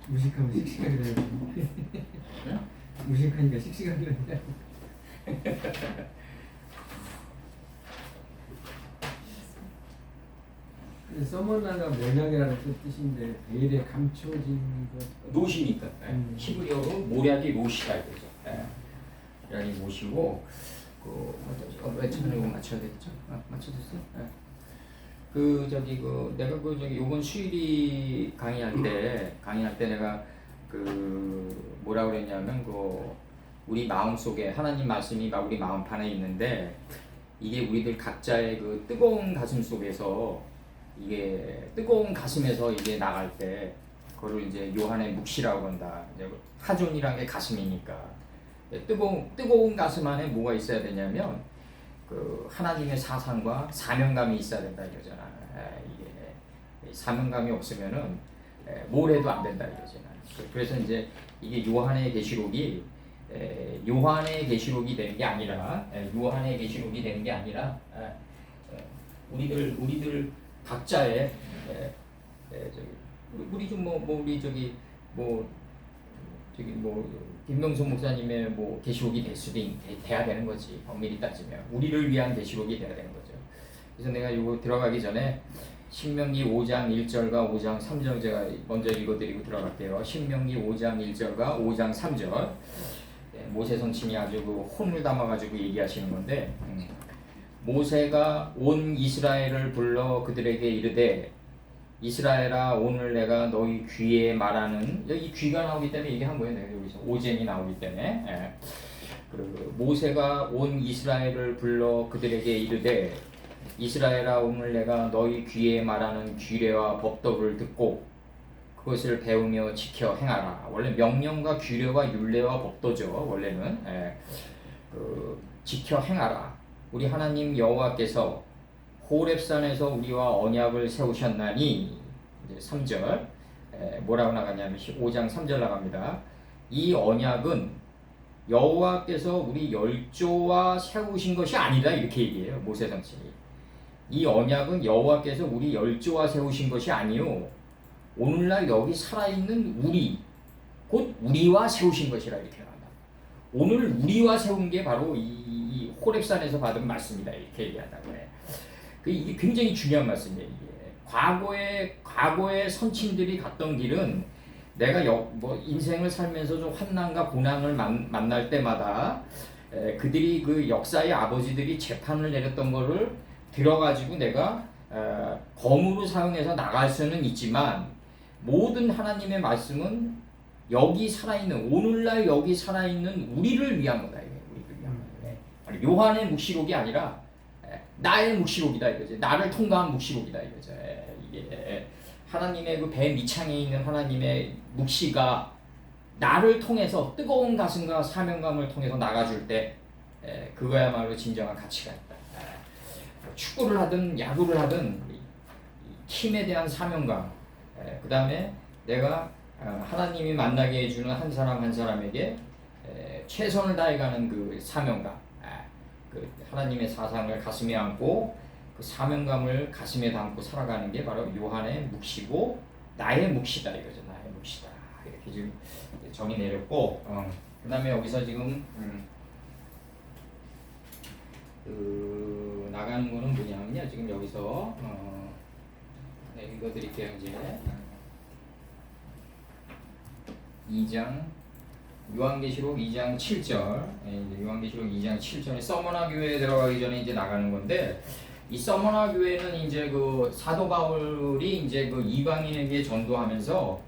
무식하면 씩씩하게 되는 응? 무식하니까 씩씩하게 되는 서머나가 면역이라는 뜻인데 베일에 감춰진 것 노시니까 히브리어로 모략이 노시다 이거죠. 모략이 노시고 외치는 거 맞춰야 되겠죠? 맞춰졌어? 그 저기 그 내가 그 저기 요번 수일이 강의할 때 내가 그 뭐라 그랬냐면 그 우리 마음 속에 하나님 말씀이 막 우리 마음판에 있는데 이게 우리들 각자의 그 뜨거운 가슴 속에서 이게 뜨거운 가슴에서 이게 나갈 때 그걸 이제 요한의 묵시라고 한다. 이제 하존이란 게 가슴이니까 뜨거운 가슴 안에 뭐가 있어야 되냐면 그 하나님의 사상과 사명감이 있어야 된다 이거잖아. 이게 사명감이 없으면은 뭘 해도 안 된다 이거잖아. 그래서 이제 이게 요한의 계시록이 되는 게 아니라 우리들 각자의 우리 좀 우리 저기 김명수 목사님의 계시록이 될 수도 돼야 되는 거지. 엄밀히 따지면 우리를 위한 계시록이 돼야 되는 거죠. 그래서 내가 이거 들어가기 전에 신명기 5장 1절과 5장 3절 제가 먼저 읽어드리고 들어갈게요. 신명기 5장 1절과 5장 3절 모세 선친이 아주 그 혼을 담아가지고 얘기하시는 건데 모세가 온 이스라엘을 불러 그들에게 이르되 이스라엘아 오늘 내가 너희 귀에 말하는 여기 귀가 나오기 때문에 이게 한 거예요. 여기서 오젠이 나오기 때문에 그리고 모세가 온 이스라엘을 불러 그들에게 이르되 이스라엘아 오늘 내가 너희 귀에 말하는 규례와 법도를 듣고 그것을 배우며 지켜 행하라. 원래 명령과 규례와 율례와 법도죠. 원래는 지켜 행하라. 우리 하나님 여호와께서 호렙산에서 우리와 언약을 세우셨나니 이제 3절 뭐라고 나가냐면 5장 3절 나갑니다. 이 언약은 여호와께서 우리 열조와 세우신 것이 아니다 이렇게 얘기해요. 모세 선친이. 이 언약은 여호와께서 우리 열조와 세우신 것이 아니요 오늘날 여기 살아있는 우리 곧 우리와 세우신 것이라 이렇게 나간다. 오늘 우리와 세운 게 바로 이 호렙산에서 받은 말씀이다 이렇게 얘기한다고 해. 이게 굉장히 중요한 말씀이에요. 이게 과거의 선친들이 갔던 길은 내가 인생을 살면서 좀 환난과 고난을 만날 때마다 그들이 그 역사의 아버지들이 재판을 내렸던 거를 들어가지고 내가 검으로 사용해서 나갈 수는 있지만 모든 하나님의 말씀은 여기 살아있는 오늘날 여기 살아있는 우리를 위한 거다. 우리를 위한 거다. 요한의 묵시록이 아니라 나의 묵시록이다 이거지. 나를 통과한 묵시록이다 이거죠. 이게 하나님의 그 배 밑창에 있는 하나님의 묵시가 나를 통해서 뜨거운 가슴과 사명감을 통해서 나가줄 때 그거야말로 진정한 가치가 있다. 축구를 하든 야구를 하든 팀에 대한 사명감 그 다음에 내가 하나님이 만나게 해주는 한 사람 한 사람에게 최선을 다해가는 그 사명감 그 하나님의 사상을 가슴에 안고 그 사명감을 가슴에 담고 살아가는 게 바로 요한의 묵시고 나의 묵시다 이거죠. 나의 묵시다 이렇게 지금 정의 내렸고 그 다음에 여기서 지금 나가는 거는 뭐냐면요. 지금 여기서 읽어드릴게요. 이제 2장 요한계시록 2장 7절 요한계시록 2장 7절에 서머나 교회에 들어가기 전에 이제 나가는 건데 이 서머나 교회는 이제 그 사도 바울이 이제 그 이방인에게 전도하면서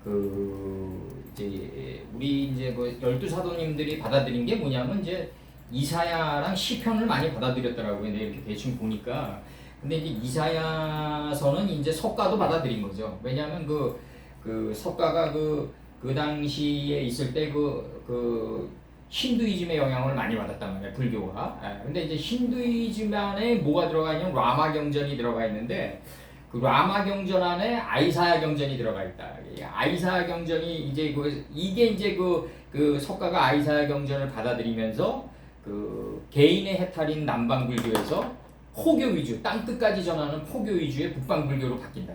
그 이제 우리 이제 그 12사도님들이 받아들인 게 뭐냐면 이제 이사야랑 시편을 많이 받아들였더라고요. 근데 이렇게 대충 보니까 근데 이제 이사야서는 이제 석가도 받아들인 거죠. 왜냐하면 그 석가가 그 당시에 있을 때 그 힌두이즘의 영향을 많이 받았단 말이에요. 불교가. 근데 이제 힌두이즘 안에 뭐가 들어가 있냐면 라마 경전이 들어가 있는데 그 라마 경전 안에 아이사야 경전이 들어가 있다. 아이사야 경전이 이제 이게 이제 그 석가가 아이사야 경전을 받아들이면서 그 개인의 해탈인 남방 불교에서 포교 위주, 땅 끝까지 전하는 포교 위주의 북방 불교로 바뀐다.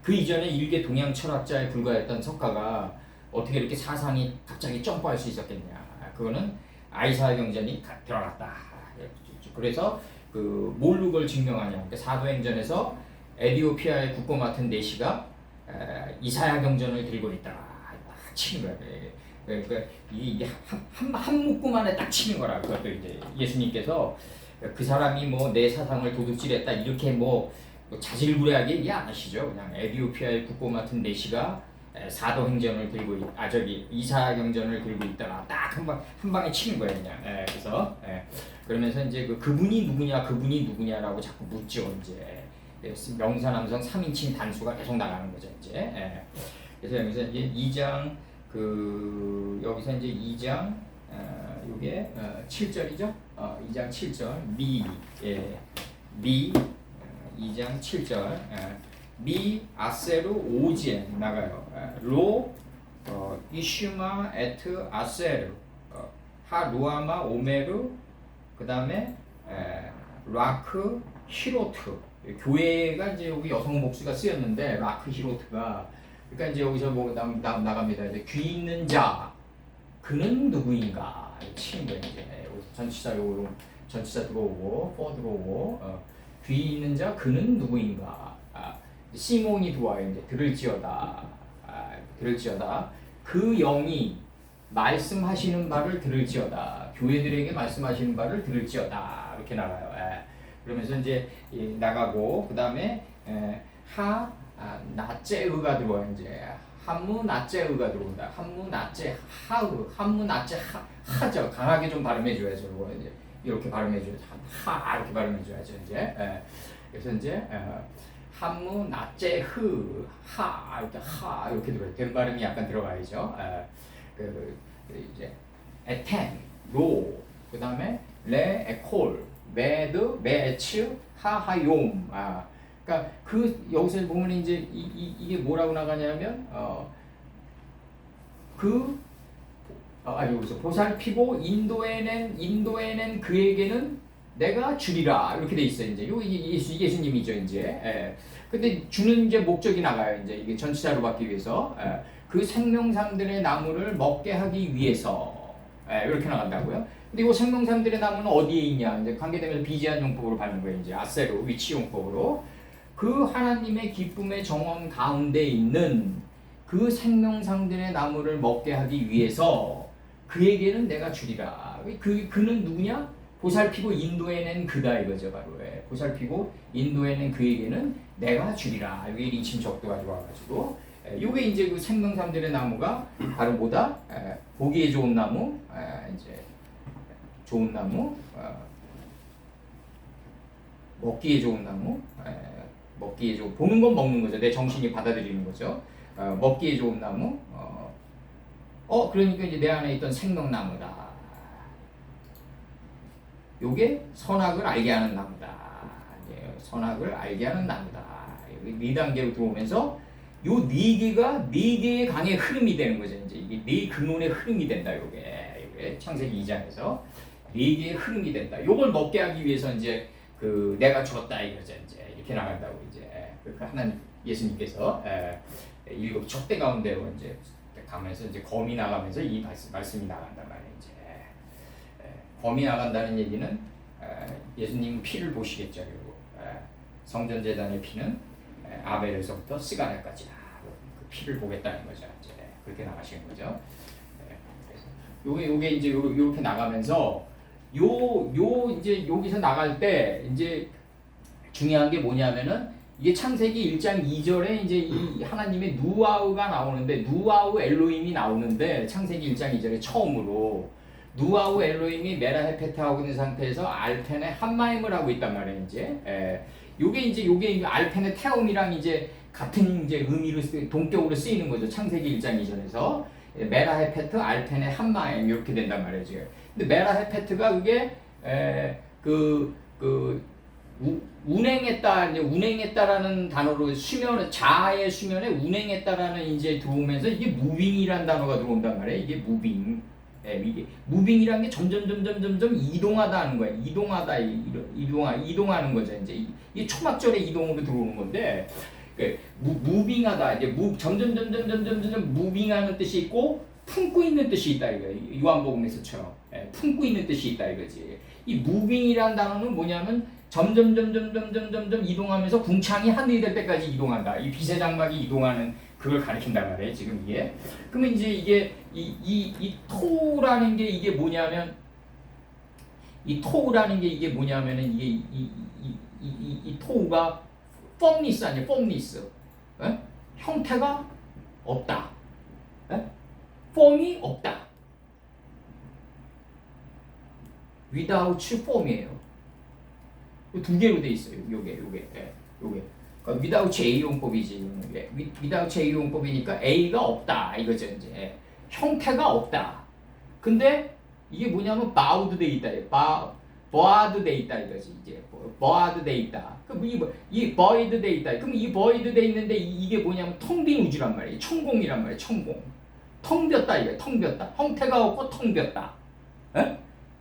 그 이전에 일개 동양 철학자에 불과했던 석가가 어떻게 이렇게 사상이 갑자기 점프할 수 있었겠냐. 그거는 아이사야 경전이 들어갔다. 그래서 그 뭘로 그걸 증명하냐. 그러니까 사도행전에서 에디오피아의 국고 맡은 내시가 이사야 경전을 들고 있다. 딱 치는 거야. 그러니까 이게 한 문구 만에 딱 치는 거라. 그것도 이제 예수님께서 그 사람이 뭐 내 사상을 도둑질했다 이렇게 뭐 자질구레하게 얘기 안 하시죠. 그냥 에디오피아의 국고 맡은 내시가 사도행전을 들고 이사야 경전을 들고 있다가 딱 한 방에 치는 거예요. 그냥. 그래서 그러면서 이제 그분이 누구냐라고 자꾸 묻죠. 이제 명사 남성 3인칭 단수가 계속 나가는 거죠. 이제 그래서 여기서 이제 2장 여기서 이제 2장 요게 7절이죠. 2장 7절 미 2장 7절 미 아세르 오지에 나가요. 로 이슈마 에트 아세르 하 루아마 오메르 그 다음에 라크 히로트 교회가 이제 여기 여성 목수가 쓰였는데 라크 히로트가 그러니까 이제 여기서 뭐 나갑니다. 이제 귀 있는 자 그는 누구인가 치는 거예요. 이제 전치사 들어오고 for 들어오고 귀 있는 자 그는 누구인가 시몬이 들어와요. 이제 들을지어다 그 영이 말씀하시는 바를 들을지어다 교회들에게 말씀하시는 바를 들을지어다 이렇게 나가요. 그러면서 이제 나가고 그 다음에 나체의가 들어와요. 이제 한무 나체의가 들어온다. 한무 나체 하죠. 강하게 좀 발음해줘야죠. 이거 이제 이렇게 발음해줘야죠. 이렇게 발음해줘야죠. 이제 그래서 이제 한무 나체흐 이렇게 들어요. 된 발음이 약간 들어가야죠. 이제 에텐 로 그 다음에 레 에콜 메드 메츠 하하용 그러니까 여기서 보면 이제 이게 뭐라고 나가냐면 여기서 보살피고 인도에는 그에게는 내가 주리라 이렇게 돼 있어요. 이제 예수님이죠. 이제 근데 주는 이제 목적이 나가요. 이제 이게 전치사로 받기 위해서 그 생명상들의 나무를 먹게 하기 위해서 이렇게 나간다고요. 근데 이 생명상들의 나무는 어디에 있냐? 이제 관계되면서 비제한 용법으로 받는 거예요. 이제 아세로 위치 용법으로 그 하나님의 기쁨의 정원 가운데 있는 그 생명상들의 나무를 먹게 하기 위해서 그에게는 내가 주리라. 그는 누구냐? 보살피고 인도해낸 그다 이거죠. 바로 보살피고 인도해낸 그에게는 내가 주리라. 여기 리침 적도가 들어와가지고 요게 이제 그 생명상들의 나무가 바로 뭐다? 보기에 좋은 나무, 이제 좋은 나무, 먹기에 좋은 나무, 먹기에 좋은 보는 건 먹는 거죠. 내 정신이 받아들이는 거죠. 먹기에 좋은 나무. 그러니까 이제 내 안에 있던 생명나무다. 요게 선악을 알게 하는 나무다. 선악을 알게 하는 나무다. 2단계로 들어오면서 요 4개의 강의 흐름이 되는 거죠. 이제 이게 4 근원의 흐름이 된다. 요게 창세기 2장에서 4개의 흐름이 된다. 요걸 먹게 하기 위해서 이제 내가 줬다 이거죠. 이제 이렇게 나간다고 이제 하나님 예수님께서 7 촛대 가운데로 이제 가면서 이제 검이 나가면서 이 말씀이 나간단 말이에요. 이제 검이 나간다는 얘기는 예수님 피를 보시겠죠. 그리고 성전 제단의 피는 아벨에서부터 스가랴까지다. 그 피를 보겠다는 거죠. 이제 그렇게 나가시는 거죠. 그래서 요게 이제 요렇게 나가면서 이제 여기서 나갈 때 이제 중요한 게 뭐냐면은 이게 창세기 1장 2절에 이제 이 하나님의 누아우가 나오는데 누아우 엘로힘이 나오는데 창세기 1장 2절에 처음으로 누아우 엘로힘이 메라헤페트 하고 있는 상태에서 알펜의 한마임을 하고 있단 말이에요. 이제 요게 알펜의 태움이랑 이제 같은 이제 의미로 동격으로 쓰이는 거죠. 창세기 1장 2절에서 메라헤페트 알펜의 한마임 이렇게 된단 말이에요. 지금. 근데 메라헤페트가 그게 운행했다, 이제 운행했다라는 단어로 자아의 수면에 운행했다라는 이제 들어오면서 이게 무빙이라는 단어가 들어온단 말이에요. 이게 무빙. 이게 무빙이라는 게 점점 이동하다 하는 거야. 이동하는 거죠. 이제 이게 초막절의 이동으로 들어오는 건데 무빙하다. 이제 점점 무빙하는 뜻이 있고 품고 있는 뜻이 있다 이거. 요한복음에서처럼 품고 있는 뜻이 있다 이거지. 이 무빙이라는 단어는 뭐냐면 점점 이동하면서 궁창이 하늘이 될 때까지 이동한다. 이 빛의 장막이 이동하는 그걸 가리킨단 말이에요. 지금 이게. 그러면 이제 이게 이 토라는 게 이게 뭐냐면 이 토우라는 게 이게 뭐냐면은 이게 이 토우가 펌니스 아니에요? 펌니스. 형태가 없다. 폼이 없다. without form이에요. 두 개로 돼 있어요. 요게. 그러니까 without A용법이지. without A용법이니까 A가 없다 이거죠 이제. 형태가 없다. 근데 이게 뭐냐면 bowed 돼 있다. bowed 돼 있다 이거지 이제. bowed 돼 있다. 그럼 이 void 돼 있다. 그럼 이 void 돼 있는데 이게 뭐냐면 텅 빈 우주란 말이에요. 천공이란 말이에요. 천공. 텅 볐다 이거야. 텅 볐다. 형태가 없고 텅 볐다.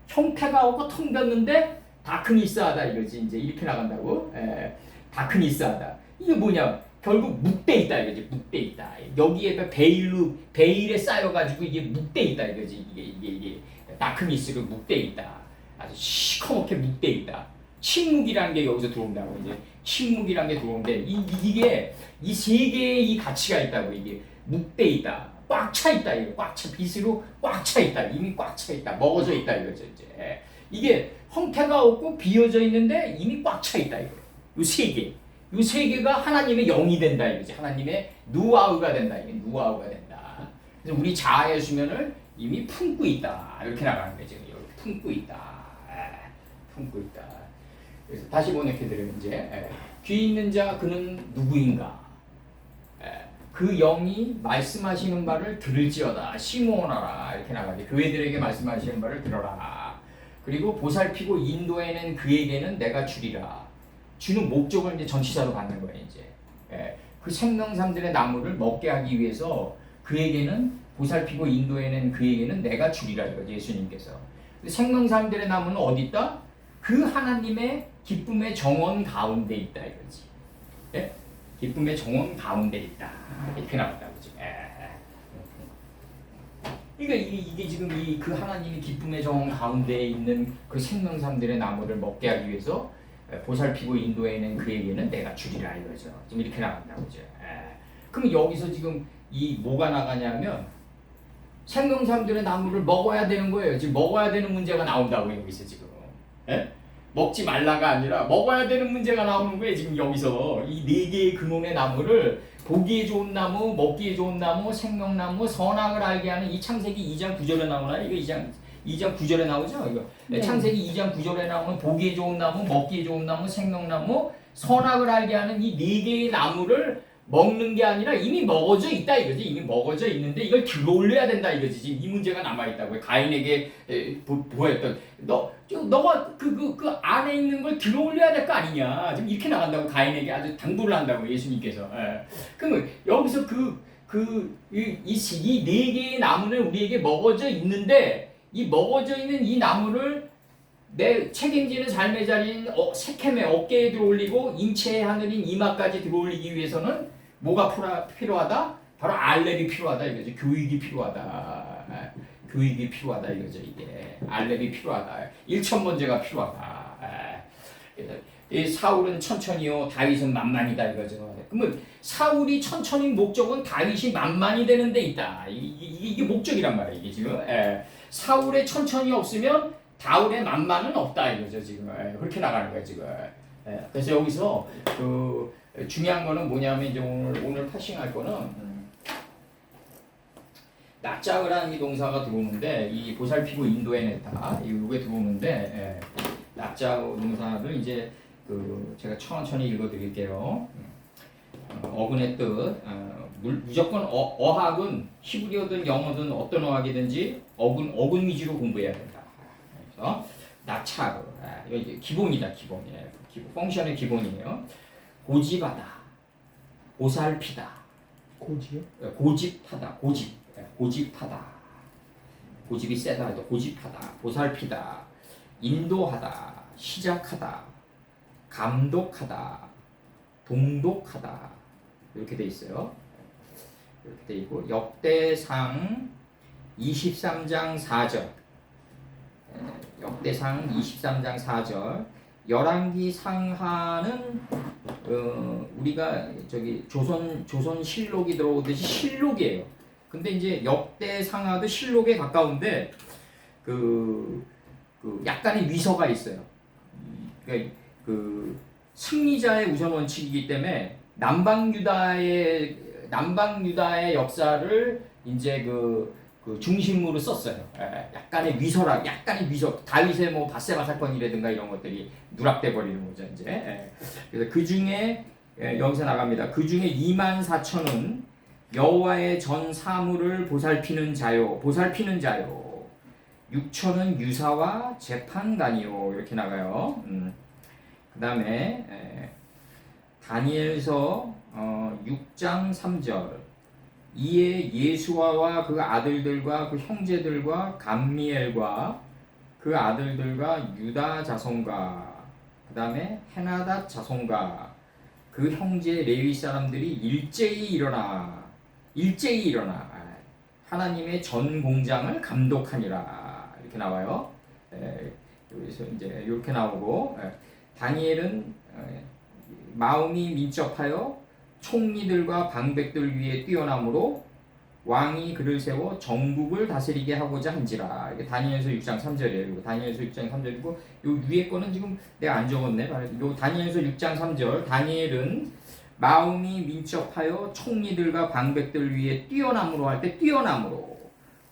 형태가 없고 텅 볐는데 다크니스하다 이거지 이제 이렇게 나간다고. 다크니스하다. 이게 뭐냐? 결국 묵돼 있다 이거지. 묵돼 있다. 여기에 베일에 쌓여가지고 이게 묵돼 있다 이거지. 이게 다크니스로 묵돼 있다. 아주 시커멓게 묵돼 있다. 침묵이라는 게 여기서 들어온다고 이제. 침묵이라는 게 들어오는데 이게 이 세 개의 이 가치가 있다고 이게 묵돼 있다. 꽉 차 있다 이거. 꽉 차 빛으로 꽉 차 있다. 이미 꽉 차 있다. 먹어져 있다 이거죠 이제. 이게 형태가 없고 비어져 있는데 이미 꽉 차 있다 이거. 요 세 개. 요 세 개가 하나님의 영이 된다 이거지. 하나님의 누아우가 된다. 이게 누아우가 된다. 그래서 우리 자아의 수면을 이미 품고 있다. 이렇게 나가는 거죠. 이렇게 품고 있다. 품고 있다. 그래서 다시 번역해 드리면 이제 귀 있는 자 그는 누구인가? 그 영이 말씀하시는 바를 들을지어다. 심호원하라. 이렇게 나가지. 교회들에게 말씀하시는 바를 들어라. 그리고 보살피고 인도해낸 그에게는 내가 주리라. 주는 목적을 이제 전치사로 받는 거예요 이제. 그 생명삼들의 나무를 먹게 하기 위해서 그에게는 보살피고 인도해낸 그에게는 내가 주리라 이거 예수님께서. 생명삼들의 나무는 어디 있다? 그 하나님의 기쁨의 정원 가운데 있다 이거지. 기쁨의 정원 가운데 있다. 이렇게 나왔다 그죠. 그러니까 이게 지금 그 하나님의 기쁨의 정원 가운데 있는 그 생명삼들의 나무를 먹게 하기 위해서 보살피고 인도해낸 그에게는 내가 주리라 이거죠. 지금 이렇게 나간다 그죠. 그럼 여기서 지금 이 뭐가 나가냐면 생명삼들의 나무를 먹어야 되는 거예요. 지금 먹어야 되는 문제가 나온다고 여기서 지금. 먹지 말라가 아니라 먹어야 되는 문제가 나오는 거예요. 지금 여기서 이 네 개의 근원의 나무를 보기에 좋은 나무, 먹기에 좋은 나무, 생명나무, 선악을 알게 하는 이 창세기 2장 9절에 나오나? 이거 2장 9절에 나오죠? 이거 네. 창세기 2장 9절에 나오는 보기에 좋은 나무, 먹기에 좋은 나무, 생명나무, 선악을 알게 하는 이 네 개의 나무를 먹는 게 아니라 이미 먹어져 있다 이거지. 이미 먹어져 있는데 이걸 들어올려야 된다 이거지. 지금 이 문제가 남아 있다고. 가인에게 보였던 너가 그 안에 있는 걸 들어올려야 될 거 아니냐. 지금 이렇게 나간다고 가인에게 아주 당부를 한다고 예수님께서. 그러면 여기서 이 네 개의 나무는 우리에게 먹어져 있는데 이 먹어져 있는 이 나무를 내 책임지는 삶의 자리인 세켐의 어깨에 들어올리고 인체의 하늘인 이마까지 들어올리기 위해서는 뭐가 필요하다? 바로 알렙이 필요하다 이거죠. 교육이 필요하다. 교육이 필요하다 이거죠. 이게 알렙이 필요하다. 1,000번째가 필요하다. 이 사울은 천천히요, 다윗은 만만이다 이거죠. 그러면 사울이 천천히 목적은 다윗이 만만이 되는 데 있다. 이게 목적이란 말이에요. 이게 지금 사울의 천천히 없으면 다윗의 만만은 없다 이거죠 지금. 그렇게 나가는 거예요 지금. 그래서 여기서 그 중요한 거는 뭐냐면 이제 오늘 파싱할 거는 낯짝으라는 이 동사가 들어오는데 이 보살피고 인도해냈다 이게 들어오는데 낯짝 동사를 이제 그 제가 천천히 읽어드릴게요. 어근의 뜻. 무조건 어학은 히브리어든 영어든 어떤 어학이든지 어근 위주로 공부해야 된다. 그래서 낯짝 이게 기본이다 기본. 펑션의 기본이에요. 고집하다, 보살피다. 고지요? 고집하다, 고집하다. 고집이 세다 해도 고집하다, 보살피다, 인도하다, 시작하다, 감독하다, 동독하다, 이렇게 돼 있어요. 이렇게 돼 있고 역대상 23장 4절. 역대상 23장 4절. 열왕기 상하는 우리가 저기 조선 실록이 들어오듯이 실록이에요. 근데 이제 역대 상하도 실록에 가까운데 그 약간의 위서가 있어요. 그러니까 그 승리자의 우선 원칙이기 때문에 남방 유다의 역사를 이제 그 중심으로 썼어요. 약간의 위서, 다윗의 뭐 바세바 사건이라든가 이런 것들이 누락돼 버리는 거죠, 이제. 그래서 그 중에 여기서 나갑니다. 그 중에 24,000은 여호와의 전 사물을 보살피는 자요. 6,000은 유사와 재판관이요. 이렇게 나가요. 그 다음에 다니엘서 6장 3절. 이에 예수와와 그 아들들과 그 형제들과 감미엘과 그 아들들과 유다 자손과 그 다음에 헤나닷 자손과 그 형제 레위 사람들이 일제히 일어나 하나님의 전 공장을 감독하니라. 이렇게 나와요. 여기서 이제 이렇게 나오고 다니엘은 마음이 민첩하여 총리들과 방백들 위에 뛰어남으로 왕이 그를 세워 정국을 다스리게 하고자 한지라. 이게 다니엘서 6장 3절이에요. 그리고 다니엘서 6장 3절이고 요 위에 거는 지금 내가 안 적었네. 요 다니엘서 6장 3절. 다니엘은 마음이 민첩하여 총리들과 방백들 위에 뛰어남으로 할 때 뛰어남으로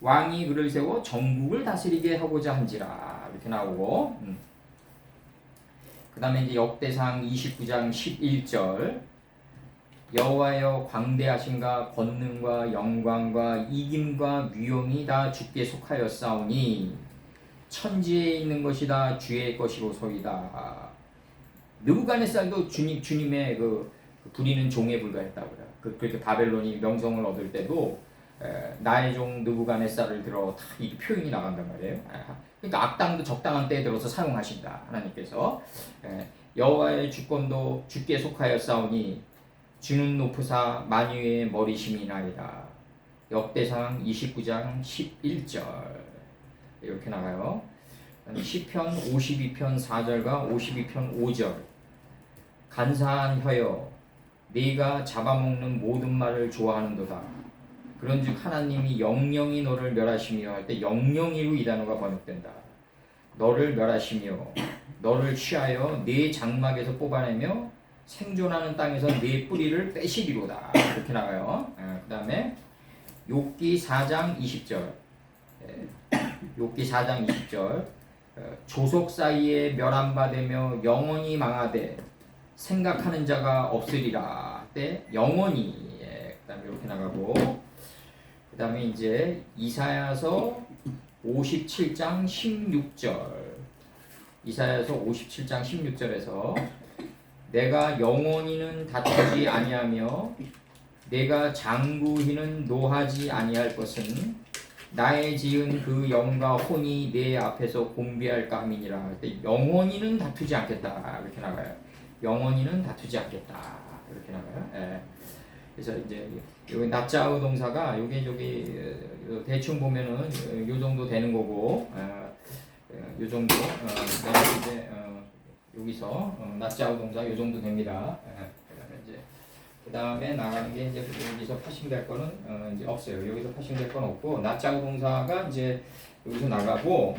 왕이 그를 세워 정국을 다스리게 하고자 한지라. 이렇게 나오고 그 다음에 이제 역대상 29장 11절. 여호와여 광대하신가 권능과 영광과 이김과 위엄이 다 주께 속하였사오니 천지에 있는 것이 다 주의 것이로소이다. 느부갓네살도 주님의 그 부리는 종에 불과했다고 그래요. 그렇게 바벨론이 명성을 얻을 때도 나의 종 느부갓네살을 들어 다 이 표현이 나간단 말이에요. 그러니까 악당도 적당한 때에 들어서 사용하신다 하나님께서. 여호와의 주권도 주께 속하였사오니 주는 높으사 만유의 머리심이나이다. 역대상 29장 11절 이렇게 나가요. 시편 52편 4절과 52편 5절. 간사한 혀여 네가 잡아먹는 모든 말을 좋아하는도다. 그런즉 하나님이 영영이 너를 멸하시며 할 때 영영이로 이 단어가 번역된다. 너를 멸하시며 너를 취하여 네 장막에서 뽑아내며 생존하는 땅에서 네 뿌리를 빼시리로다. 이렇게 나가요. 그 다음에 욥기 4장 20절. 욥기 4장 20절. 조속 사이에 멸함받으며 영원히 망하되 생각하는 자가 없으리라. 때 영원히. 그 다음에 이렇게 나가고 그 다음에 이제 이사야서 57장 16절. 이사야서 57장 16절에서 내가 영원히는 다투지 아니하며 내가 장구히는 노하지 아니할 것은 나의 지은 그 영과 혼이 내 앞에서 공비할까 함이니라. 영원히는 다투지 않겠다. 이렇게 나가요. 영원히는 다투지 않겠다. 이렇게 나가요. 그래서 이제 여기 나짜우 동사가 여기 대충 보면은 요 정도 되는 거고, 요 정도. 그다음에 이제 여기서 나짜우 동사 요 정도 됩니다. 그 다음에 나가는 게 이제 여기서 파싱될 거는 이제 없어요. 여기서 파싱될 건 없고 나짜우 동사가 이제 여기서 나가고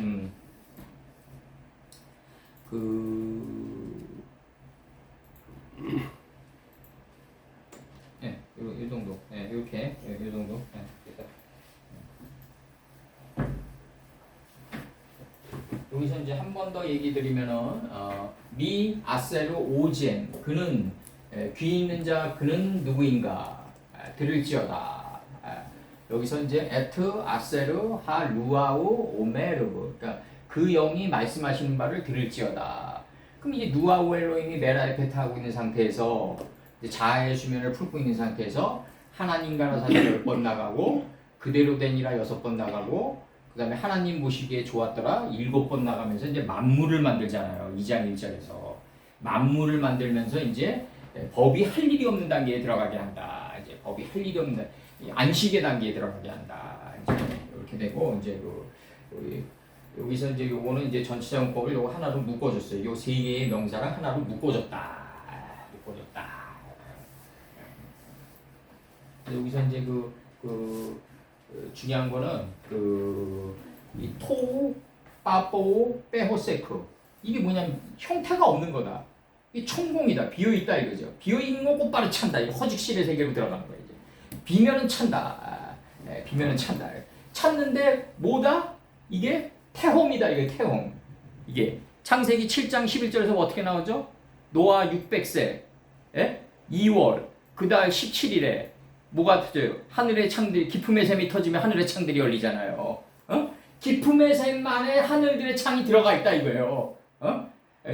요 정도. 이렇게 요 정도. 여기서 이제 한 번 더 얘기 드리면은 미 아세르 오젠 그는 귀 있는 자 그는 누구인가 들을지어다. 여기서 이제 에트 아세르 하 루아우 오메르 그러니까 그 영이 말씀하시는 바를 들을지어다. 그럼 이제 누아우 엘로힘이 메라에페트 하고 있는 상태에서 이제 자아의 수면을 풀고 있는 상태에서 하나님과는 사실 10번 나가고 그대로 되니라 6번 나가고 그 다음에 하나님 보시기에 좋았더라 7번 나가면서 이제 만물을 만들잖아요. 2장 1절에서 만물을 만들면서 이제 법이 할 일이 없는 단계에 들어가게 한다. 이제 법이 할 일이 없는 안식의 단계에 들어가게 한다. 이제 이렇게 되고 이제 여기서 이제 요거는 이제 전치사용법을 요거 하나로 묶어줬어요. 요 세 개의 명사랑 하나로 묶어줬다. 여기서 이제 중요한 거는 이 토, 빠뽀, 빼호세크 이게 뭐냐면 형태가 없는 거다. 이充공이다. 비어있다 이거죠. 비어있는 거 곧바로 찬다. 이 허직실의 세계로 들어가는 거예요. 이제. 비면은 찬다. 비면은 찬다. 찾는데 뭐다? 이게 태홈이다. 이게 태홈. 이게 창세기 7장 11절에서 어떻게 나오죠? 노아 600세 2월 그 달 17일에 뭐가 터져요? 하늘의 창들이 기품의 샘이 터지면 하늘의 창들이 열리잖아요. 기품의 샘 안에 하늘들의 창이 들어가 있다 이거예요.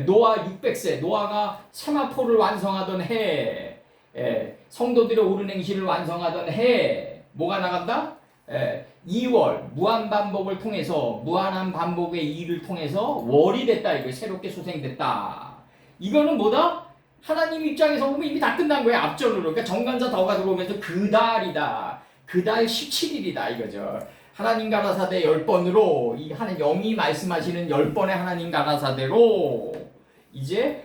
노아 600세 노아가 세마포를 완성하던 해 성도들의 옳은 행실을 완성하던 해 뭐가 나간다? 2월 무한반복을 통해서 무한한 반복의 일을 통해서 월이 됐다 이거 새롭게 소생됐다. 이거는 뭐다? 하나님 입장에서 보면 이미 다 끝난 거예요. 앞전으로. 그러니까 정관사 더가 들어오면서 그 달이다. 그 달 17일이다 이거죠. 하나님 가라사대 10번으로 이 하나님 영이 말씀하시는 10번의 하나님 가라사대로 이제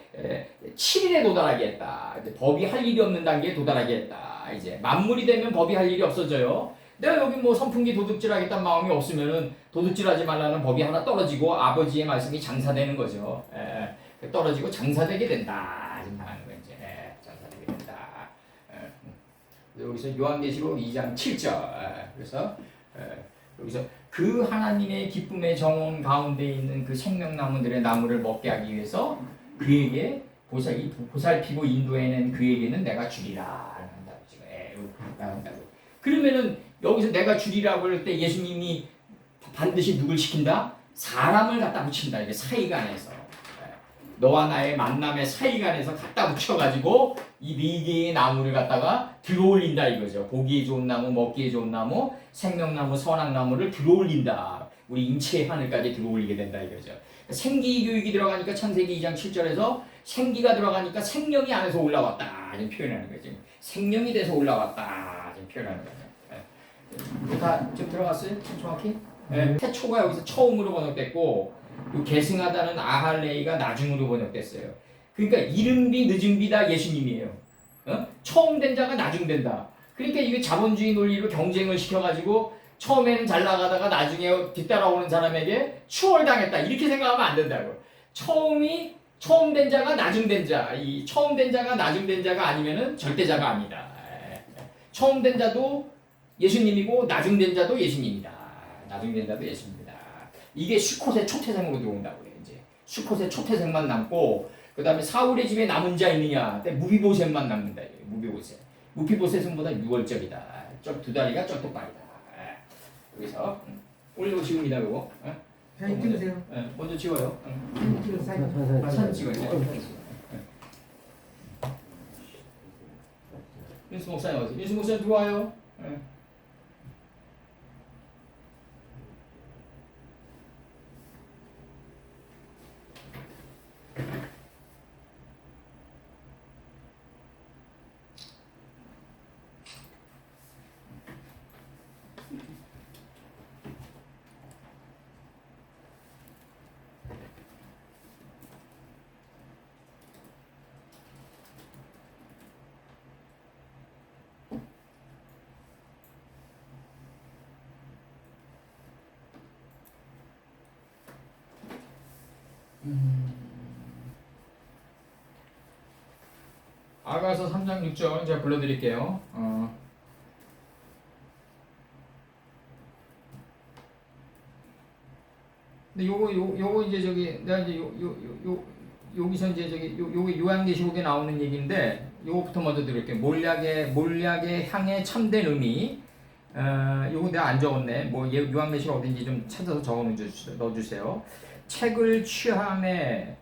7일에 도달하게 했다. 이제 법이 할 일이 없는 단계에 도달하게 했다. 이제 만물이 되면 법이 할 일이 없어져요. 내가 여기 뭐 선풍기 도둑질하겠다는 마음이 없으면은 도둑질하지 말라는 법이 하나 떨어지고 아버지의 말씀이 장사되는 거죠. 떨어지고 장사되게 된다. 하는 거 이제 장사되게 된다. 여기서 요한계시록 2장 7절. 그래서 여기서 그 하나님의 기쁨의 정원 가운데 있는 그 생명나무들의 나무를 먹게 하기 위해서 그에게 보살피고 인도해낸 그에게는 내가 주리라 한다고 지금 나온다고. 그러면은 여기서 내가 주리라고 할 때 예수님이 반드시 누굴 시킨다? 사람을 갖다 붙인다. 이게 사이간에서 너와 나의 만남의 사이간에서 갖다 붙여가지고 이 네 개의 나무를 갖다가 들어올린다 이거죠. 보기에 좋은 나무, 먹기에 좋은 나무, 생명나무, 선악나무를 들어올린다. 우리 인체의 하늘까지 들어올리게 된다 이거죠. 생기 교육이 들어가니까 창세기 2장 7절에서 생기가 들어가니까 생명이 안에서 올라왔다. 지금 표현하는 거죠. 생명이 돼서 올라왔다. 지금 표현하는 거죠. 다 좀 들어갔어요? 정확히? 태초가 여기서 처음으로 번역됐고 계승하다는 아할레이가 나중으로 번역됐어요. 그러니까 이른비 늦은비 다 예수님이에요. 처음 된 자가 나중 된다. 그러니까 이게 자본주의 논리로 경쟁을 시켜가지고 처음에는 잘 나가다가 나중에 뒤따라오는 사람에게 추월당했다. 이렇게 생각하면 안 된다고. 처음 된 자가 나중 된 자. 이 처음 된 자가 나중 된 자가 아니면은 절대자가 아니다. 처음 된 자도 예수님이고 나중 된 자도 예수님이다. 나중 된 자도 예수님이다. 이게 수콧의 초태생으로 들어온다고요. 이제 수콧의 초태생만 남고 그 다음에 사울의 집에 남은 자 있느냐? 무비보셋만 남는다. 무비보셋. 무비보셋은보다 6월절이다. 두 다리가 쩔뚝발이다. 여기서 올려오시옵니다. 이거. 사진 찍으세요. 먼저 찍어요. 사진 찍으세요. 사진 찍어요. 윤수 목사님 어디? 윤수 목사님 들어와요. 아가서 3장 6절 제가 불러드릴게요. 근데 요거 이제 저기 내가 이제 여기서 이제 저기 요게 요한계시록에 나오는 얘기인데 요거부터 먼저 드릴게요. 몰약의 향의 참된 의미. 요거 내가 안 적었네. 뭐 요한계시록 어딘지 좀 찾아서 넣어주세요. 책을 취함에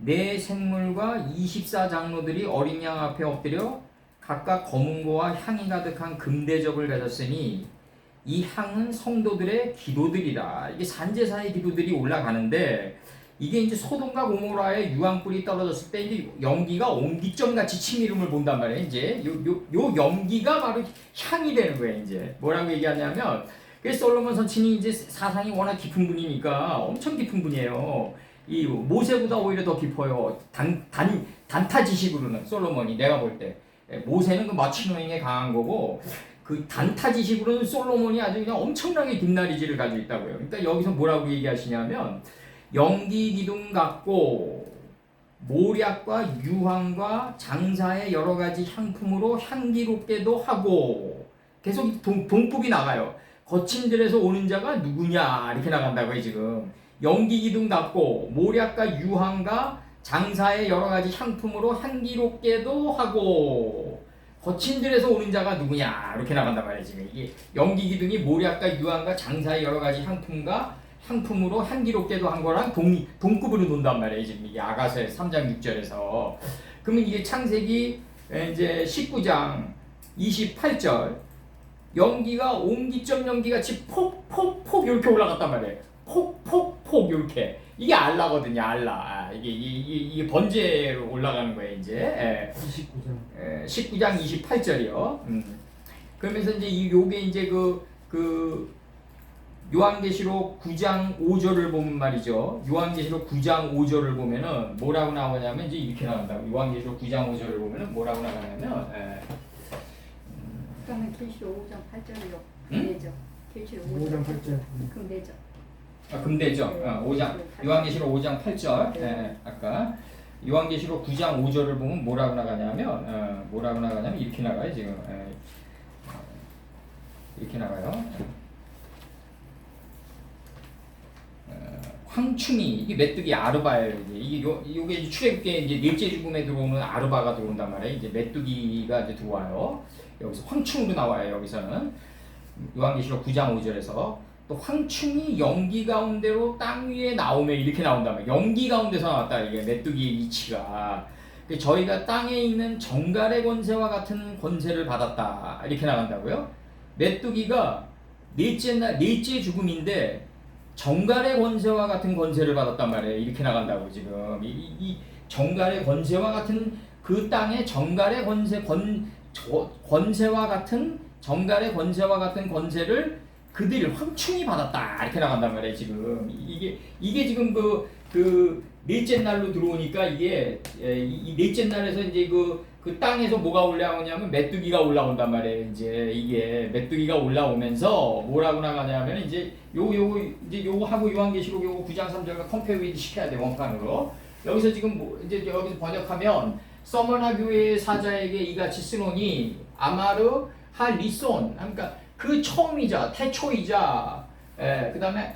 네 생물과 24장로들이 어린 양 앞에 엎드려 각각 검은고와 향이 가득한 금대접을 가졌으니 이 향은 성도들의 기도들이다. 이게 산제사의 기도들이 올라가는데 이게 이제 소돔과 고모라의 유황불이 떨어졌을 때 이제 연기가 옹기점 같이 치미름을 본단 말이에요. 이제 요 연기가 바로 향이 되는 거예요. 이제 뭐라고 얘기하냐면 그 솔로몬 선친이 이제 사상이 워낙 깊은 분이니까 엄청 깊은 분이에요. 이 모세보다 오히려 더 깊어요. 단타 지식으로는 솔로몬이 내가 볼 때 모세는 그 머치노잉에 강한 거고 그 단타 지식으로는 솔로몬이 아주 그냥 엄청나게 김나리지를 가지고 있다고요. 그러니까 여기서 뭐라고 얘기하시냐면 연기 기둥 같고 모략과 유황과 장사의 여러 가지 향품으로 향기롭게도 하고 계속 동법이 나가요. 거친 들에서 오는 자가 누구냐 이렇게 나간다고요. 지금 연기 기둥 같고 모략과 유황과 장사의 여러 가지 향품으로 향기롭게도 하고 거친 들에서 오는 자가 누구냐 이렇게 나간단 말이에요. 지금 이게 연기 기둥이 모략과 유황과 장사의 여러 가지 향품으로 향기롭게도 한 거랑 동급으로 논단 말이에요. 지금 이게 아가서 3장 6절에서 그러면 이게 창세기 이제 19장 28절 연기가 옹기점 연기같이 폭 이렇게 올라갔단 말이에요. 폭 이렇게 이게 알라거든요. 알라 이게 번제로 올라가는 거예요. 이제 19장 28절이요. 그러면서 이제 요게 이제 그 요한계시록 9장 5절을 보면 말이죠. 요한계시록 9장 5절을 보면은 뭐라고 나오냐면 이제 이렇게 나온다고. 요한계시록 9장 5절을 보면은 뭐라고 나가냐면 그러면 계시록 5장 8절이요. 응? 금대죠. 계시록 5장 8절. 금대죠. 금대죠. 5장 요한계시록 5장 8절. 아까 요한계시록 9장 5절을 보면 뭐라고 나가냐면 이렇게 나가요. 지금 이렇게 나가요. 황충이 이게 메뚜기 아르바예요. 이게 요게 출애굽기에 이제 넷째 죽음에 들어오는 아르바가 들어온단 말이에요. 이제 메뚜기가 이제 들어와요. 여기서 황충으로 나와요. 여기서는 요한계시록 9장 5절에서 또 황충이 연기 가운데로 땅 위에 나오면 이렇게 나온단 말이에요. 연기 가운데서 나왔다. 이게 메뚜기의 이치가 저희가 땅에 있는 정갈의 권세와 같은 권세를 받았다. 이렇게 나간다고요. 메뚜기가 넷째 죽음인데 정갈의 권세와 같은 권세를 받았단 말이에요. 이렇게 나간다고 지금 이 정갈의 권세와 같은 그 땅의 정갈의 권세와 같은 정갈의 권세와 같은 권세를 그들이 황충이 받았다 이렇게 나간단 말이에요. 지금 이게 지금 그 넷째 날로 들어오니까 이게 이 넷째 날에서 이제 그 땅에서 뭐가 올라오냐면 메뚜기가 올라온단 말이에요. 이제 이게 메뚜기가 올라오면서 뭐라고 나가냐면 이제 요거 하고 요한계시록 요거 9장 3절과 컴페어위드 시켜야 돼 원판으로. 여기서 지금 이제 여기서 번역하면 서머나 교회의 사자에게 이같이 쓰노니 아마르 할리손 그러니까 그 처음이자 태초이자 그다음에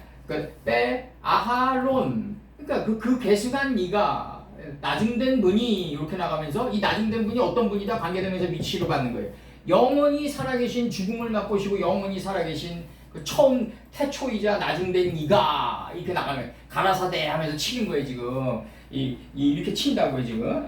빼 아하론 그러니까 그 계승한 이가 나중된 분이 이렇게 나가면서 이 나중된 분이 어떤 분이다 관계되면서 미치로 받는 거예요. 영원히 살아계신 죽음을 맛보시고 영원히 살아계신 그 처음 태초이자 나중된 이가 이렇게 나가면 가라사대 하면서 치는 거예요. 지금 이렇게 친다고요. 지금.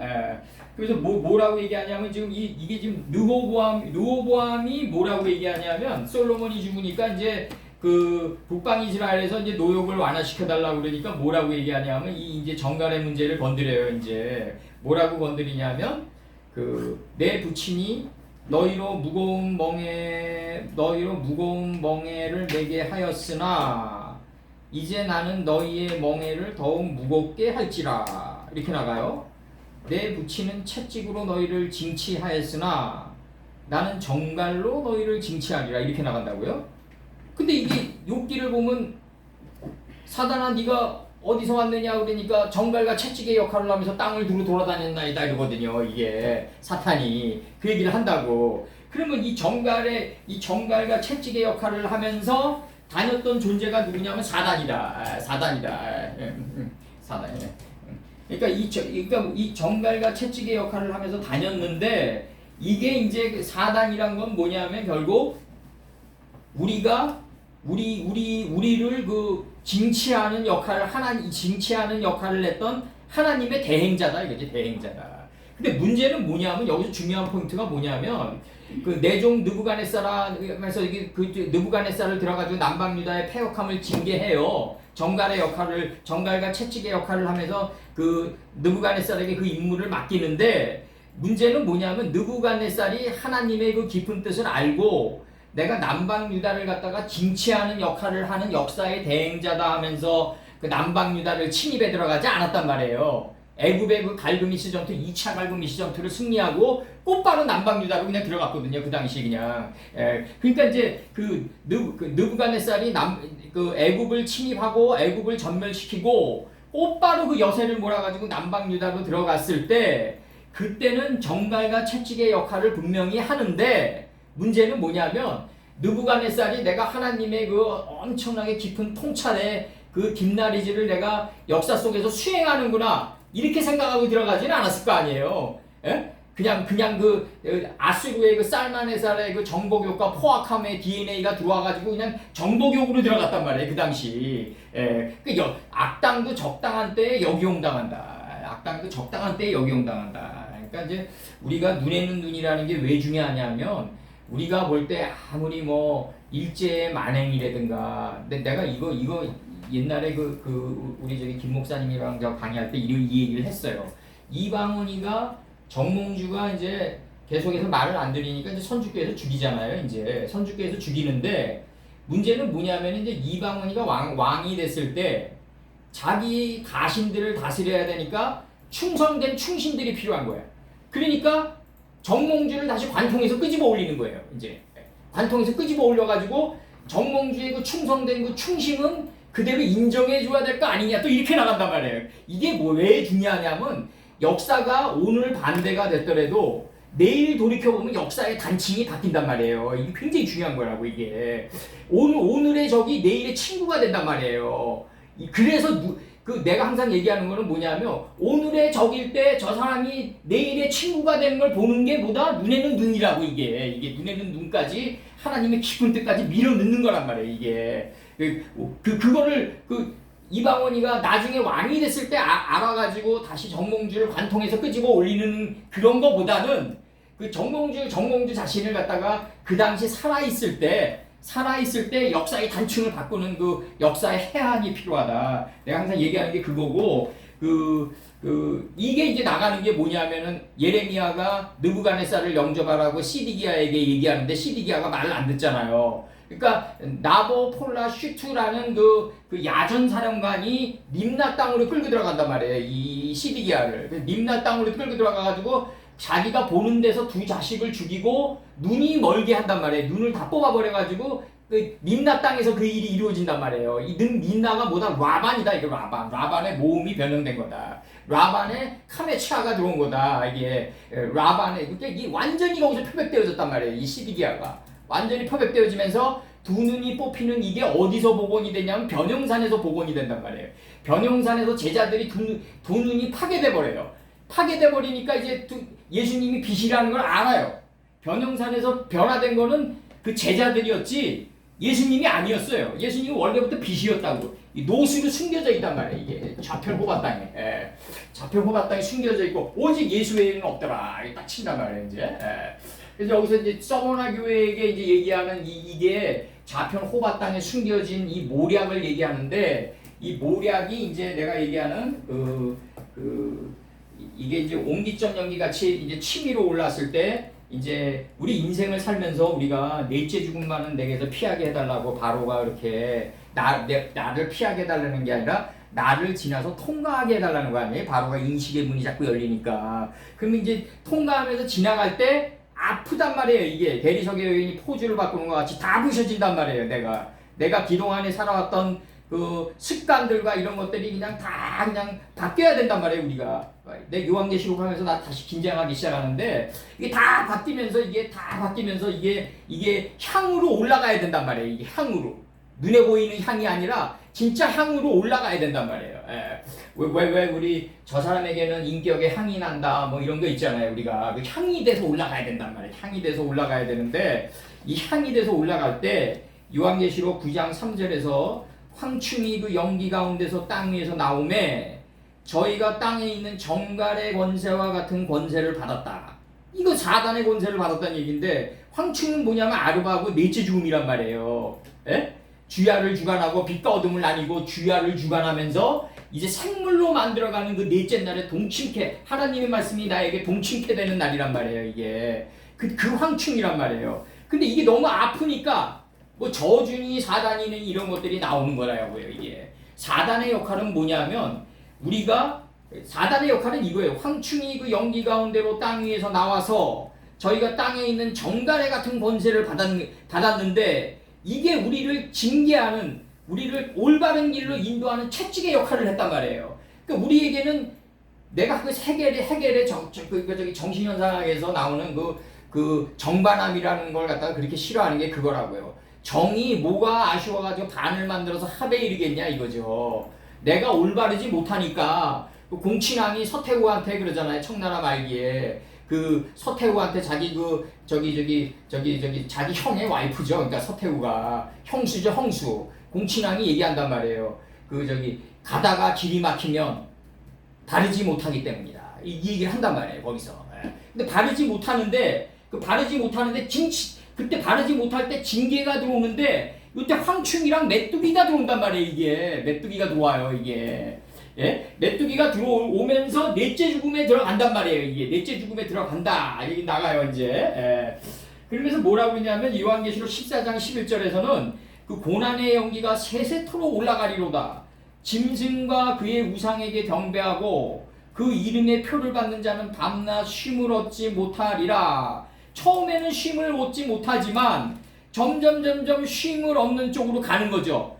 그래서 뭐라고 얘기하냐면 지금 이게 지금 르호보암이 뭐라고 얘기하냐면 솔로몬이 죽으니까 이제 그 북방 이스라엘에서 이제 노역을 완화시켜 달라고 그러니까 뭐라고 얘기하냐면 이 이제 정갈의 문제를 건드려요. 이제 뭐라고 건드리냐면 내 부친이 너희로 무거운 멍에를 내게 하였으나 이제 나는 너희의 멍에를 더욱 무겁게 할지라 이렇게 나가요. 내 부친은 채찍으로 너희를 징치하였으나 나는 정갈로 너희를 징치하리라 이렇게 나간다고요. 근데 이게 욥기를 보면 사단아 네가 어디서 왔느냐 그러니까 정갈과 채찍의 역할을 하면서 땅을 두루 돌아다녔나이다 이러거든요. 이게 사탄이 그 얘기를 한다고. 그러면 이 정갈과 채찍의 역할을 하면서 다녔던 존재가 누구냐면 사단이다. 사단이다. 그러니까 이 정갈과 채찍의 역할을 하면서 다녔는데 이게 이제 사단이란 건 뭐냐면 결국 우리를 징치하는 역할을 징치하는 역할을 했던 하나님의 대행자다 이거지. 대행자다. 근데 문제는 뭐냐면 여기서 중요한 포인트가 뭐냐면 그 내종 느부갓네살하면서 이게 그 느부갓네살을 들어가지고 남방유다의 패역함을 징계해요. 정갈과 채찍의 역할을 하면서 그 느부갓네살에게 그 임무를 맡기는데 문제는 뭐냐면 느부갓네살이 하나님의 그 깊은 뜻을 알고 내가 남방유다를 갖다가 징치하는 역할을 하는 역사의 대행자다 하면서 그 남방유다를 침입에 들어가지 않았단 말이에요. 애굽의 그 갈그미스 전투 2차 갈그미스 전투를 승리하고 곧바로 남방유다로 그냥 들어갔거든요. 그 당시 그냥. 그러니까 이제 그 느부갓네살이 그 애굽을 침입하고 애굽을 전멸시키고 곧바로 그 여세를 몰아가지고 남방유다로 들어갔을 때 그때는 정갈과 채찍의 역할을 분명히 하는데 문제는 뭐냐면 느부갓네살이 내가 하나님의 그 엄청나게 깊은 통찰의 그 딥나리지를 내가 역사 속에서 수행하는구나 이렇게 생각하고 들어가지는 않았을 거 아니에요. 예? 그냥 그 아수르의 그 살마네살의 그 정복욕과 포악함의 DNA가 들어와가지고 그냥 정복욕으로 들어갔단 말이에요. 그 당시. 그 악당도 적당한 때에 역이용당한다. 악당도 적당한 때에 역이용당한다. 그러니까 이제 우리가 눈에는 눈이라는 게 왜 중요하냐면 우리가 볼 때 아무리 뭐 일제의 만행이라든가 근데 내가 이거 옛날에 우리 저기 김 목사님이랑 저 강의할 때 이 얘기를 했어요. 이방원이가 정몽주가 이제 계속해서 말을 안 들으니까 이제 선주교에서 죽이잖아요. 이제 선주교에서 죽이는데 문제는 뭐냐면 이제 이방원이가 왕이 됐을 때 자기 가신들을 다스려야 되니까 충성된 충신들이 필요한 거야. 그러니까 정몽주를 다시 관통해서 끄집어 올리는 거예요. 이제 관통해서 끄집어 올려가지고 정몽주의 그 충성된 그 충심은 그대로 인정해줘야 될 거 아니냐 또 이렇게 나간단 말이에요. 이게 뭐 왜 중요하냐면 역사가 오늘 반대가 됐더라도 내일 돌이켜보면 역사의 단층이 바뀐단 말이에요. 이게 굉장히 중요한 거라고 이게. 오늘의 적이 내일의 친구가 된단 말이에요. 그래서 내가 항상 얘기하는 거는 뭐냐면 오늘의 적일 때 저 사람이 내일의 친구가 되는 걸 보는 게 보다 눈에는 눈이라고 이게 눈에는 눈까지 하나님의 깊은 뜻까지 밀어 넣는 거란 말이에요. 이게 그거를 이방원이가 나중에 왕이 됐을 때 알아가지고 다시 정몽주를 관통해서 끄집어 올리는 그런 거보다는 그 정몽주 자신을 갖다가 그 당시 살아있을 때 역사의 단층을 바꾸는 그 역사의 해안이 필요하다. 내가 항상 얘기하는 게 그거고 이게 이제 나가는 게 뭐냐면은 예레미야가 느부갓네살을 영접하라고 시디기야에게 얘기하는데 시디기야가 말을 안 듣잖아요. 그러니까 나보폴라 슈투라는 그 야전 사령관이 림나 땅으로 끌고 들어간단 말이에요. 이 시디기야를 림나 땅으로 끌고 들어가가지고 자기가 보는 데서 두 자식을 죽이고 눈이 멀게 한단 말이에요. 눈을 다 뽑아버려가지고 그 림나 땅에서 그 일이 이루어진단 말이에요. 이 림나가 뭐다? 라반이다. 이게 라반의 모음이 변형된 거다. 라반의 카메치아가 들어온 거다. 이게 라반의 그러니까 이게 완전히 거기서 표백되어졌단 말이에요. 이 시디기야가 완전히 표백되어지면서 두 눈이 뽑히는 이게 어디서 복원이 되냐면 변형산에서 복원이 된단 말이에요. 변형산에서 제자들이 두 눈이 파괴돼 버려요. 파괴돼 버리니까 이제 예수님이 빛이라는 걸 알아요. 변형산에서 변화된 거는 그 제자들이었지 예수님이 아니었어요. 예수님은 원래부터 빛이었다고. 이 노수로 숨겨져 있단 말이에요. 이게 좌편호바 땅에. 좌편호바 땅에 숨겨져 있고 오직 예수 외에는 없더라. 딱 친단 말이에요. 이제. 그래서 여기서 이제 서머나 교회에게 이제 얘기하는 이게 좌편호바 땅에 숨겨진 이 모략을 얘기하는데 이 모략이 이제 내가 얘기하는 이게 이제 옹기점 연기 같이 이제 취미로 올랐을 때 이제 우리 인생을 살면서 우리가 넷째 죽음만은 내게서 피하게 해달라고 바로가 이렇게 나를 피하게 해달라는 게 아니라 나를 지나서 통과하게 해달라는 거 아니에요? 바로가 인식의 문이 자꾸 열리니까. 그러면 이제 통과하면서 지나갈 때 아프단 말이에요. 이게 대리석의 여인이 포즈를 바꾸는 것 같이 다 부셔진단 말이에요. 내가 그동안에 살아왔던 그 습관들과 이런 것들이 그냥 다 그냥 바뀌어야 된단 말이에요. 우리가 내 요한계시록 하면서 나 다시 긴장하기 시작하는데 이게 다 바뀌면서 이게 향으로 올라가야 된단 말이에요. 이게 향으로 눈에 보이는 향이 아니라 진짜 향으로 올라가야 된단 말이에요. 왜 우리 저 사람에게는 인격의 향이 난다 뭐 이런 거 있잖아요. 우리가 그 향이 돼서 올라가야 된단 말이에요. 향이 돼서 올라가야 되는데 이 향이 돼서 올라갈 때 요한계시록 9장 3절에서 황충이 그 연기 가운데서 땅 위에서 나오매 저희가 땅에 있는 정갈의 권세와 같은 권세를 받았다. 이거 사단의 권세를 받았다는 얘기인데 황충은 뭐냐면 아르바하고 넷째 죽음이란 말이에요. 예? 주야를 주관하고 빛과 어둠을 나뉘고 주야를 주관하면서 이제 생물로 만들어가는 그 넷째 날에 동침케 하나님의 말씀이 나에게 동침케 되는 날이란 말이에요. 이게 그 황충이란 말이에요. 근데 이게 너무 아프니까 뭐 저주니 사단이니 이런 것들이 나오는 거라고요. 이게 사단의 역할은 뭐냐면 우리가 사단의 역할은 이거예요. 황충이 그 연기 가운데로 땅 위에서 나와서 저희가 땅에 있는 정갈의 같은 권세를 받았는데 이게 우리를 징계하는 우리를 올바른 길로 인도하는 채찍의 역할을 했단 말이에요. 그러니까 우리에게는 내가 그 해겔의 정신현상에서 나오는 그 정반함이라는 걸 갖다가 그렇게 싫어하는 게 그거라고요. 정이 뭐가 아쉬워가지고 반을 만들어서 합에 이르겠냐 이거죠. 내가 올바르지 못하니까 그 공친왕이 서태후한테 그러잖아요. 청나라 말기에 그 서태후한테 자기 자기 형의 와이프죠. 그러니까 서태후가 형수죠, 형수. 공친왕이 얘기한단 말이에요. 가다가 길이 막히면 바르지 못하기 때문이다. 이 얘기를 한단 말이에요. 거기서. 근데 바르지 못하는데 그때 바르지 못할 때 징계가 들어오는데 이때 황충이랑 메뚜기가 들어온단 말이에요. 이게 메뚜기가 들어와요. 이게 메뚜기가 들어오면서 넷째 죽음에 들어간단 말이에요. 이게 넷째 죽음에 들어간다. 이게 나가요 이제. 그러면서 뭐라고 했냐면 요한계시록 14장 11절에서는 그 고난의 연기가 세세토록 올라가리로다. 짐승과 그의 우상에게 경배하고 그 이름의 표를 받는 자는 밤낮 쉼을 얻지 못하리라. 처음에는 쉼을 얻지 못하지만 점점 쉼을 얻는 쪽으로 가는 거죠.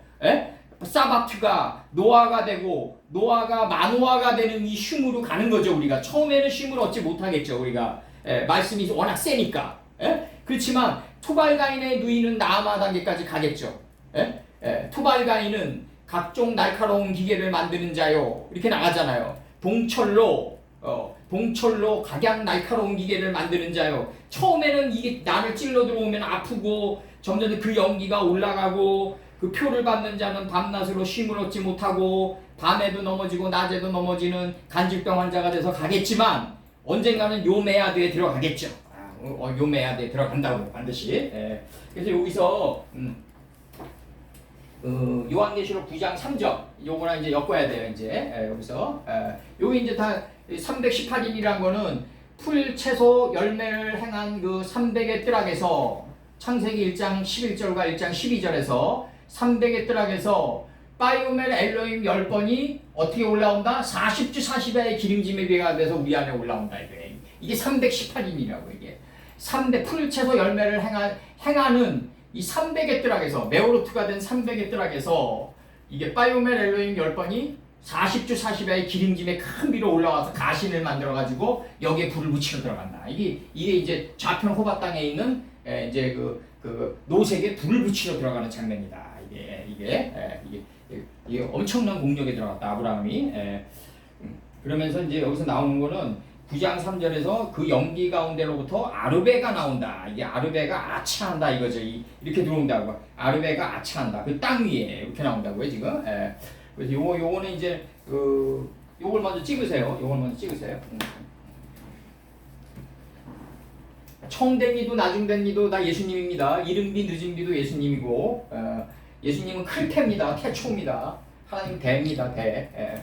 사바트가 노아가 되고 노아가 마노아가 되는 이 쉼으로 가는 거죠. 우리가 처음에는 쉼을 얻지 못하겠죠. 우리가 말씀이 워낙 세니까. 그렇지만 투발가인의 누이는 나아마 단계까지 가겠죠. 투발가인은 각종 날카로운 기계를 만드는 자요. 이렇게 나가잖아요. 동철로 각양 날카로운 기계를 만드는 자요. 처음에는 이게 나를 찔러 들어오면 아프고 점점 그 연기가 올라가고 그 표를 받는 자는 밤낮으로 쉼을 얻지 못하고 밤에도 넘어지고 낮에도 넘어지는 간질병 환자가 돼서 가겠지만 언젠가는 요메아드에 들어가겠죠. 요메아드에 들어간다고 반드시. 그래서 여기서 요한계시록 9장 3절 요거랑 이제 엮어야 돼요. 이제 여기서 요게 이제 다 318인이란 거는 풀 채소 열매를 행한 그 300의 뜰락에서 창세기 1장 11절과 1장 12절에서 300의 뜰락에서 빠이오멜 엘로힘 10번이 어떻게 올라온다? 40주 40야의 기름짐에 비해서 우리 안에 올라온다. 이게 318인이라고 이게. 풀 채소 열매를 행하는 이 300의 뜰락에서 메오르트가 된 300의 뜰락에서 이게 빠이오멜 엘로힘 10번이 40주 40야의 기름짐에 큰 비로 올라와서 가신을 만들어가지고 여기에 불을 붙이러 들어간다. 이게 이제 좌편 호바 땅에 있는 이제 그 노색에 불을 붙이러 들어가는 장면이다. 이게 엄청난 공력에 들어갔다. 아브라함이. 그러면서 이제 여기서 나오는 거는 9장 3절에서 그 연기 가운데로부터 아르베가 나온다. 이게 아르베가 아차한다 이거죠. 이렇게 들어온다고. 아르베가 아차한다. 그 땅 위에 이렇게 나온다고요 지금. 그래서 요거는 이제 요걸 먼저 찍으세요. 청댕이도 나중댕이도 다 예수님입니다. 이른비 늦은비도 예수님이고 예수님은 큰 태입니다. 태초입니다. 하나님 대입니다. 대.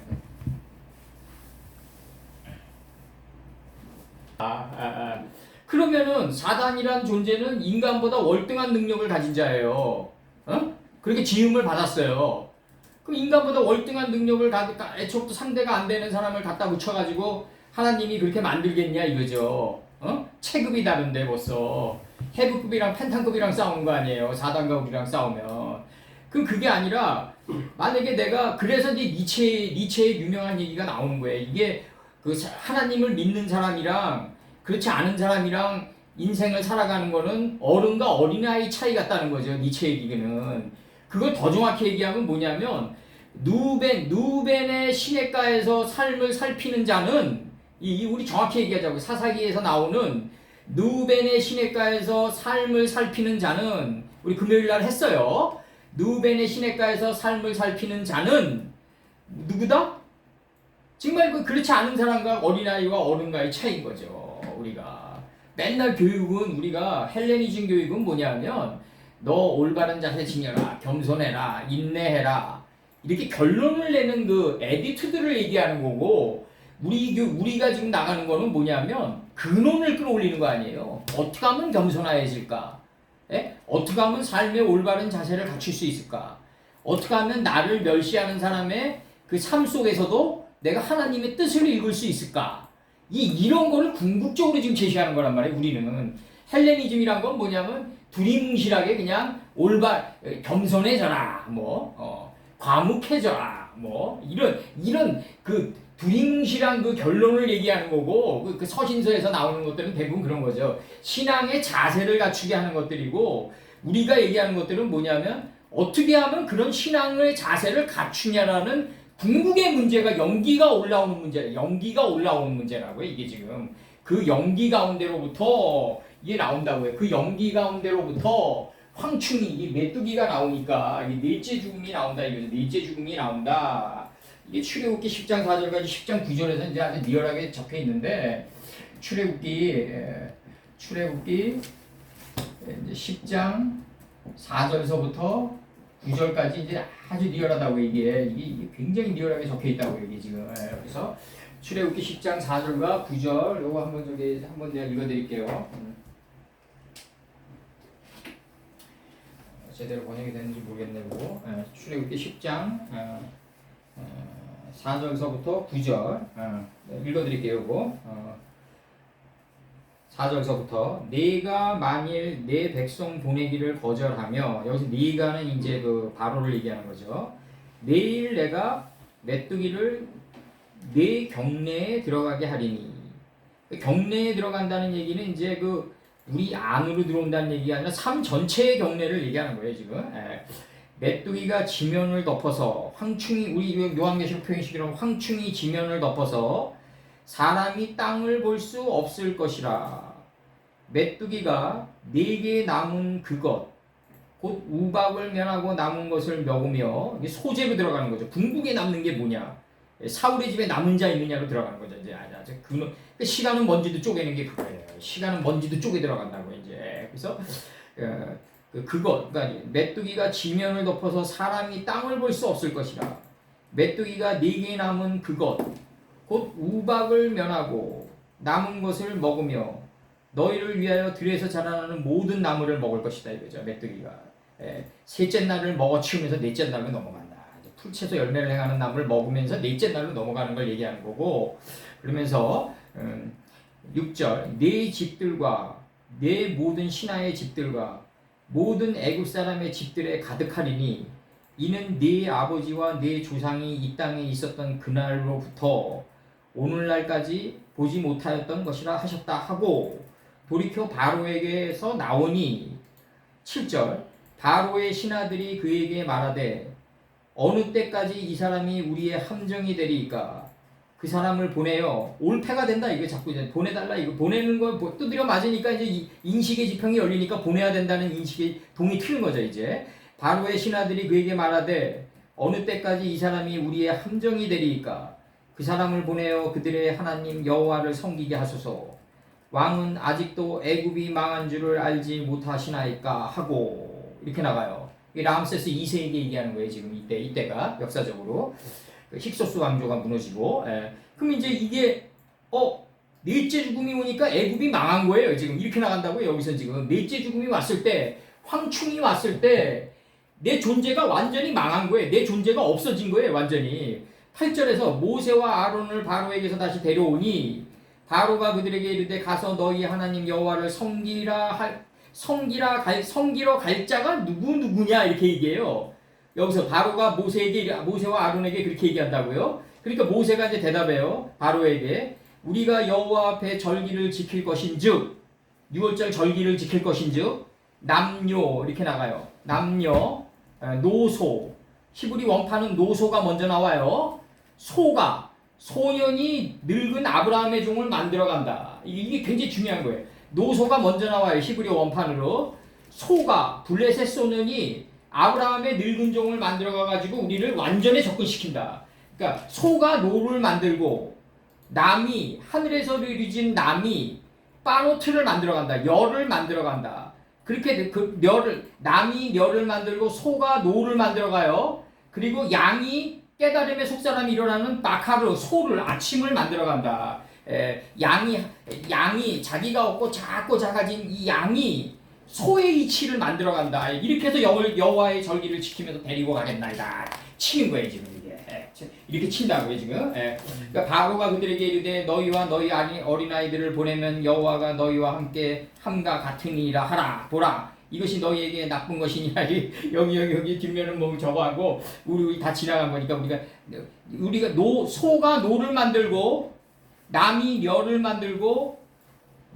그러면은 사단이란 존재는 인간보다 월등한 능력을 가진 자예요. 그렇게 지음을 받았어요. 그럼 인간보다 월등한 능력을 애초부터 상대가 안 되는 사람을 갖다 붙여가지고 하나님이 그렇게 만들겠냐 이거죠. 체급이 다른데 벌써 헤브급이랑 펜탄급이랑 싸우는 거 아니에요. 사단과 우리랑 싸우면. 그럼 그게 아니라 만약에 내가 그래서 이제 니체의 유명한 얘기가 나오는 거예요. 이게 그 하나님을 믿는 사람이랑 그렇지 않은 사람이랑 인생을 살아가는 거는 어른과 어린아이 차이 같다는 거죠. 니체 얘기는. 그걸 더 정확히 얘기하면 뭐냐면 누벤의 시냇가에서 삶을 살피는 자는 우리 정확히 얘기하자고 사사기에서 나오는 누벤의 시냇가에서 삶을 살피는 자는 우리 금요일 날 했어요. 누벤의 시냇가에서 삶을 살피는 자는 누구다? 정말 그렇지 않은 사람과 어린아이와 어른과의 차이인 거죠. 우리가 맨날 교육은 우리가 헬레니즘 교육은 뭐냐면 너 올바른 자세 지녀라, 겸손해라, 인내해라 이렇게 결론을 내는 그 에디튜드를 얘기하는 거고 우리가 지금 나가는 거는 뭐냐면 근원을 끌어올리는 거 아니에요. 어떻게 하면 겸손해질까? 예? 어떻게 하면 삶의 올바른 자세를 갖출 수 있을까? 어떻게 하면 나를 멸시하는 사람의 그 삶 속에서도 내가 하나님의 뜻을 읽을 수 있을까? 이런 거를 궁극적으로 지금 제시하는 거란 말이에요. 우리는 헬레니즘이란 건 뭐냐면 두리뭉실하게 그냥 겸손해져라, 과묵해져라, 이런 그 두리뭉실한 그 결론을 얘기하는 거고 그 서신서에서 나오는 것들은 대부분 그런 거죠. 신앙의 자세를 갖추게 하는 것들이고 우리가 얘기하는 것들은 뭐냐면 어떻게 하면 그런 신앙의 자세를 갖추냐라는 궁극의 문제가 연기가 올라오는 문제라고요. 이게 지금 그 연기 가운데로부터 이게 나온다고요. 그 연기 가운데로부터 황충이 이 메뚜기가 나오니까 이 넷째 죽음이 나온다 이거죠. 넷째 죽음이 나온다. 이게 출애굽기 10장 4절까지 10장 9절에서 이제 아주 리얼하게 적혀 있는데 출애굽기 10장 4절에서부터 9절까지 이제 아주 리얼하다고 이게 굉장히 리얼하게 적혀 있다고 이게 지금. 그래서 출애굽기 10장 4절과 9절 요거 한번 내가 읽어드릴게요. 제대로 번역이 되는지 모르겠네요. 출애굽기 10장 4절서부터 9절 읽어드릴게요. 요거 4절서부터 네가 만일 내 백성 보내기를 거절하며 여기서 네가는 이제 그 바로를 얘기하는 거죠. 내일 내가 메뚜기를 네 경내에 들어가게 하리니 경내에 들어간다는 얘기는 이제 그 우리 안으로 들어온다는 얘기가 아니라 삶 전체의 경내를 얘기하는 거예요 지금. 메뚜기가 지면을 덮어서 황충이 우리 요한계시록 표현식이라면 황충이 지면을 덮어서 사람이 땅을 볼 수 없을 것이라. 메뚜기가 네 개 남은 그것 곧 우박을 면하고 남은 것을 먹으며 이게 소재로 들어가는 거죠. 궁극에 남는 게 뭐냐? 사울의 집에 남은 자 있느냐로 들어가는 거죠. 이제 시간은 먼지도 쪼개는 게 그거예요. 시간은 먼지도 쪼개 들어간다고 이제. 그래서 그러니까 메뚜기가 지면을 덮어서 사람이 땅을 볼 수 없을 것이라. 메뚜기가 네 개 남은 그것 곧 우박을 면하고 남은 것을 먹으며 너희를 위하여 들에서 자라나는 모든 나무를 먹을 것이다 이거죠. 메뚜기가 셋째 날을 먹어치우면서 넷째 날로 넘어간다. 풀채소 열매를 행하는 나무를 먹으면서 넷째 날로 넘어가는 걸 얘기하는 거고, 그러면서 6절 네 집들과 네 모든 신하의 집들과 모든 애굽 사람의 집들에 가득하리니 이는 네 아버지와 네 조상이 이 땅에 있었던 그날로부터 오늘날까지 보지 못하였던 것이라 하셨다 하고 돌이켜 바로에게서 나오니 7절 바로의 신하들이 그에게 말하되 어느 때까지 이 사람이 우리의 함정이 되리이까 그 사람을 보내요. 올패가 된다 이거 자꾸 이제 보내달라 이거 보내는 거 두드려 맞으니까 이제 인식의 지평이 열리니까 보내야 된다는 인식의 동이 트는 거죠 이제. 바로의 신하들이 그에게 말하되 어느 때까지 이 사람이 우리의 함정이 되리이까 그 사람을 보내어 그들의 하나님 여호와를 섬기게 하소서. 왕은 아직도 애굽이 망한 줄을 알지 못하시나이까 하고 이렇게 나가요. 이 람세스 2세에게 얘기하는 거예요 지금 이때가 역사적으로 힉소스 왕조가 무너지고. 그럼 이제 이게 넷째 죽음이 오니까 애굽이 망한 거예요 지금. 이렇게 나간다고요. 여기서 지금 넷째 죽음이 왔을 때 황충이 왔을 때 내 존재가 완전히 망한 거예요. 내 존재가 없어진 거예요 완전히. 8절에서 모세와 아론을 바로에게서 다시 데려오니 바로가 그들에게 이르되 가서 너희 하나님 여호와를 섬기러 갈 자가 누구냐 이렇게 얘기해요. 여기서 바로가 모세와 아론에게 그렇게 얘기한다고요. 그러니까 모세가 이제 대답해요. 바로에게 우리가 여호와 앞에 절기를 지킬 것인즉 6월절 절기를 지킬 것인즉 남녀 이렇게 나가요. 남녀 노소 히브리 원판은 노소가 먼저 나와요. 소년이 늙은 아브라함의 종을 만들어간다. 이게 굉장히 중요한 거예요. 노소가 먼저 나와요. 히브리 원판으로. 블레셋 소년이 아브라함의 늙은 종을 만들어가가지고 우리를 완전히 접근시킨다. 그러니까 소가 노를 만들고 남이 하늘에서 이루어진 남이 파노트를 만들어간다. 열을 만들어간다. 그렇게 그 남이 열을 만들고 소가 노를 만들어가요. 그리고 양이 깨달음의 속사람이 일어나는 마카르 소를 아침을 만들어간다. 양이 자기가 없고 작고 작아진 이 양이 소의 이치를 만들어간다. 이렇게 해서 여호와의 절기를 지키면서 데리고 가겠나이다. 치는 거예요 지금 이게. 이렇게 친다고요 지금. 그러니까 바로가 그들에게 이르되 너희와 너희 어린아이들을 보내면 여호와가 너희와 함께 함과 같으니라 하라. 보라 이것이 너희에게 나쁜 것이니라. 여기 뒷면은 뭐 저거 하고 우리 다 지나간 거니까 우리가 소가 노를 만들고 남이 멸을 만들고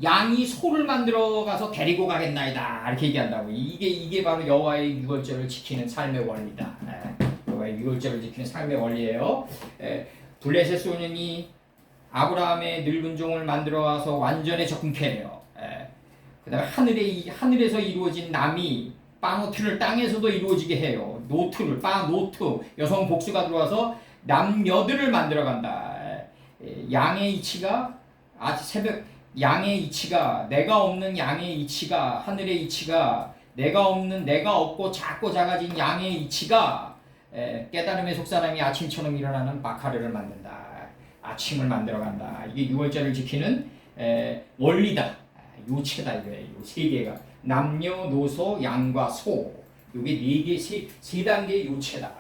양이 소를 만들어 가서 데리고 가겠나이다. 이렇게 얘기한다고. 이게 바로 여호와의 유월절을 지키는 삶의 원리다. 여호와의 유월절을 지키는 삶의 원리예요. 블레셋 소년이 아브라함의 늙은 종을 만들어 와서 완전에 접근케 해요. 그다음에 하늘에서 이루어진 남이 파노트를 땅에서도 이루어지게 해요. 노트 여성 복수가 들어와서 남녀들을 만들어 간다. 양의 이치가 양의 이치가 내가 없는 양의 이치가 하늘의 이치가 내가 없고 작고 작아진 양의 이치가 깨달음의 속사람이 아침처럼 일어나는 마카르를 만든다. 아침을 만들어간다. 이게 유월절을 지키는 원리다. 요체다 이거예요. 세 개가 남녀노소 양과 소. 이게 네 개 세 단계의 요체다.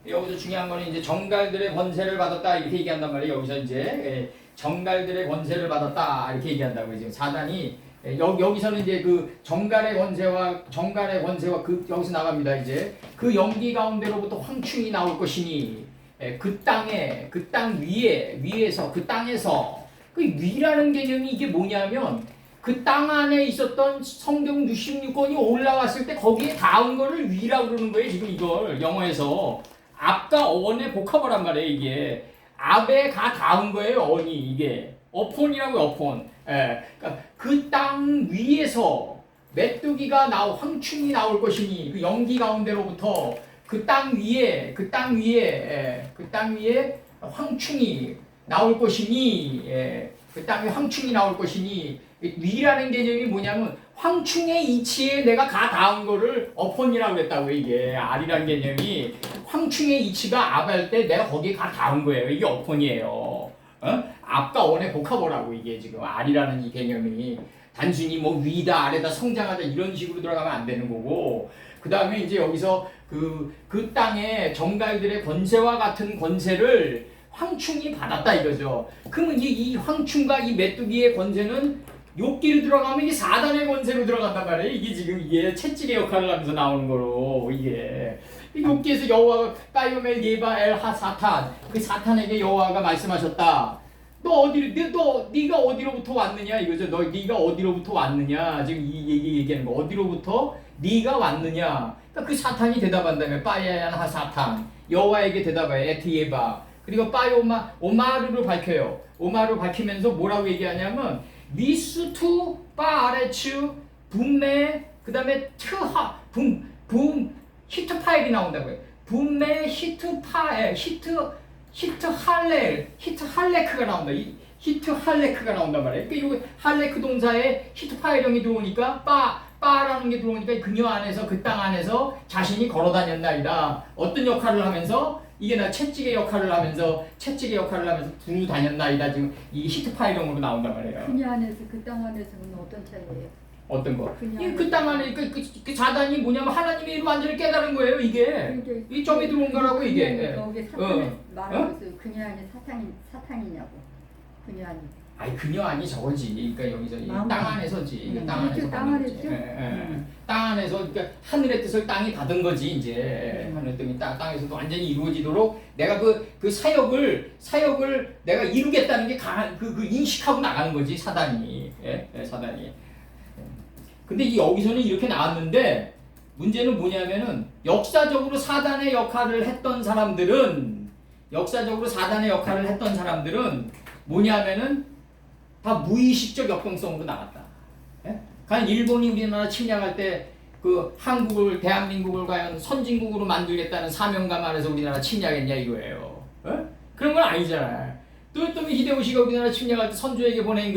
여기서 중요한 거는 이제 정갈들의 권세를 받았다 이렇게 얘기한단 말이에요. 여기서 이제 정갈들의 권세를 받았다 이렇게 얘기한다고. 지금 사단이 여기서는 이제 그 정갈의 권세와 그 여기서 나갑니다. 이제 그 연기 가운데로부터 황충이 나올 것이니 그 땅 위에서 그 땅에서 그 위라는 개념이 이게 뭐냐면 그 땅 안에 있었던 성경 66권이 올라왔을 때 거기에 닿은 거를 위라고 그러는 거예요. 지금 이걸 영어에서 앞과 어원의 복합어란 말이에요. 이게 앞에 가 닿은 거예요. 어원이 이게 어폰이라고요. 어폰. 그러니까 그 땅 위에서 메뚜기가 황충이 나올 것이니 그 연기 가운데로부터 그 땅 위에 황충이 나올 것이니 그 땅에 황충이 나올 것이니 위라는 개념이 뭐냐면 황충의 이치에 내가 가 닿은 거를 어폰이라고 했다고. 이게 R이라는 개념이 황충의 이치가 앞할 때 내가 거기에 가 닿은 거예요. 이게 어폰이에요. 앞과 원의 복합어라고. 이게 지금 R이라는 이 개념이 단순히 뭐 위다 아래다 성장하다 이런 식으로 들어가면 안 되는 거고, 그 다음에 이제 여기서 그 땅의 정갈들의 권세와 같은 권세를 황충이 받았다 이거죠. 그러면 이 황충과 이 메뚜기의 권세는 욕기로 들어가면 이게 사단의 권세로 들어간단 말이에요. 이게 채찍의 역할을 하면서 나오는 거로. 이게 욕기에서 여호와가 까요멜 예바 엘 하 사탄, 그 사탄에게 여호와가 말씀하셨다. 네가 어디로부터 왔느냐 이거죠. 네가 어디로부터 왔느냐. 지금 이 얘기하는 거. 어디로부터 네가 왔느냐. 그러니까 그 사탄이 대답한다면 빠야얀 하 사탄, 여호와에게 대답해 에트예바. 그리고 오마르를 밝혀요. 오마르를 밝히면서 뭐라고 얘기하냐면 미스투 빠아레츠 분매, 그 다음에 트하 히트파일이 나온다고요. 분매 히트할레크가 나온다. 히트할레크가 나온단 말이에요. 그러니까 이 할레크 동사에 히트파일형이 들어오니까 빠라는 게 들어오니까 그녀 안에서 그 땅 안에서 자신이 걸어다녔나이다. 어떤 역할을 하면서 이게 채찍의 역할을 하면서 두루 다녔나이다. 지금 이 히트파일형으로 나온단 말이에요. 그녀 안에서 그 땅 안에서는 어떤 차이예요? 어떤 거? 그 땅 안에 그 사단이 뭐냐면 하나님의 이름 완전히 깨달은 거예요. 이게 이 점이 들어온 거라고 이게. 여기 사탄을 말하고 있어요. 그녀 안에 사탄이냐고. 그녀 안에. 아니 그녀 아니 저거지. 그러니까 여기서 땅 안에서지. 땅 안에서 땅 안에죠. 땅 안에서 그러니까 하늘의 뜻을 땅이 받은 거지 이제. 하늘의 뜻이 땅에서도 완전히 이루어지도록 내가 그 사역을 내가 이루겠다는 게 강한 그 인식하고 나가는 거지 사단이. 사단이. 근데 여기서는 이렇게 나왔는데 문제는 뭐냐면은 역사적으로 사단의 역할을 했던 사람들은 뭐냐면은 다 무의식적 역동성으로 나갔다. 과연 일본이 우리나라 침략할 때 그 한국을 대한민국을 과연 선진국으로 만들겠다는 사명감 안에서 우리나라 침략했냐 이거예요. 어? 그런 건 아니잖아요. 또요토미 히데요시가 우리나라 침략할 때 선조에게 보낸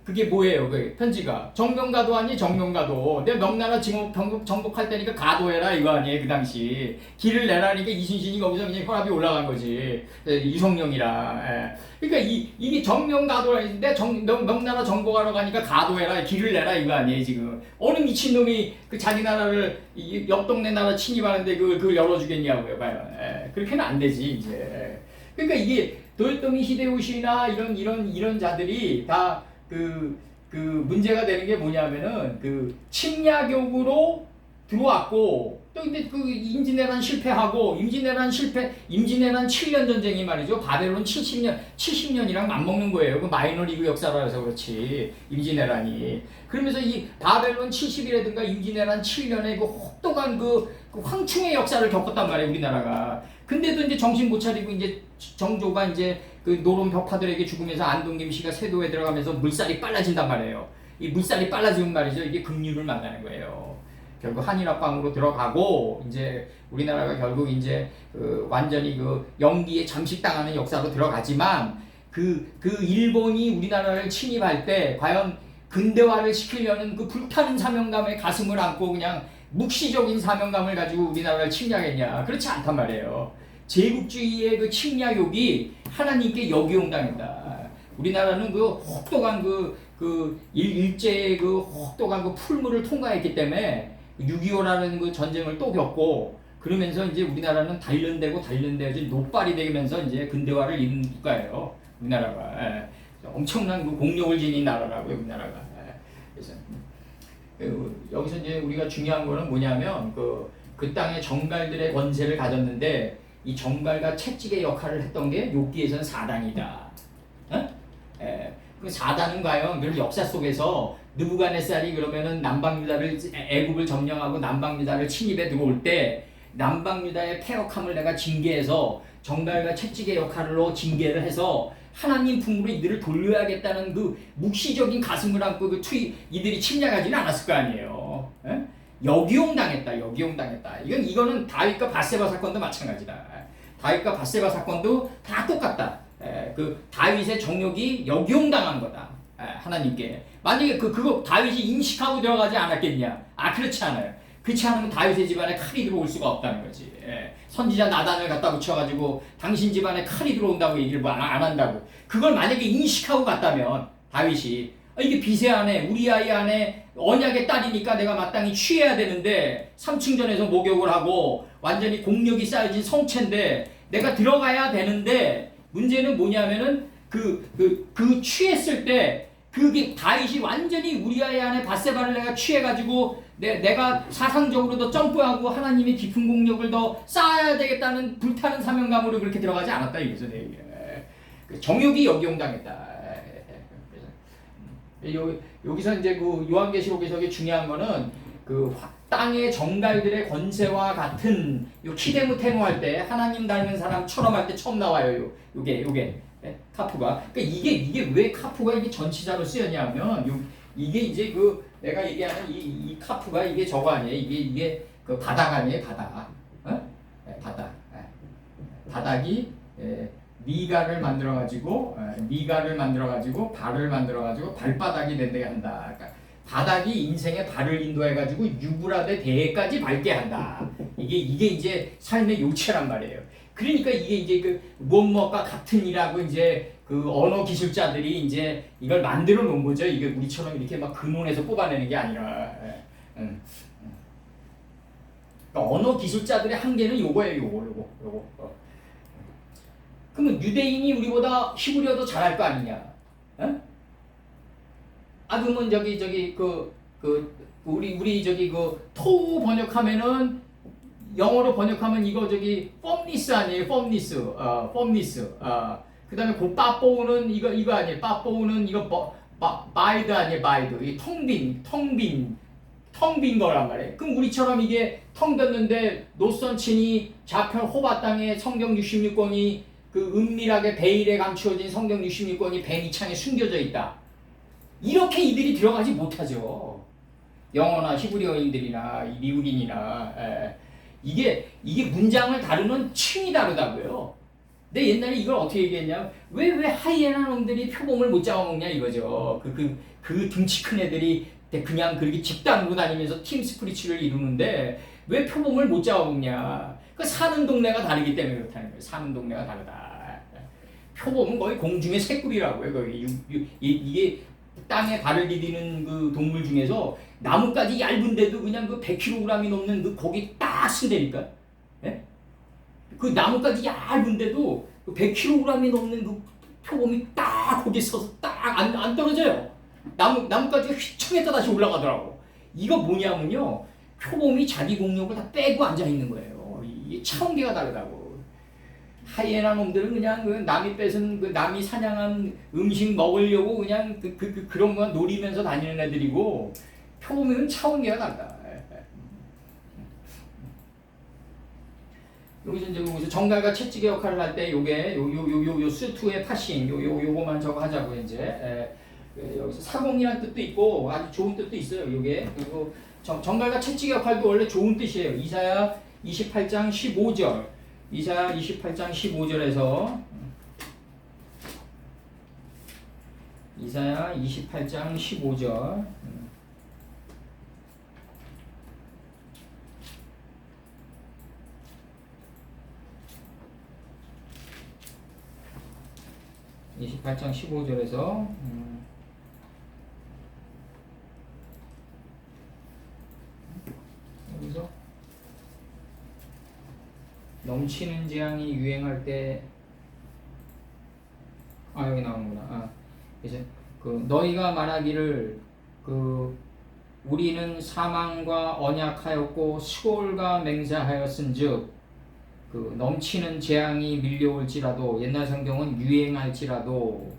그게 뭐예요? 그 편지가 정명가도 아니 정명가도 내가 명나라 정복할 때니까 가도해라 이거 아니에요 그 당시 길을 내라니까 이순신이 거기서 그냥 혈압이 올라간 거지 이성룡이랑 그러니까 이게 정명가도라 했는데 명나라 정복하러 가니까 가도해라 길을 내라 이거 아니에요 지금 어느 미친놈이 그 자기 나라를 옆 동네 나라 침입하는데 그걸 열어주겠냐고요 과연 그렇게는 안 되지 이제 그러니까 이게 도요토미 히데요시나 이런 자들이 다 그 문제가 되는 게 뭐냐면은 그 침략욕으로 들어왔고 또 근데 그 임진왜란 실패하고 임진왜란 7년 전쟁이 말이죠. 바벨론 70년이랑 맞먹는 거예요. 그 마이너리그 역사라서 그렇지 임진왜란이. 그러면서 이 바벨론 70이라든가 임진왜란 7년에 그 혹독한 그 황충의 역사를 겪었단 말이에요 우리나라가. 근데도 이제 정신 못 차리고 이제 정조가 이제 그 노론 벽파들에게 죽으면서 안동김 씨가 세도에 들어가면서 물살이 빨라진단 말이에요. 이 물살이 빨라지면 말이죠. 이게 급류를 만나는 거예요. 결국 한일합방으로 들어가고 이제 우리나라가 결국 이제 완전히 그 영기에 잠식당하는 역사로 들어가지만 그 일본이 우리나라를 침입할 때 과연 근대화를 시키려는 그 불타는 사명감에 가슴을 안고 그냥 묵시적인 사명감을 가지고 우리나라를 침략했냐? 그렇지 않단 말이에요. 제국주의의 그 침략욕이 하나님께 역이용당했다. 우리나라는 그 혹독한 일제의 그 혹독한 그 풀물을 통과했기 때문에 6.25라는 그 전쟁을 또 겪고 그러면서 이제 우리나라는 단련되고 노발이 되면서 이제 근대화를 이룬 국가예요. 우리나라가 엄청난 그 공력을 지닌 나라라고요. 우리나라가. 그래서 여기서 이제 우리가 중요한 거는 뭐냐면 그 땅의 정갈들의 권세를 가졌는데 이 정갈과 채찍의 역할을 했던 게 욥기에서는 사단이다. 그 사단은 과연 그 역사 속에서 느부갓네살이 그러면은 남방유다를 애굽을 점령하고 남방유다를 침입해 들어올 때 남방유다의 패역함을 내가 징계해서 정갈과 채찍의 역할로 징계를 해서 하나님 품으로 이들을 돌려야겠다는 그 묵시적인 가슴을 안고 이들이 침략하지는 않았을 거 아니에요. 역이용당했다. 이거는 다윗과 밧세바 사건도 마찬가지다. 다윗과 밧세바 사건도 다 똑같다. 그 다윗의 정욕이 역이용당한 거다. 하나님께. 만약에 그거 다윗이 인식하고 들어가지 않았겠냐? 그렇지 않아요. 그렇지 않으면 다윗의 집안에 칼이 들어올 수가 없다는 거지. 선지자 나단을 갖다 붙여가지고 당신 집안에 칼이 들어온다고 얘기를 안 한다고. 그걸 만약에 인식하고 갔다면 다윗이 이게 빚의 아내, 우리 아이 아내 언약의 딸이니까 내가 마땅히 취해야 되는데 3층전에서 목욕을 하고 완전히 공력이 쌓여진 성체인데 내가 들어가야 되는데 문제는 뭐냐면은 그 취했을 때 그게 다윗이 완전히 우리아의 아내 밧세바를 내가 취해가지고 내가 사상적으로 더 점프하고 하나님의 깊은 공력을 더 쌓아야 되겠다는 불타는 사명감으로 그렇게 들어가지 않았다 이거죠. 정욕이 역이용당했다. 여기서 이제 그 요한계시록에서 중요한 거는 그 땅의 정갈들의 권세와 같은 요 키데무 테노 할 때 하나님 닮은 사람처럼 할 때 처음 나와요. 요게 카프가. 그러니까 이게 왜 카프가 이게 전치사로 쓰였냐면 이게 이제 그 내가 얘기하는 이 카프가 이게 저거 아니에요. 이게 그 바닥 아니에요. 바닥. 바닥이 미가를 만들어 가지고 발을 만들어 가지고 발바닥이 된다게 한다. 그러니까 바닥이 인생의 발을 인도해 가지고 유브라데 대해까지 밟게 한다. 이게 이제 삶의 요체란 말이에요. 그러니까 이게 이제 그 무엇과 같은 이라고 이제 그 언어 기술자들이 이제 이걸 만들어 놓은 거죠. 이게 우리처럼 이렇게 막 근원에서 뽑아내는 게 아니라. 그러니까 언어 기술자들의 한계는 요거예요. 요거. 그러면 유대인이 우리보다 히브리어도 잘할 거 아니냐? 그러면 우리 토우 번역하면은 영어로 번역하면 이거 펌니스 아니에요? 펌니스. 그다음에 빠뽀우는 이거 아니에요? 빠뽀우는 이거 바이드 아니에요? 바이드. 이 텅 빈 거란 말이에요. 그럼 우리처럼 이게 텅 빈는데 노선친이 좌편 호바 땅에 성경 66권이 그 은밀하게 베일에 감추어진 성경 66권이 뱀 이창에 숨겨져 있다. 이렇게 이들이 들어가지 못하죠. 영어나 히브리어인들이나 미국인이나 이게 문장을 다루는 층이 다르다고요. 근데 옛날에 이걸 어떻게 얘기했냐? 왜 하이에나 놈들이 표범을 못 잡아먹냐 이거죠. 그 등치 큰 애들이 그냥 그렇게 집단으로 다니면서 팀 스피릿을 이루는데 왜 표범을 못 잡아먹냐? 그 사는 동네가 다르기 때문에 그렇다는 거예요. 사는 동네가 다르다. 표범은 거의 공중의 새꿀이라고요. 거의 이게 땅에 발을 디디는 그 동물 중에서 나뭇가지 얇은데도 그냥 그 100kg이 넘는 그 고기 딱 쓴다니까. 예? 그 나뭇가지 얇은데도 그 100kg이 넘는 그 표범이 딱 거기 서서 딱 안 떨어져요. 나뭇가지가 휘청했다 다시 올라가더라고. 이거 뭐냐면요. 표범이 자기 공력을 다 빼고 앉아 있는 거예요. 이게 차원계가 다르다고. 하이에나 놈들은 그냥 그 남이 뺏은 그 남이 사냥한 음식 먹으려고 그냥 그런 거 노리면서 다니는 애들이고 표범은 차원계가 다르다. 여기서 이제 정갈과 채찍의 역할을 할 때 요게 요 수투의 파싱 요거만 저거 하자고 이제 여기서 사공이라는 뜻도 있고 아주 좋은 뜻도 있어요. 요게 그리고 정갈과 채찍의 역할도 원래 좋은 뜻이에요. 이사야 28장 15절 이사야 28장 15절에서 이사야 28장 15절 (28장 15절에서) 여기서 넘치는 재앙이 유행할 때 여기 나오는구나. 이제 그 너희가 말하기를 그 우리는 사망과 언약하였고 수골과 맹세하였은즉 그 넘치는 재앙이 밀려올지라도 옛날 성경은 유행할지라도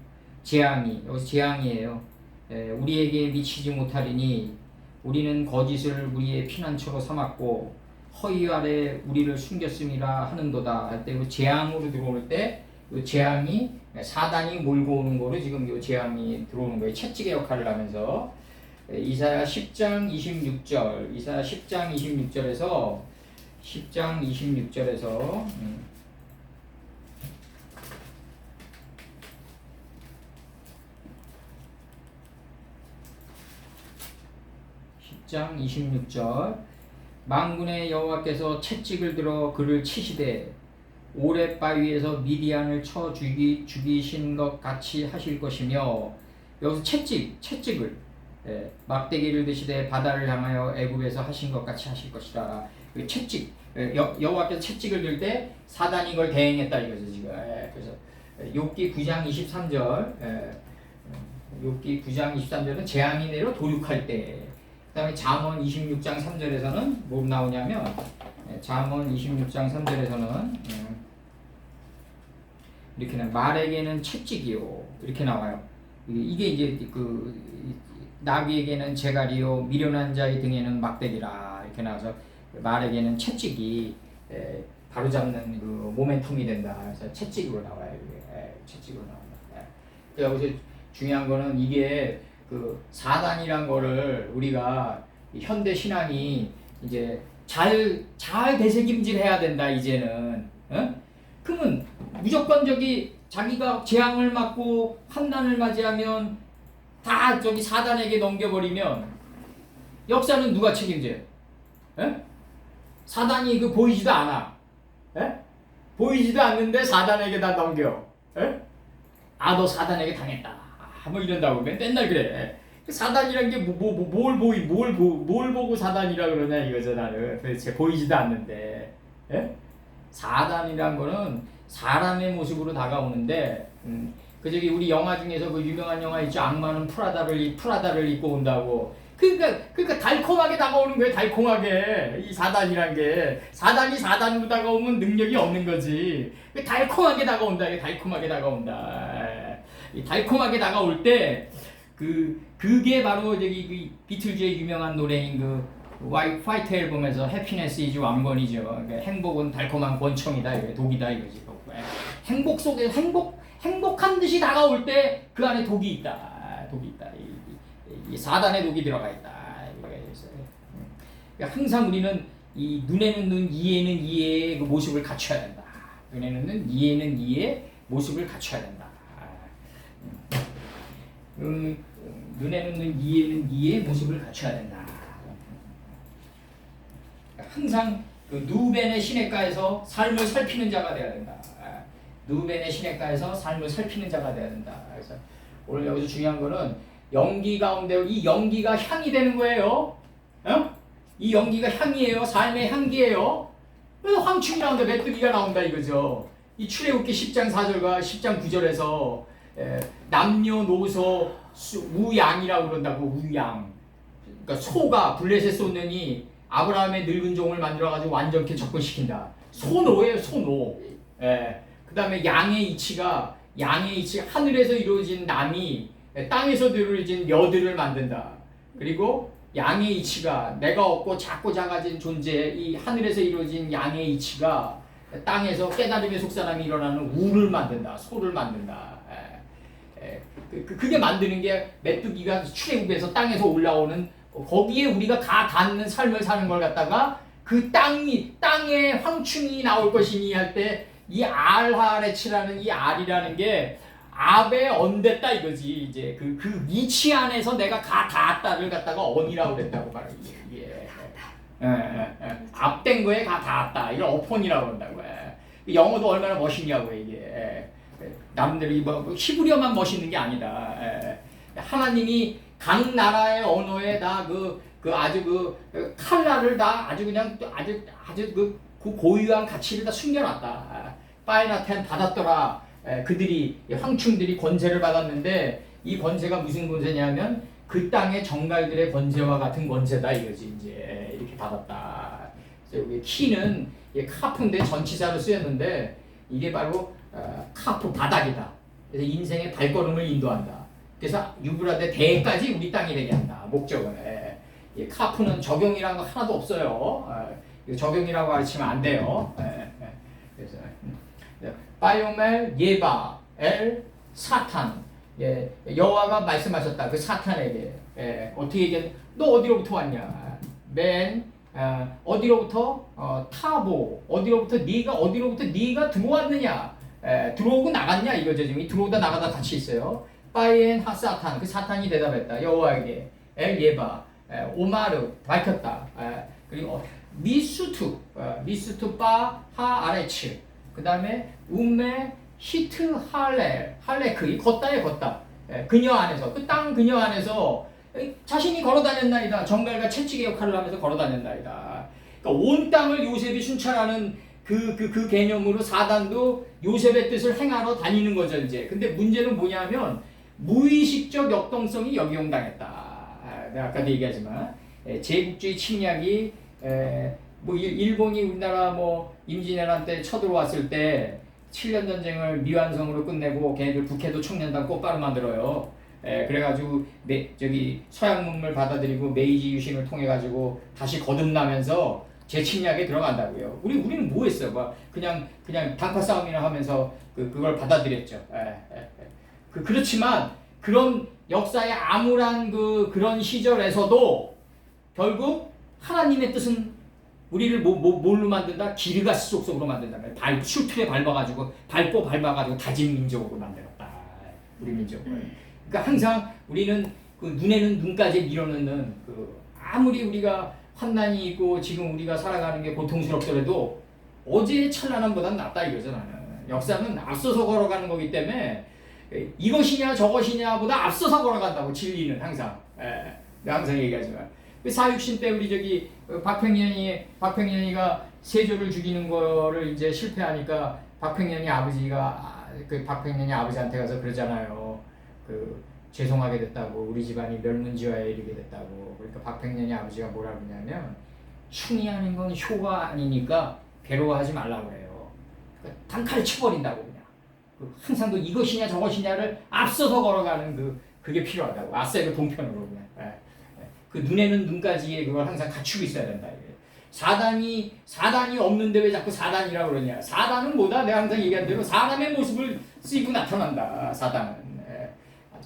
재앙이 여기서 재앙이에요. 우리에게 미치지 못하리니 우리는 거짓을 우리의 피난처로 삼았고 허위 아래 우리를 숨겼음이라 하는도다 할 때 그 재앙으로 들어올 때 그 재앙이 사단이 몰고 오는 거로 지금 이 재앙이 들어오는 거예요. 채찍의 역할을 하면서 이사야 10장 26절 이사야 10장 26절에서 10장 26절에서 장 26절 만군의 여호와께서 채찍을 들어 그를 치시되 오랫바위에서 미디안을 쳐 죽이신 것 같이 하실 것이며 여기서 채찍을 막대기를 드시되 바다를 향하여 애굽에서 하신 것 같이 하실 것이다. 채찍 여호와께서 채찍을 들 때 사단이 이걸 대행했다 이거죠 지금. 그래서 욥기 9장 23절 욥기 9장 23절은 재앙이 내려 도륙할 때. 그 다음에 잠언 26장 3절에서는 뭐 나오냐면 잠언 26장 3절에서는 이렇게 나와요. 말에게는 채찍이요 이렇게 나와요. 이게 이제 그 나귀에게는 재갈이요 미련한 자의 등에는 막대기라 이렇게 나와서 말에게는 채찍이 바로잡는 그 모멘텀이 된다. 그래서 채찍으로 나와요. 채찍으로 나온다. 여기서 중요한 거는 이게 그 사단이란 거를 우리가 현대 신앙이 이제 잘 되새김질해야 된다 이제는. 그러면 무조건 자기가 재앙을 맞고 환난을 맞이하면 다 사단에게 넘겨버리면 역사는 누가 책임져요? 사단이 보이지도 않아. 보이지도 않는데 사단에게 다 넘겨. 너 사단에게 당했다. 뭐 이런다고 맨날 그래. 사단이란 게 뭘 보고 사단이라 그러냐 이거죠 나는. 도대체 보이지도 않는데. 사단이란 거는 사람의 모습으로 다가오는데 그 우리 영화 중에서 그 유명한 영화 있죠. 악마는 프라다를 입고 온다고. 그러니까 달콤하게 다가오는 거예요. 달콤하게. 이 사단이란 게 사단이 사단으로 다가오면 능력이 없는 거지. 달콤하게 다가온다. 이게 달콤하게 다가온다. 이 달콤하게 다가올 때 그게 바로 비틀즈의 유명한 노래인 화이트 앨범에서 해피네스 이즈 왕권이죠. 그러니까 행복은 달콤한 권총이다. 이게 독이다 이거지. 행복 속에 행복한 듯이 다가올 때 그 안에 독이 있다. 독이 있다. 이 사단의 독이 들어가 있다. 그러니까 항상 우리는 이 눈에는 눈, 이에는 이의 그 모습을 갖춰야 된다. 눈에는 눈, 이에는 이의 모습을 갖춰야 된다. 눈에는 눈, 이에는 이의 모습을 갖춰야 된다. 항상 그 누벤의 시냇가에서 삶을 살피는 자가 되어야 된다. 누벤의 시냇가에서 삶을 살피는 자가 되어야 된다. 그래서 오늘 여기서 중요한 거는 연기 가운데 이 연기가 향이 되는 거예요. 이 연기가 향이에요. 삶의 향기예요. 그래서 황충이 나온다. 메뚜기가 나온다 이거죠. 이 출애굽기 10장 4절과 10장 9절에서 남녀노소 우양이라고 그런다고. 우양. 그러니까 소가 블레셋 소년이 아브라함의 늙은 종을 만들어가지고 완전케 접근시킨다. 소노예요. 소노. 그 다음에 양의 이치가 하늘에서 이루어진 남이 땅에서 이루어진 여들을 만든다. 그리고 양의 이치가 내가 없고 작고 작아진 존재, 이 하늘에서 이루어진 양의 이치가 땅에서 깨달음의 속사람이 일어나는 우를 만든다. 소를 만든다. 그게 만드는 게 메뚜기가 출애굽에서 땅에서 올라오는, 거기에 우리가 가 닿는 삶을 사는 걸 갖다가 그 땅에 황충이 나올 것이니 할 때 이 알하레치라는 이 알이라는 게 압에 언댔다 이거지. 이제 그 이치 안에서 내가 가 닿았다를 갖다가 언이라고 그랬다고 말해요. 압된 거에 가 닿았다. 이걸 어폰이라고 그런다고 해. 영어도 얼마나 멋있냐고 이게. 남들이 뭐 히브리어만 멋있는 게 아니다. 하나님이 각 나라의 언어에 다 아주 칼라를 다 아주 그냥 아주 그 고유한 가치를 다 숨겨놨다. 파이나텐 받았더라. 그들이 황충들이 권세를 받았는데 이 권세가 무슨 권세냐면 그 땅의 정갈들의 권세와 같은 권세다 이거지. 이제 이렇게 받았다. 그래서 여기 키는 카프인데 전치사로 쓰였는데 이게 바로 카프 바닥이다. 그래서 인생의 발걸음을 인도한다. 그래서 유브라데 대까지 우리 땅이 되게 한다. 목적은. 카프는 적용이라는 거 하나도 없어요. 적용이라고 가르치면 안 돼요. 그래서 바이오멜 예바 엘 사탄. 여호와가 말씀하셨다. 그 사탄에게 어떻게 얘기해? 너 어디로부터 왔냐? 맨 어디로부터 타보 어디로부터 네가 들어왔느냐? 들어오고 나갔냐 이거죠. 지금 이 들어오다 나가다 같이 있어요. 바이엔 하사탄 그 사탄이 대답했다. 여호와에게 엘 예바 오마르 밝혔다. 그리고 미수투 바 하아레츠 그 다음에 um메 히트 할레크 이 걷다에 걷다. 그녀 안에서 그 땅 그녀 안에서 자신이 걸어다녔나이다. 정갈과 채찍의 역할을 하면서 걸어다녔나이다. 그러니까 온 땅을 요셉이 순찰하는 그 개념으로 사단도 요셉의 뜻을 행하러 다니는 거죠 이제. 근데 문제는 뭐냐면 무의식적 역동성이 역용당했다. 내가 아까도 얘기하지만 제국주의 침략이 뭐 일본이 우리나라 뭐 임진왜란 때 쳐들어왔을 때 7년 전쟁을 미완성으로 끝내고 걔네들 북해도 청년단 꽃바로 만들어요. 그래가지고 저기 서양 문물 받아들이고 메이지 유신을 통해 가지고 다시 거듭나면서 재침략에 들어간다고요. 우리는 뭐 했어? 뭐 그냥 단파 싸움이나 하면서 그걸 받아들였죠. 그렇지만 그런 역사의 암울한 그런 시절에서도 결국 하나님의 뜻은 우리를 뭘로 만든다? 기르가스 족속으로 만든다. 슈트에 밟아가지고 다진 민족으로 만들었다. 우리 민족을. 그러니까 항상 우리는 그 눈에는 눈까지 밀어넣는 아무리 우리가 환난이 있고 지금 우리가 살아가는 게 고통스럽더라도 어제의 찬란함보단 낫다 이거죠. 나는 역사는 앞서서 걸어가는 거기 때문에 이것이냐 저것이냐보다 앞서서 걸어간다고. 진리는 항상. 내가 항상 얘기하지만 사육신 때 우리 저기 박팽년이가 세조를 죽이는 거를 이제 실패하니까 박팽년이 아버지한테 가서 그러잖아요. 죄송하게 됐다고. 우리 집안이 멸문지화에 이르게 됐다고. 그러니까 박팽년이 아버지가 뭐라 그러냐면 충이 아닌 건 효가 아니니까 괴로워하지 말라고 그래요. 그러니까 단칼에 쳐버린다고 그냥. 항상 이것이냐 저것이냐를 앞서서 걸어가는 그게 필요하다고. 아세르 동편으로 그냥. 그 눈에는 눈까지의 그걸 항상 갖추고 있어야 된다. 사단이 없는데 왜 자꾸 사단이라고 그러냐. 사단은 뭐다? 내가 항상 얘기한 대로 사람의 모습을 쓰고 나타난다. 사단은.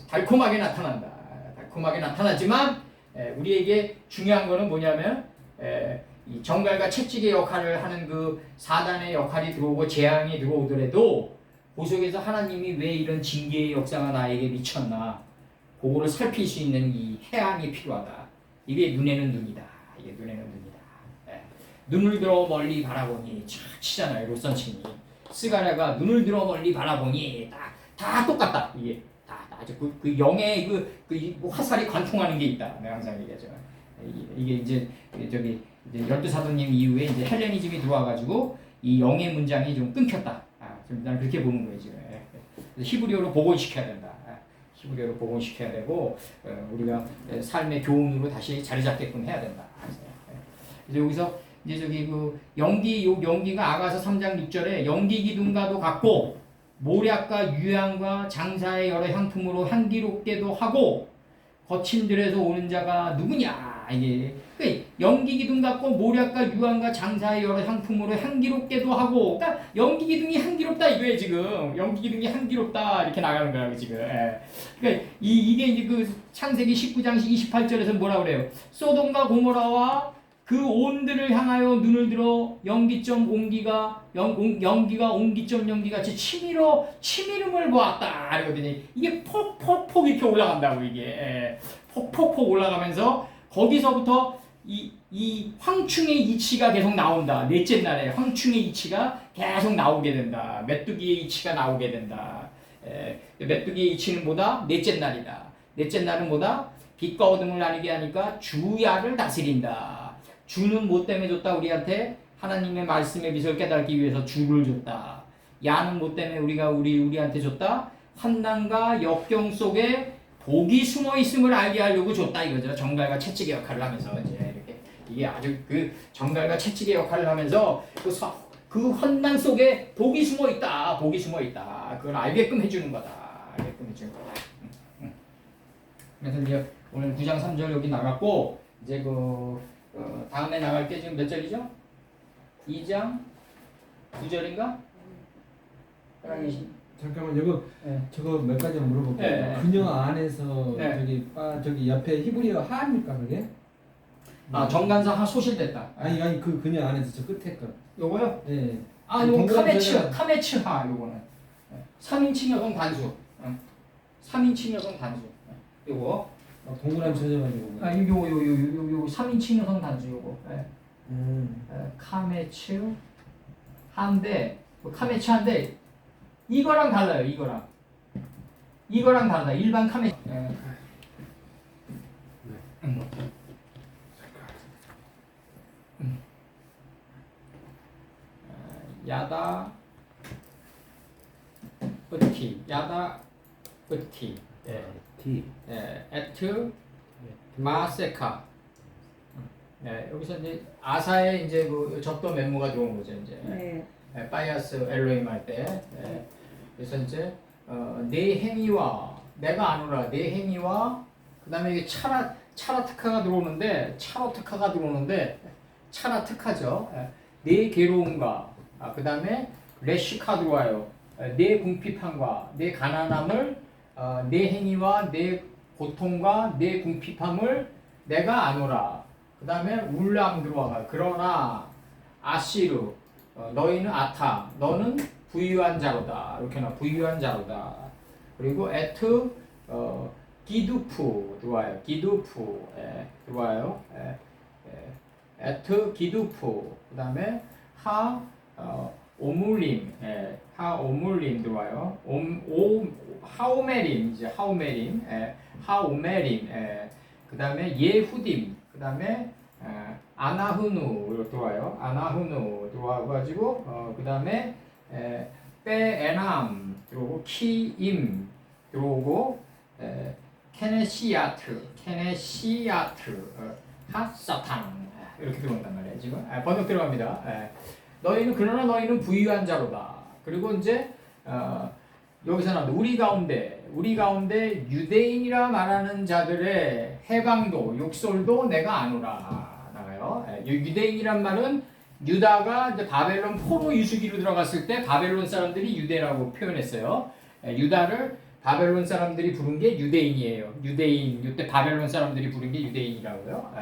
달콤하게 나타난다. 달콤하게 나타나지만 우리에게 중요한 거는 뭐냐면 이 정갈과 채찍의 역할을 하는 그 사단의 역할이 들어오고 재앙이 들어오더라도 그 속에서 하나님이 왜 이런 징계의 역사가 나에게 미쳤나 그거를 살필 수 있는 이 해안이 필요하다. 이게 눈에는 눈이다. 이게 눈에는 눈이다. 눈을 들어 멀리 바라보니 치잖아요. 로선친이 스가랴가 눈을 들어 멀리 바라보니 다 똑같다. 이게 다 아주 그 영의 그 화살이 관통하는 게 있다. 내가 항상 얘기하죠. 이게 이제 저기 이제 열두 사도님 이후에 이제 헬레니즘이 들어와가지고 이 영의 문장이 좀 끊겼다. 좀 나는 그렇게 보는 거예요 지금. 히브리어로 복원시켜야 된다. 히브리어로 복원시켜야 되고 우리가 삶의 교훈으로 다시 자리 잡게끔 해야 된다. 그래서 여기서 이제 저기 그 연기가 아가서 3장 6절에 연기 기둥과도 같고 모략과 유향과 장사의 여러 향품으로 향기롭게도 하고 거친들에서 오는 자가 누구냐 이게 연기 기둥 같고 모략과 유황과 장사의 여러 향품으로 향기롭게도 하고 그러니까 연기 기둥이 향기롭다 이거예요 지금 연기 기둥이 향기롭다 이렇게 나가는 거라고 지금 그러니까 이게 이제 그 창세기 19장 28절에서 뭐라 그래요 소돔과 고모라와 그 온들을 향하여 눈을 들어 연기점 온기가 옹기점 연기같이 치밀음을 보았다 이러거든요. 이게 폭 이렇게 올라간다고 이게 폭 올라가면서 거기서부터 이 황충의 이치가 계속 나온다. 넷째 날에 황충의 이치가 계속 나오게 된다. 메뚜기의 이치가 나오게 된다. 메뚜기의 이치는 뭐다? 넷째 날이다. 넷째 날은 뭐다? 빛과 어둠을 나뉘게 하니까 주야를 다스린다. 주는 뭐 때문에 줬다 우리한테? 하나님의 말씀의 빛을 깨닫기 위해서 주를 줬다. 야는 뭐 때문에 우리한테 줬다? 환난과 역경 속에 복이 숨어 있음을 알게 하려고 줬다 이거죠. 정갈과 채찍의 역할을 하면서 이제 이렇게 이게 아주 그 정갈과 채찍의 역할을 하면서 그 환난 속에 복이 숨어 있다. 복이 숨어 있다. 그걸 알게끔 해주는 거다. 알게끔 해주는 거다. 그래서 이제 오늘 9장 3절 여기 나갔고 이제 다음에 나갈 게 지금 몇 절이죠? 2장 9절인가? 잠깐만 이거 네. 저거 몇 가지 물어볼게요. 네. 그녀 안에서 네. 저기 옆에 히브리어 하입니까 그게? 정관사 소실됐다. 아니 그 그녀 안에서 저 끝에 거. 요거요? 네. 요거 카메츠하 요거는 3인칭 여성 단수. 3인칭 여성 단수. 요거. 동그라미 쳐져가지고. 요 3인칭 여성 단수 요거. 카메츠 한데 카메츠한데 이거랑 달라요. 이거랑 다르다. 일반 카메츠. 야다 으티 에트 마세카 여기서 이제 아사의 이제 그 접도 면모가 들어온 거죠 이제 파이아스 엘로임 할 때 그래서 이제 내 행위와 내가 아노라 내 행위와 그 다음에 이게 차라특카가 들어오는데 차라특카죠 내 괴로움과 그 다음에 레시카 들어와요 내 궁핍함과 내 가난함을 내 행위와 내 고통과 내 궁핍함을 내가 아노라 그 다음에 울람 들어와가 그러나 아시르 너희는 아타 너는 부유한 자로다 이렇게 나 부유한 자로다 그리고 에트 기두프 들어와요 기두프 들어와요 에트 기두프 그 다음에 오물림 하오물림 들어와요 하오메림 이제 하오메림 그 다음에 예후딤 그 다음에 아나후누 이렇게 들어와요 아나후누 들어와가지고 그 다음에 빼에남 들어오고 키임 들어오고 케네시아트 핫사탕 이렇게 들어온단 말이에요 지금 번역 들어갑니다 그러나 너희는 부유한 자로다 그리고 이제 여기서 나온다 우리 가운데 유대인이라 말하는 자들의 해방도 욕설도 내가 아노라 나가요 유대인이란 말은 유다가 이제 바벨론 포로 유수기로 들어갔을 때 바벨론 사람들이 유대라고 표현했어요 유다를 바벨론 사람들이 부른 게 유대인이에요 유대인 이때 바벨론 사람들이 부른 게 유대인이라고요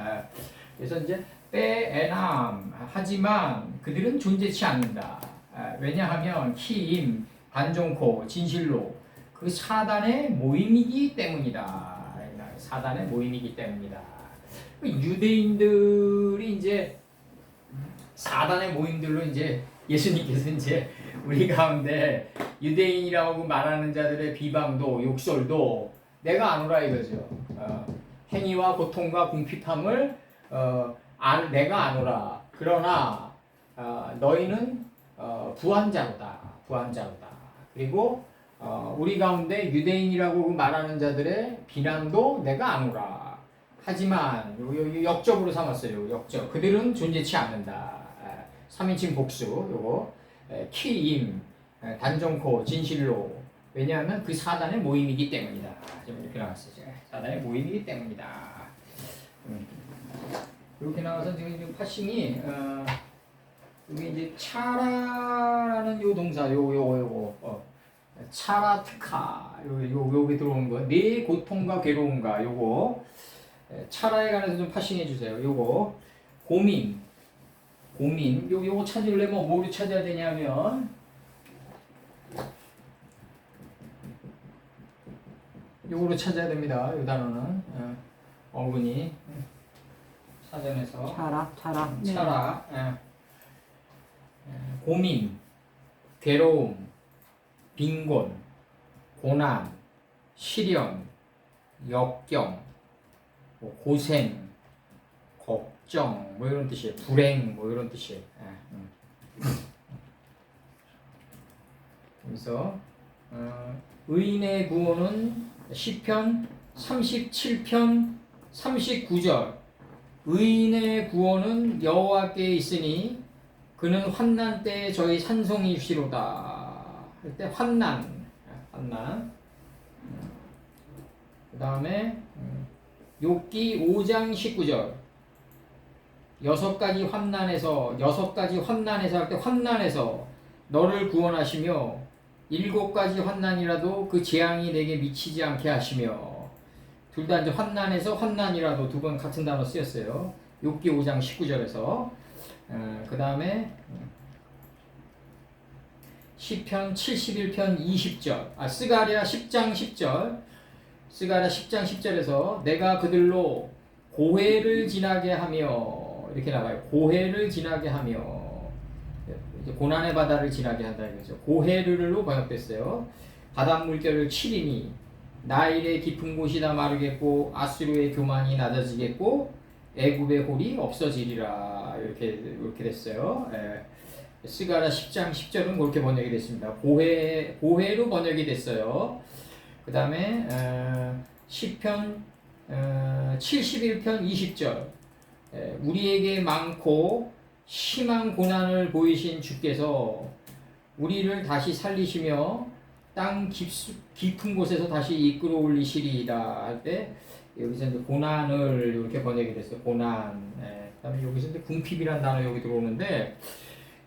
그래서 이제 빼에남 하지만 그들은 존재치 않는다. 왜냐하면 키임, 반종코, 진실로 그 사단의 모임이기 때문이다. 사단의 모임이기 때문이다. 유대인들이 이제 사단의 모임들로 이제 예수님께서 이제 우리 가운데 유대인이라고 말하는 자들의 비방도 욕설도 내가 아노라 이거죠. 행위와 고통과 궁핍함을 내가 아노라. 그러나 너희는 부한자로다. 부한자로다. 그리고 우리 가운데 유대인이라고 말하는 자들의 비난도 내가 아노라. 하지만 역적으로 삼았어요. 역적. 그들은 존재치 않는다. 3인칭 복수. 요거 키임, 단정코, 진실로. 왜냐하면 그 사단의 모임이기 때문이다. 좀 이렇게 나왔어요. 사단의 모임이기 때문이다. 이렇게 나와서 지금 파싱이 여기 이제 차라라는 요 동사 요거 차라트카 요게 들어오는 거 내 고통과 괴로움과 요거 차라에 관해서 좀 파싱해 주세요. 요거 고민 요거 찾으려면 뭐를 찾아야 되냐면 요거로 찾아야 됩니다. 요 단어는 어근이 사전에서 차라 고민, 괴로움, 빈곤, 고난, 시련, 역경, 고생, 걱정 뭐 이런 뜻이에요. 불행 뭐 이런 뜻이에요. 그래서 의인의 구원은 시편 37편 39절 의인의 구원은 여호와께 있으니 그는 환난 때에 저희 산성이시로다. 할 때 환난. 그 다음에 욥기 5장 19절 여섯 가지 환난에서 할 때 환난에서 너를 구원하시며 7가지 환난이라도 그 재앙이 내게 미치지 않게 하시며 둘 다 이제 환난에서 환난이라도 두 번 같은 단어 쓰였어요. 욥기 5장 19절에서 그 다음에 시편 71편 20절 스가랴 10장 10절에서 내가 그들로 고해를 지나게 하며 이렇게 나가요. 고해를 지나게 하며 이제 고난의 바다를 지나게 한다 이거죠. 고해르로 번역됐어요. 바닷물결을 치리니 나일의 깊은 곳이 다 마르겠고 아수르의 교만이 낮아지겠고 애굽의 홀이 없어지리라 이렇게 됐어요. 스가랴 10장 10절은 그렇게 번역이 됐습니다. 고해로 번역이 됐어요. 그 다음에 시편 71편 20절 우리에게 많고 심한 고난을 보이신 주께서 우리를 다시 살리시며 땅 깊은 곳에서 다시 이끌어 올리시리이다 할 때 여기서 이제 고난을 이렇게 번역이 됐어요. 고난. 그다음에 여기서 이제 궁핍이라는 단어 여기 들어오는데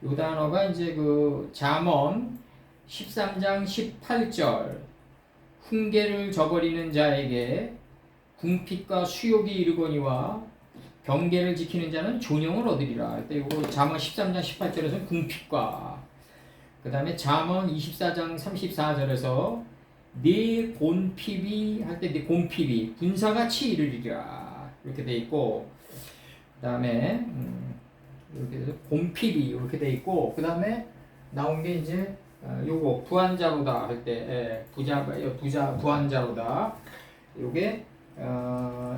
이 단어가 이제 그 잠언 13장 18절 훈계를 저버리는 자에게 궁핍과 수욕이 이르거니와 경계를 지키는 자는 존영을 얻으리라. 그때 이거 잠언 13장 18절에서는 궁핍과 그 다음에 잠언 24장 34절에서 네 곤핍이 할 때 네 곤핍이 군사같이 이르리라 이렇게 돼 있고 그 다음에 이렇게 돼서 곤핍이 이렇게 돼 있고 그 다음에 나온 게 이제 요거 부한자로다 할 때 부한자로다 요게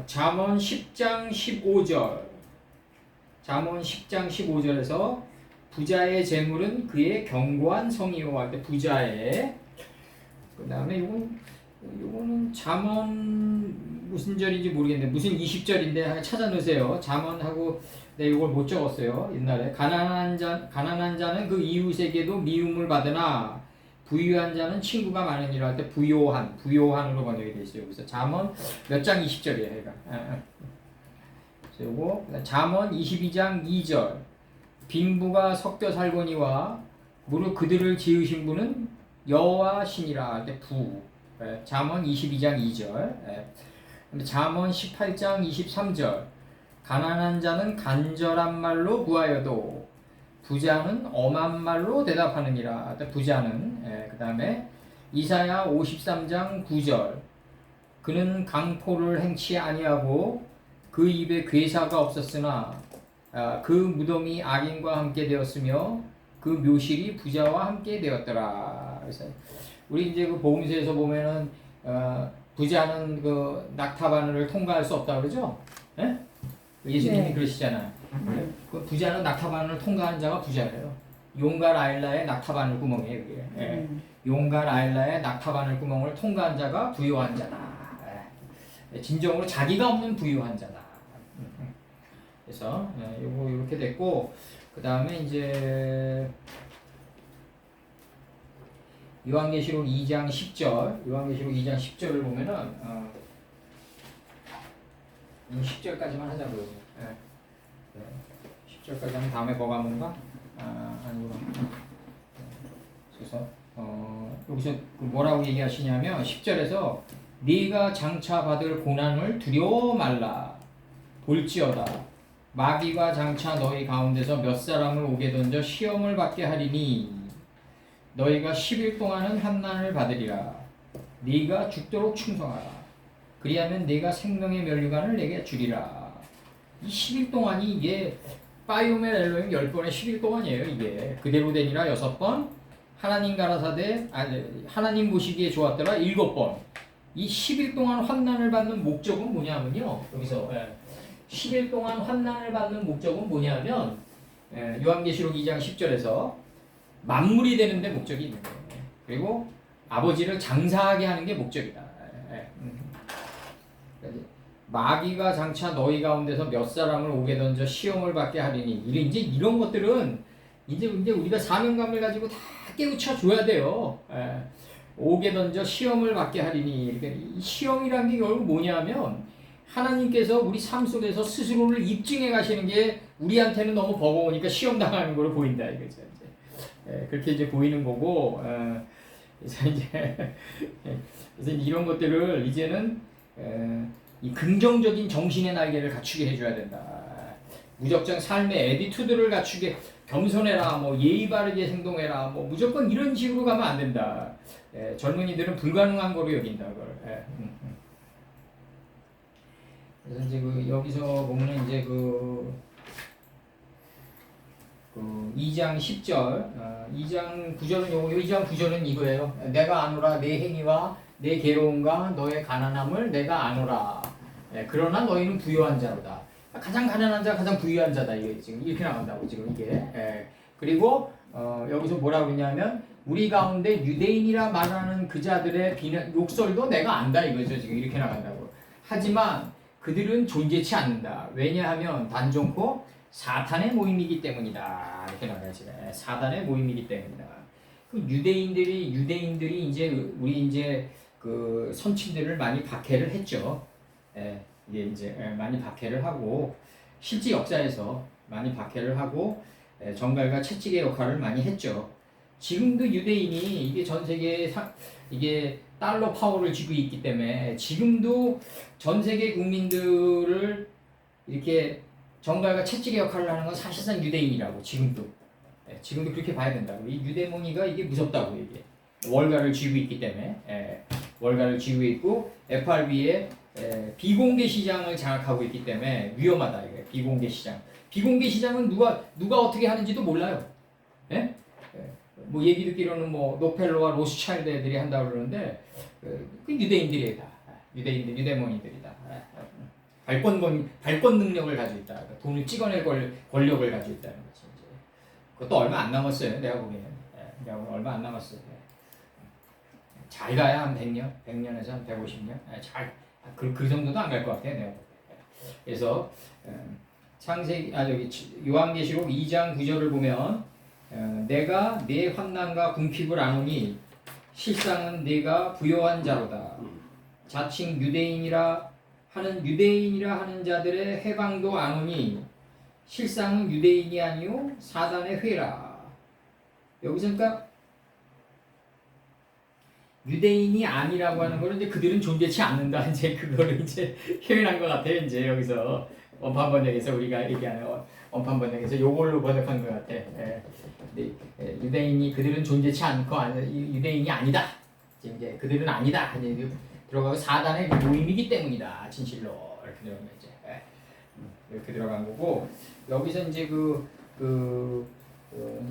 잠언 10장 15절에서 부자의 재물은 그의 견고한 성이요 할 때 부자의 그 다음에 요거는 잠언 무슨 절인지 모르겠는데 무슨 20절인데 찾아 놓으세요. 잠언하고 이걸 못 적었어요. 옛날에 가난한 자는 그 이웃에게도 미움을 받으나 부유한 자는 친구가 많으니라 할 때 부요한으로 번역이 되어 있어요. 그래서 잠언 몇 장 20절이에요. 얘가. 그리고 잠언 22장 2절 빈부가 섞여 살거니와 무릇 그들을 지으신 분은 여호와시니라 할 때 잠언 22장 2절 잠언 18장 23절 가난한 자는 간절한 말로 구하여도 부자는 엄한 말로 대답하느니라. 부자는 그 다음에 이사야 53장 9절 그는 강포를 행치 아니하고 그 입에 괴사가 없었으나 그 무덤이 악인과 함께 되었으며 그 묘실이 부자와 함께 되었더라. 그래서 우리 이제 그 복음서에서 보면은 부자는 그 낙타바늘을 통과할 수 없다 그러죠? 예? 예수님이 네. 그러시잖아요. 그 부자는 낙타바늘을 통과하는 자가 부자예요. 용갈 아일라의 낙타바늘 구멍이에요. 그게. 예. 용갈 아일라의 낙타바늘 구멍을 통과한 자가 부유한 자다. 예. 진정으로 자기가 없는 부유한 자다. 그래서 요거 이렇게 됐고 그 다음에 이제 요한계시록 2장 10절 요한계시록 2장 10절을 보면은 10절까지만 하자고요. 예. 10절까지 하면 다음에 뭐가 뭔가? 아니구나. 그래서 여기서 뭐라고 얘기하시냐면 10절에서 네가 장차 받을 고난을 두려워 말라. 볼지어다 마귀가 장차 너희 가운데서 몇 사람을 오게 던져 시험을 받게 하리니 너희가 10일 동안은 환난을 받으리라. 네가 죽도록 충성하라. 그리하면 네가 생명의 면류관을 내게 주리라. 이 10일 동안이 이게 파이오멜 엘로힘 10번의 10일 동안이에요. 이게 그대로 되니라 6번, 하나님 가라사대 하나님 보시기에 좋았더라 7번. 이 10일 동안 환난을 받는 목적은 뭐냐면요. 여기서 10일 동안 환난을 받는 목적은 뭐냐면 요한계시록 2장 10절에서 만물이 되는 데 목적이 있는 거예요. 그리고 아버지를 장사하게 하는 게 목적이다. 마귀가 장차 너희 가운데서 몇 사람을 오게 던져 시험을 받게 하리니 이제 이런 것들은 이제 우리가 사명감을 가지고 다 깨우쳐 줘야 돼요. 오게 던져 시험을 받게 하리니 이 시험이란 게 결국 뭐냐면 하나님께서 우리 삶 속에서 스스로를 입증해 가시는 게 우리한테는 너무 버거우니까 시험 당하는 걸로 보인다 이거죠. 그렇게 이제 보이는 거고 그래서 이제 이런 것들을 이제는 이 긍정적인 정신의 날개를 갖추게 해줘야 된다. 무적정 삶의 에디투드를 갖추게 겸손해라, 뭐 예의 바르게 행동해라, 뭐 무조건 이런 식으로 가면 안 된다. 젊은이들은 불가능한 거로 여긴다 그걸. 그래서 이제 여기서 보면 이제 2장 10절, 2장 9절은 2장 9절은 이거예요. 내가 아노라 내 행위와 내 괴로움과 너의 가난함을 내가 아노라. 그러나 너희는 부유한 자로다. 가장 가난한 자, 가장 부유한 자다. 이게 지금 이렇게 나간다고 지금 이게. 그리고 여기서 뭐라고 그러냐면 우리 가운데 유대인이라 말하는 그 자들의 비난, 욕설도 내가 안다 이거죠. 지금 이렇게 나간다고. 하지만 그들은 존재치 않는다. 왜냐하면 단정코 사탄의 모임이기 때문이다. 이렇게 나가지. 사단의 모임이기 때문이다. 그 유대인들이 이제 우리 이제 그 선친들을 많이 박해를 했죠. 이게 이제 많이 박해를 하고 실제 역사에서 많이 박해를 하고 정갈과 채찍의 역할을 많이 했죠. 지금도 유대인이 이게 전 세계에 이게 달러 파워를 쥐고 있기 때문에 지금도 전 세계 국민들을 이렇게 정갈과 채찍의 역할을 하는 건 사실상 유대인이라고 지금도 그렇게 봐야 된다고. 이 유대몽이가 이게 무섭다고 이게 월가를 쥐고 있기 때문에 월가를 쥐고 있고 FRB에 비공개 시장을 장악하고 있기 때문에 위험하다 이게 비공개 시장. 비공개 시장은 누가 어떻게 하는지도 몰라요. 뭐 얘기 듣기로는 뭐 노펠로와 로스차일드 애들이 한다고 그러는데 그 유대인들이 다 유대몽이들이다. 발권 능력을 가지고 있다. 돈을 찍어낼 권력을 가지고 있다는 거지. 그것도 얼마 안 남았어요. 내가 보기에는. 내가 보기에는 얼마 안 남았어요. 잘 가야 한 100년에서 한 150년. 그 정도도 안 갈 것 같아요. 내가 보기에는. 그래서 요한계시록 2장 9절을 보면 내가 네 환난과 궁핍을 아노니 실상은 네가 부요한 자로다. 자칭 유대인이라 하는 자들의 해방도 아노니 실상은 유대인이 아니요 사단의 회라. 여기서 그러니까 유대인이 아니라고 하는 거는 이제 그들은 존재치 않는다. 이제 그거를 이제 표현한 것 같아요. 이제 여기서 원판 번역에서 우리가 얘기하는 원판 번역에서 요걸로 번역한 것 같아. 근데 유대인이 그들은 존재치 않고 유대인이 아니다. 지금 이제 그들은 아니다. 이제 들어가고 사단의 모임이기 때문이다. 진실로 이렇게 들어간 거지. 이렇게 들어간 거고 여기서 이제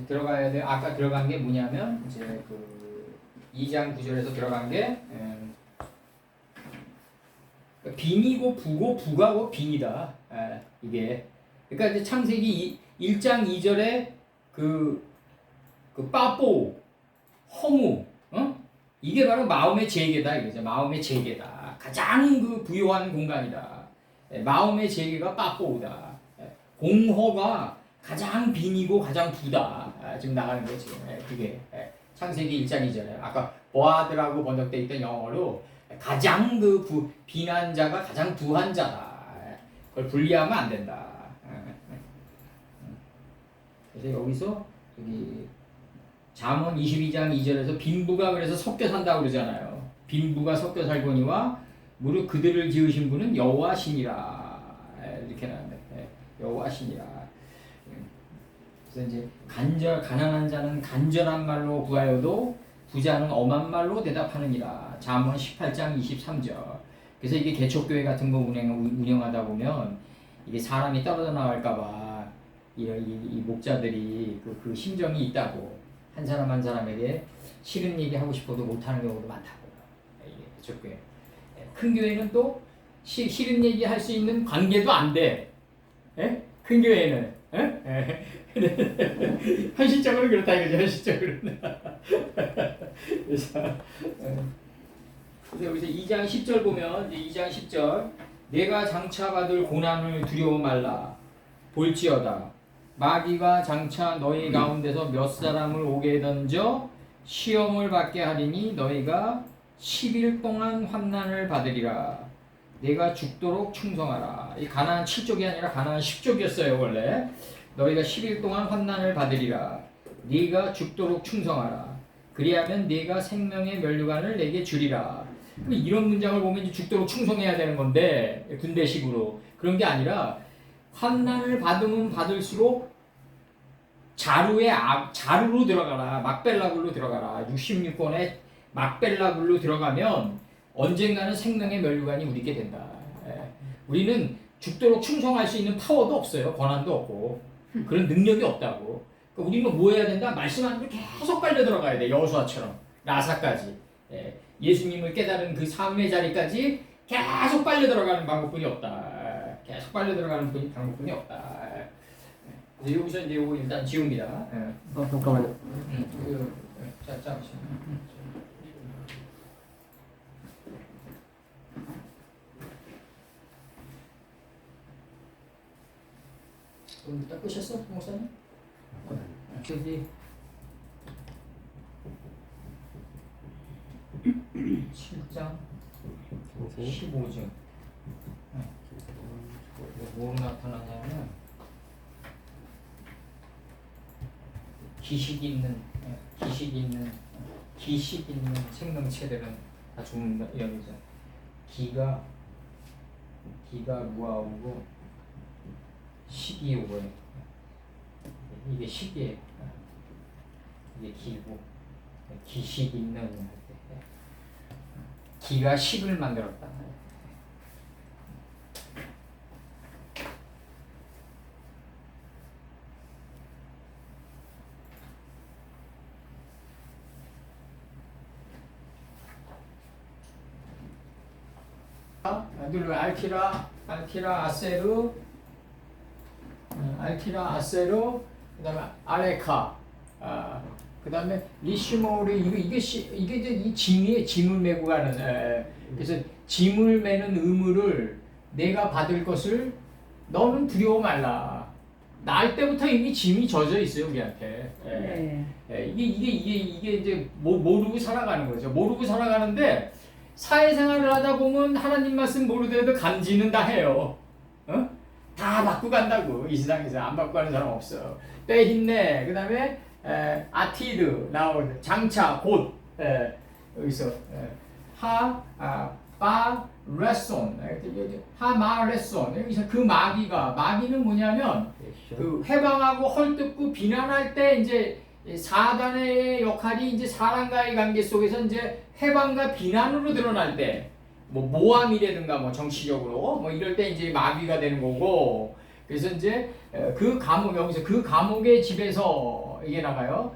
들어가야 돼. 아까 들어간 게 뭐냐면 이제 2장 9절에서 들어간 게 빈이고 부고 부가고 빈이다. 이게 그러니까 이제 창세기 1장 2절에 그 빠뽀 허무 이게 바로 마음의 재개다 이거죠. 마음의 재개다. 가장 부요한 공간이다. 마음의 재개가 빠뽀우다. 공허가 가장 빈이고 가장 부다. 지금 나가는 거지. 그게 창세기 1장 2절에 아까 보아드라고 번역되어 있던 영어로 가장 비난자가 가장 부한 자다. 그걸 분리하면 안 된다. 그래서 여기서 잠언 22장 2절에서 빈부가 그래서 섞여 산다고 그러잖아요. 빈부가 섞여 살거니와 무릇 그들을 지으신 분은 여호와시니라. 이렇게 나왔네. 여호와시니라. 그래서 이제 가난한 자는 간절한 말로 구하여도 부자는 엄한 말로 대답하느니라. 잠언 18장 23절. 그래서 이게 개척교회 같은 거 운영하다 보면 이게 사람이 떨어져 나갈까봐 이 목자들이 그 심정이 있다고. 한 사람 한 사람에게 싫은 얘기 하고 싶어도 못하는 경우도 많다고. 이게 개척교회. 큰 교회는 또 싫은 얘기 할 수 있는 관계도 안 돼. 큰 교회는. 현실적으로 그렇다 이거죠. 현실적으로는. 그래서 여기서 2장 10절 보면 2장 10절 내가 장차 받을 고난을 두려워 말라 볼지어다 마귀가 장차 너희 가운데서 몇 사람을 오게 던져 시험을 받게 하리니 너희가 10일 동안 환난을 받으리라. 내가 죽도록 충성하라. 이 가나안 7족이 아니라 가나안 10족이었어요 원래. 너희가 10일 동안 환난을 받으리라. 네가 죽도록 충성하라. 그리하면 네가 생명의 면류관을 내게 주리라. 이런 문장을 보면 이제 죽도록 충성해야 되는 건데 군대식으로 그런 게 아니라 환난을 받으면 받을수록 자루로 들어가라. 막벨라굴로 들어가라. 66권의 막벨라굴로 들어가면 언젠가는 생명의 면류관이 우리게 된다. 우리는 죽도록 충성할 수 있는 파워도 없어요. 권한도 없고 그런 능력이 없다고. 그러니까 우리는 뭐 해야 된다? 말씀하는 걸 계속 빨려 들어가야 돼. 여호수아처럼 라사까지. 예수님을 깨달은 그 삶의 자리까지 계속 빨려 들어가는 방법뿐이 없다. 계속 빨려 들어가는 방법뿐이 없다. 그래서 여기서 이제 이거 일단 지웁니다. 잠깐만요. 잠시만요. 그럼 다 끄셨어, 목사님? 저기 7장 15절 뭐로 나타나냐면 기식 있는 생명체들은 다 죽는다 여기서 기가 무아오고 식이 오고요. 이게 식이에요. 이게 기고 기식 있는 할 때 기가 식을 만들었다. 눌러 알키라 아세루 그다음에 아레카 그다음에 리시모리 이게 이제 이 짐을 메고 가는 그래서 짐을 메는 의무를 내가 받을 것을 너는 두려워 말라. 날 때부터 이미 짐이 젖어 있어요 우리한테. 이게 이제 모르고 살아가는 거죠. 모르고 살아가는데 사회생활을 하다 보면 하나님 말씀 모르더라도 감지는 다 해요. 다 받고 간다고. 이 세상에서 안 받고 가는 사람 없어. 때 힘내. 그 다음에 아티드 나오는 장차 곧 여기서 레손 하마레손 여기서 그 마귀는 뭐냐면 그 해방하고 헐뜯고 비난할 때 이제 사단의 역할이 이제 사람과의 관계 속에서 이제 해방과 비난으로 드러날 때 뭐 모함이라든가 뭐 정치적으로 뭐 이럴 때 이제 마귀가 되는 거고 그래서 이제 그 감옥 여기서 그 감옥의 집에서 이게 나가요.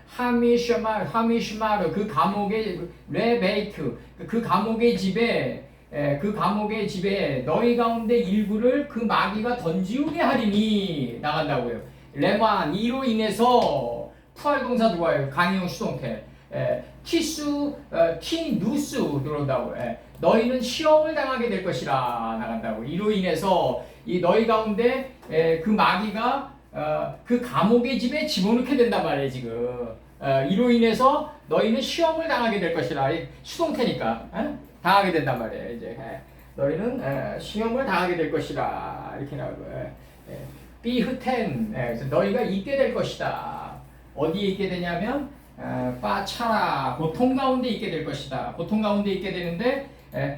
하미슈마르 그 감옥의 레베이트 그 감옥의 집에 너희 가운데 일부를 그 마귀가 던지우게 하리니 나간다고요. 레만 이로 인해서 부활동사 누가요? 강희용 수동태 키누스 들어온다고. 너희는 시험을 당하게 될 것이라 나간다고. 이로 인해서 이 너희 가운데 그 마귀가 그 감옥의 집에 집어넣게 된단 말이에요 지금. 이로 인해서 너희는 시험을 당하게 될 것이라. 수동태니까 당하게 된단 말이에요 이제. 너희는 시험을 당하게 될 것이라 이렇게 나오고. 비흐텐 그래서 너희가 있게 될 것이다. 어디에 있게 되냐면 빠차라 고통 가운데 있게 될 것이다. 고통 가운데 있게 되는데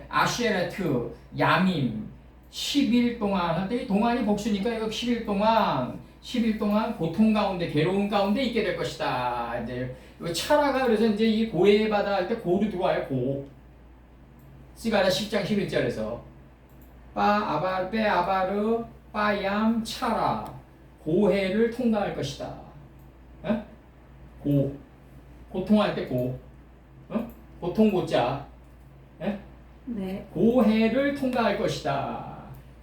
아쉐레트 야밈 10일 동안 한때 동안이 복수니까 이거 10일 동안 고통 가운데 괴로움 가운데 있게 될 것이다. 이제 이 차라가 그래서 이제 이 고해 바다 할 때 고로 들어와요. 고 시가라 10장 11절에서 빼 아바르 빠얌 차라 고해를 통과할 것이다. 고통할 때 고통 고자 네. 고해를 통과할 것이다.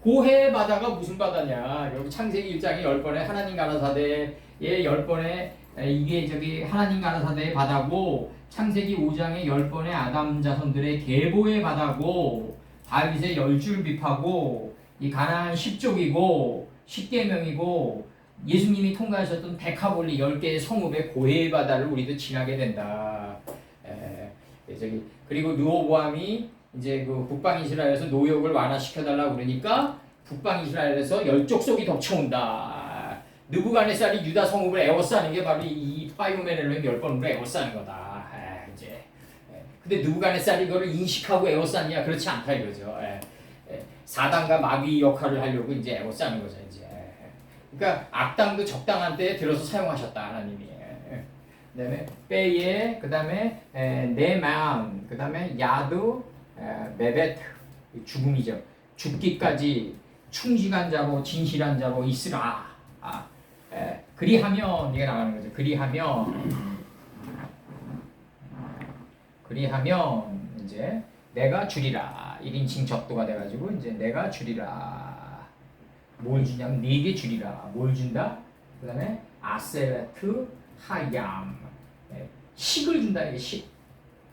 고해 바다가 무슨 바다냐? 여기 창세기 1장에 10번에 하나님 가라사대의 10번에 이게 저기 하나님 가라사대의 바다고 창세기 5장에 10번에 아담 자손들의 계보의 바다고 다윗의 10줄 비파고 이 가나안 10족이고 10계명이고 예수님이 통과하셨던 데카볼리 10개의 성읍의 고해의 바다를 우리도 지나게 된다. 저기 그리고 르호보암이 이제 그 북방 이스라엘에서 노역을 완화시켜달라고 그러니까 북방 이스라엘에서 열족속이 덮쳐온다. 느부갓네살이 유다 성읍을 에워싸는 게 바로 이 파이오메넬로의 10번으로 에워싸는 거다. 이제 근데 느부갓네살이 이거를 인식하고 에워쌌냐? 그렇지 않다 이거죠. 사단과 마귀 역할을 하려고 이제 에워싸는 거죠 이제. 그러니까 악당도 적당한 때에 들어서 사용하셨다 하나님이. 그다음에 빼예, 그다음에 내 마음, 그다음에 야드, 메베트 죽음이죠. 죽기까지 충직한 자로 진실한 자로 있으라. 그리하면 이게 나가는 거죠. 그리하면 이제 내가 주리라. 1인칭 적도가 돼가지고 이제 내가 주리라. 뭘 주냐면 네게 주리라. 뭘 준다? 그 다음에 아셀레트 하얌. 식을 준다. 이게 식.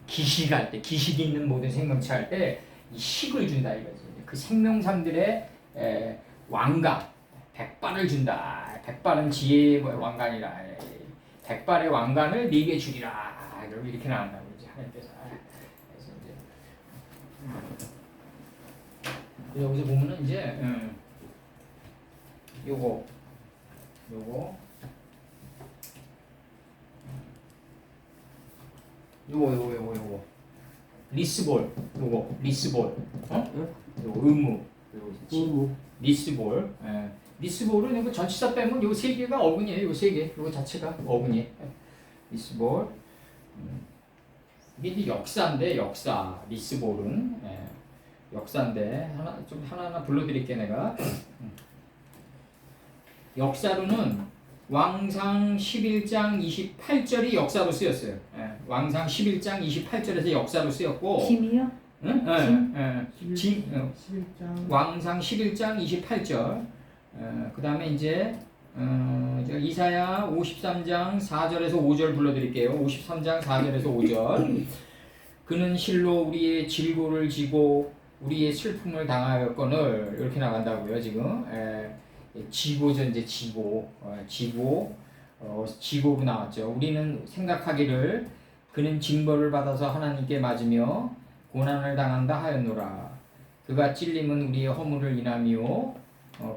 기식할 때, 기식이 있는 모든 생명체 할 때 이 식을 준다 이거지. 그 생명상들의 왕관, 백발을 준다. 백발은 지혜의 왕관이라. 백발의 왕관을 네게 주리라. 이렇게 나온다고 이제 하나님께서. 그래서 이제 여기서 보면은 이제 요거 리스볼 요거 의무 리스볼. 리스볼은 이거 전치사 빼면 요 세 개가 어근이에요. 요 세 개 요거 자체가 어근이에요. 리스볼. 이게 이제 역사인데 역사 리스볼은 역사인데 하나하나 불러드릴게 내가. 역사로는 왕상 11장 28절이 역사로 쓰였어요. 왕상 11장 28절에서 역사로 쓰였고. 짐이요? 응? 왕상 11장 28절. 그 다음에 이제 이사야 53장 4절에서 5절 불러드릴게요. 53장 4절에서 5절. 그는 실로 우리의 질고를 지고 우리의 슬픔을 당하였거늘 이렇게 나간다고요 지금. 지고죠 이제 지고로 나왔죠. 우리는 생각하기를 그는 징벌을 받아서 하나님께 맞으며 고난을 당한다 하였노라. 그가 찔림은 우리의 허물을 인하며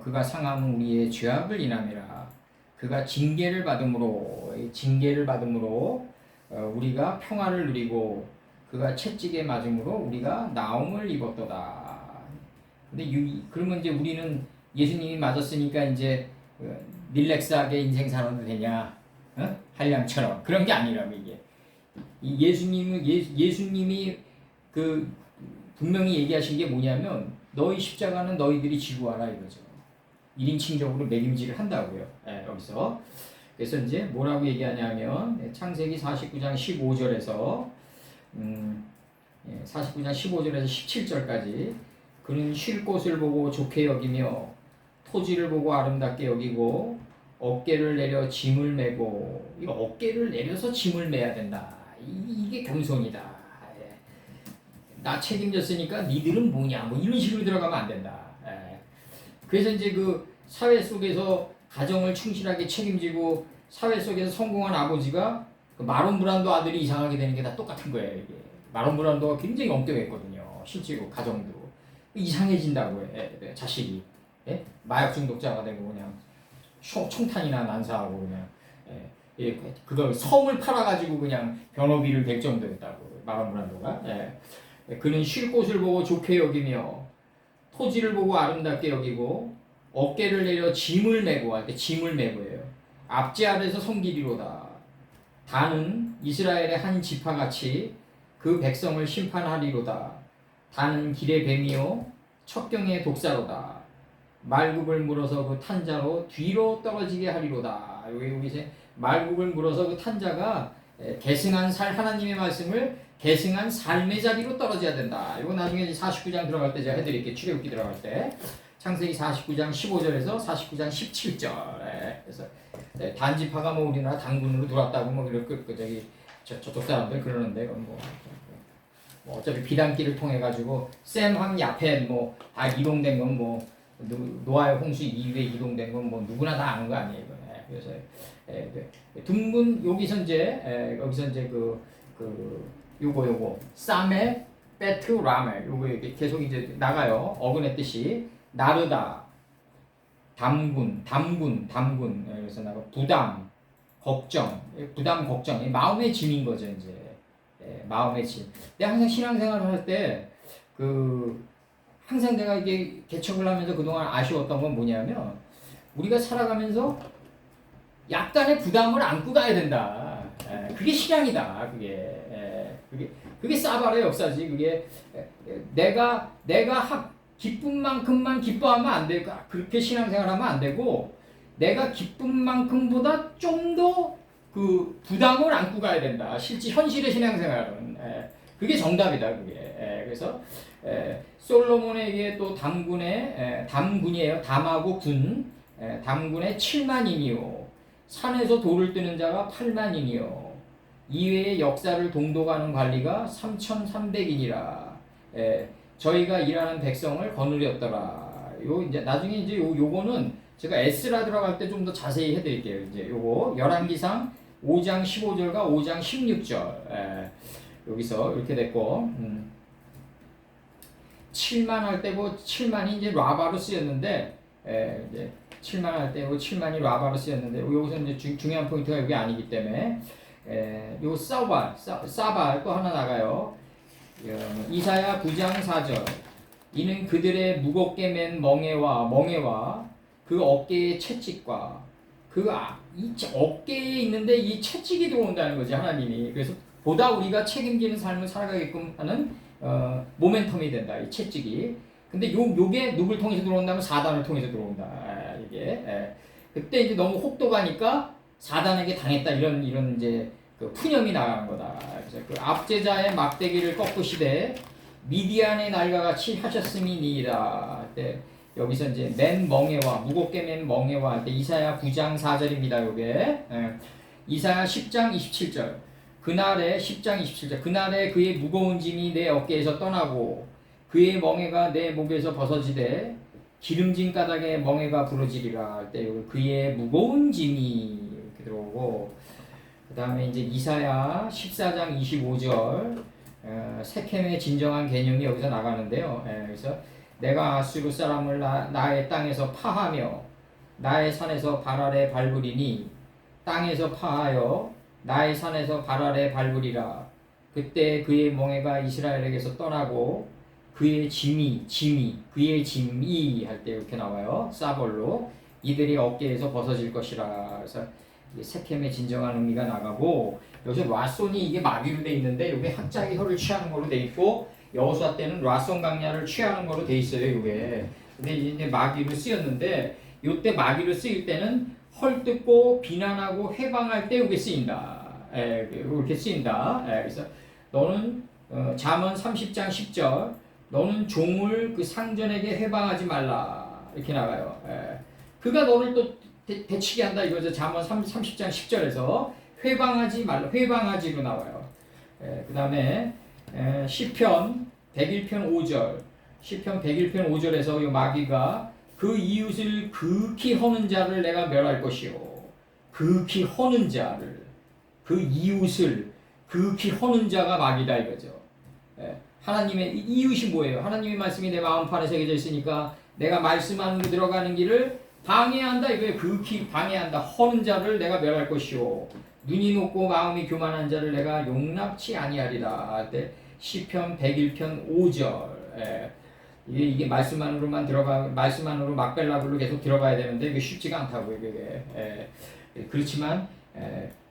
그가 상함은 우리의 죄악을 인함이라. 그가 징계를 받음으로 우리가 평화를 누리고 그가 채찍에 맞음으로 우리가 나음을 입었도다. 근데 그러면 이제 우리는 예수님이 맞았으니까 이제 릴렉스하게 인생 살아도 되냐? 어? 한량처럼 그런 게 아니라고 이게. 예수님이 그 분명히 얘기하신 게 뭐냐면 너희 십자가는 너희들이 지고 와라 이거죠. 1인칭적으로 매김질을 한다고요. 여기서. 그래서 이제 뭐라고 얘기하냐면 창세기 49장 15절에서 49장 15절에서 17절까지 그는 쉴 곳을 보고 좋게 여기며 토지를 보고 아름답게 여기고 어깨를 내려 짐을 메고 이거 어깨를 내려서 짐을 메야 된다. 이게 겸손이다. 나 책임졌으니까 니들은 뭐냐 뭐 이런 식으로 들어가면 안 된다. 그래서 이제 그 사회 속에서 가정을 충실하게 책임지고 사회 속에서 성공한 아버지가 그 마론 브란도 아들이 이상하게 되는 게 다 똑같은 거예요. 이게 마론 브란도가 굉장히 엄격했거든요. 실제로 가정도 이상해진다고 해. 자식이 마약 중독자가 되고 그냥 총탄이나 난사하고 그냥 그걸 섬을 팔아가지고 그냥 변호비를 댈 정도였다고 마론 브란도가. 그는 쉴 곳을 보고 좋게 여기며 토지를 보고 아름답게 여기고 어깨를 내려 짐을 메고 할 때 짐을 메고예요. 앞지 아래서 섬기리로다. 다는 이스라엘의 한 지파같이 그 백성을 심판하리로다. 다는 길의 뱀이요 첩경의 독사로다. 말굽을 물어서 그 탄자로 뒤로 떨어지게 하리로다. 여기서 말굽을 물어서 그 탄자가 계승한 하나님의 말씀을 계승한 삶의 자리로 떨어져야 된다. 이거 나중에 49장 들어갈 때 제가 해드릴게요. 출애굽기 들어갈 때. 창세기 49장 15절에서 49장 17절. 그래서 단지파가 뭐 우리나라 당군으로 들어왔다고 뭐 저쪽 사람들 그러는데 뭐 어차피 비단길을 통해 가지고 셈, 야펜 뭐 다 이동된 건 뭐 노아의 홍수 이후에 이동된 건 뭐 누구나 다 아는 거 아니에요. 그래서 둥근 여기서 이제 요거 쌈에 베트 라멜 요거 계속 이제 나가요. 어근의 뜻이 나르다 담군 그래서 나가 부담 걱정 마음의 짐인 거죠. 이제 마음의 짐. 내가 항상 신앙생활을 할 때 항상 내가 이게 개척을 하면서 그동안 아쉬웠던 건 뭐냐면 우리가 살아가면서 약간의 부담을 안고 가야 된다. 그게 신앙이다. 그게 사바의 역사지. 그게 내가 기쁜 만큼만 기뻐하면 안 되고 그렇게 신앙생활하면 안 되고 내가 기쁜 만큼보다 좀 더 그 부담을 안고 가야 된다. 실제 현실의 신앙생활은 그게 정답이다. 그래서 솔로몬에게 또 담군이에요. 담하고 군 담군의 7만이니요 산에서 돌을 뜨는 자가 8만이니요 이외의 역사를 동독하는 관리가 3,300이니라. 저희가 일하는 백성을 거느렸더라. 이제 나중에 이제 요거는 제가 에스라 들어갈 때 좀 더 자세히 해드릴게요. 이제 요거 열왕기상 5장 15절과 5장 16절. 여기서 이렇게 됐고 7만 할 때고 7만이 이제 라바로 쓰였는데 이제 7만 할 때고 7만이 라바로 쓰였는데 여기서 이제 중요한 포인트가 여기 아니기 때문에 요 사발 또 하나 나가요. 이사야 9장 4절. 이는 그들의 무겁게 맨 멍에와 그 어깨의 채찍과 이 어깨에 있는데 이 채찍이 들어온다는 거지 하나님이. 그래서 보다 우리가 책임지는 삶을 살아가게끔 하는 모멘텀이 된다. 이 채찍이. 근데 요게 누굴 통해서 들어온다면 사단을 통해서 들어온다. 이게 그때 이제 너무 혹독하니까 사단에게 당했다 이런 이제 그 푸념이 나가는 거다. 그래서 그 압제자의 막대기를 꺾으시되 미디안의 날과 같이 하셨음이니이다. 여기서 이제 맨 멍에와 무겁게 맨 멍에와 할 때 이사야 9장 4절입니다. 요게 이사야 10장 27절. 그날에 10장 27절. 그날에 그의 무거운 짐이 내 어깨에서 떠나고 그의 멍에가 내 목에서 벗어지되 기름진 까닭에 멍에가 부러지리라 할 때 그의 무거운 짐이 이렇게 들어오고 그 다음에 이제 이사야 14장 25절 세켐의 진정한 개념이 여기서 나가는데요. 그래서 내가 아수르 사람을 나의 땅에서 파하며 나의 산에서 발 아래 밟으리니 땅에서 파하여 나의 산에서 발 아래 밟으리라. 그때 그의 멍에가 이스라엘에게서 떠나고 그의 짐이 그의 짐이 할 때 이렇게 나와요. 사벌로 이들이 어깨에서 벗어질 것이라. 그래서 이게 세켐의 진정한 의미가 나가고 여기서 라손이 이게 마귀로 돼 있는데 이게 학자의 혀를 취하는 걸로 돼 있고 여호수아 때는 라손 강야를 취하는 걸로 돼 있어요. 이게 근데 이제 마귀로 쓰였는데 이때 마귀로 쓰일 때는 헐뜯고 비난하고 회방할 때 이게 쓰인다. 이렇게 쓰인다. 그래서 너는 잠언 30장 10절 너는 종을 그 상전에게 회방하지 말라 이렇게 나가요. 그가 너를 또 대치게 한다 이거죠. 잠언 30장 10절에서 회방하지 말라 회방하지로 나와요. 그 다음에 시편 101편 5절 시편 101편 5절에서 이 마귀가 그 이웃을 극히 허는 자를 내가 멸할 것이요 극히 허는 자를 그 이웃을 극히 허는 자가 마귀다 이거죠. 하나님의 이웃이 뭐예요? 하나님의 말씀이 내 마음판에 새겨져 있으니까 내가 말씀 안으로 들어가는 길을 방해한다 이거예요. 극히 방해한다. 허는 자를 내가 멸할 것이요 눈이 높고 마음이 교만한 자를 내가 용납치 아니하리라 할 때 시편 101편 5절 이게 말씀 안으로만 들어가 말씀 안으로 막벨라블로 계속 들어가야 되는데 이게 쉽지가 않다고 이게 그렇지만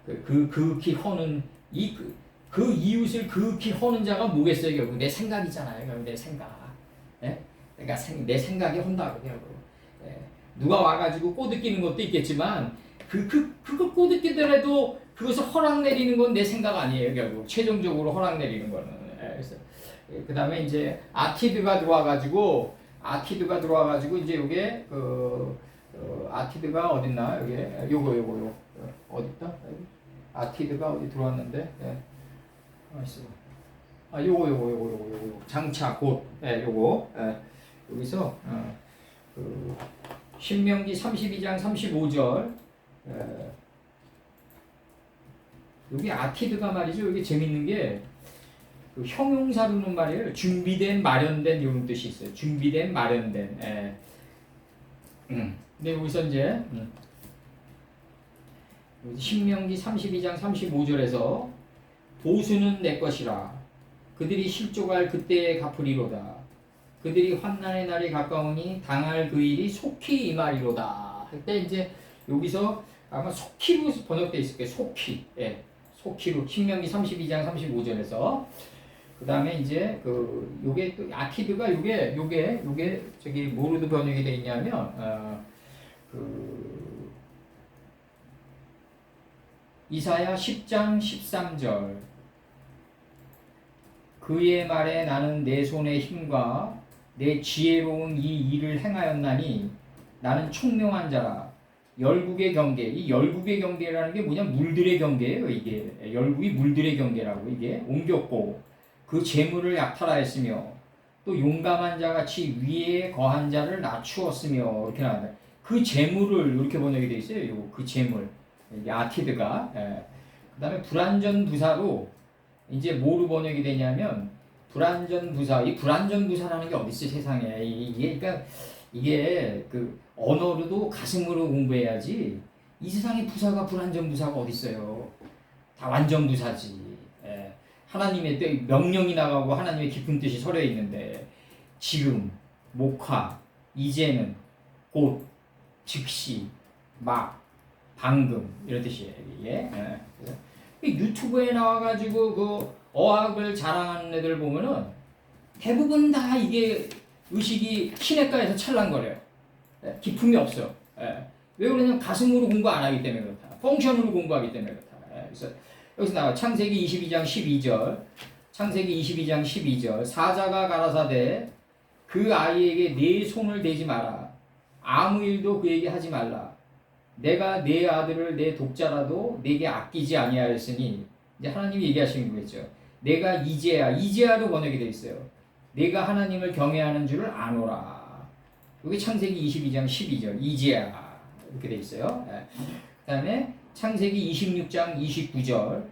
그 극히 허는 그 이웃을 극히 허는 자가 뭐겠어요? 결국 내 생각이잖아요. 결국 내 생각. 그러니까 내 생각이 헌다고 결국. 누가 와가지고 꼬드기는 것도 있겠지만 그거 꼬드기더라도 그것을 허락 내리는 건 내 생각 아니에요. 결국 최종적으로 허락 내리는 거는. 그래서 그 다음에 이제 아티드가 들어와가지고 이제 요게 아티드가 어딨나 여기 요거 어딨다? 아티드가 어디 들어왔는데 요거 장차 곧 요거 여기서 신명기 32장 35절 여기 아티드가 말이죠. 여기 재밌는 게 그 형용사로는 말이에요. 준비된 마련된 이런 뜻이 있어요. 준비된 마련된. 근데 여기서 이제 신명기 32장 35절에서 보수는 내 것이라 그들이 실족할 그때에 갚으리로다. 그들이 환난의 날이 가까우니 당할 그 일이 속히 임하리로다. 할 때 이제 여기서 아마 속히로 번역되어 있을 거예요. 속히. 속히로 신명기 32장 35절에서 그 다음에 이제 요게 또 아티드가 요게 저기 뭐로도 번역이 되어 있냐면 이사야 10장 13절 그의 말에 나는 내 손의 힘과 내 지혜로운 이 일을 행하였나니 나는 총명한 자라. 열국의 경계, 이 열국의 경계라는 게 뭐냐 물들의 경계예요. 이게 열국이 물들의 경계라고 이게 옮겼고 그 재물을 약탈하였으며 또 용감한 자같이 위에 거한 자를 낮추었으며 이렇게 나온다. 그 재물을 이렇게 번역이 되어 있어요. 그 재물 아티드가 그 다음에 불안전부사로 이제 뭐로 번역이 되냐면 불안전부사. 이 불안전부사라는 게 어디 있어요 세상에. 그러니까 이게 그 언어로도 가슴으로 공부해야지. 이 세상에 부사가 불안전부사가 어디 있어요. 다 완전부사지. 하나님의 명령이 나가고 하나님의 깊은 뜻이 서려 있는데 지금, 목화, 이제는, 곧, 즉시, 막, 방금 이런 뜻이에요. 그래서 유튜브에 나와가지고 그 어학을 자랑하는 애들 보면은 대부분 다 이게 의식이 키네가에서 찰랑거려요. 기품이 없어. 왜 그러냐면 가슴으로 공부 안 하기 때문에 그렇다. 펑션으로 공부하기 때문에 그렇다. 그래서 여기서 나와 창세기 22장 12절 사자가 가라사대 그 아이에게 네 손을 대지 마라. 아무 일도 그에게 하지 말라. 내가 네 아들을 내 독자라도 내게 아끼지 아니하였으니 이제 하나님이 얘기하시는 거겠죠. 내가 이제야로 번역이 되어 있어요. 내가 하나님을 경외하는 줄을 아노라. 여기 창세기 22장 12절 이제야 이렇게 되어 있어요. 그 다음에 창세기 26장 29절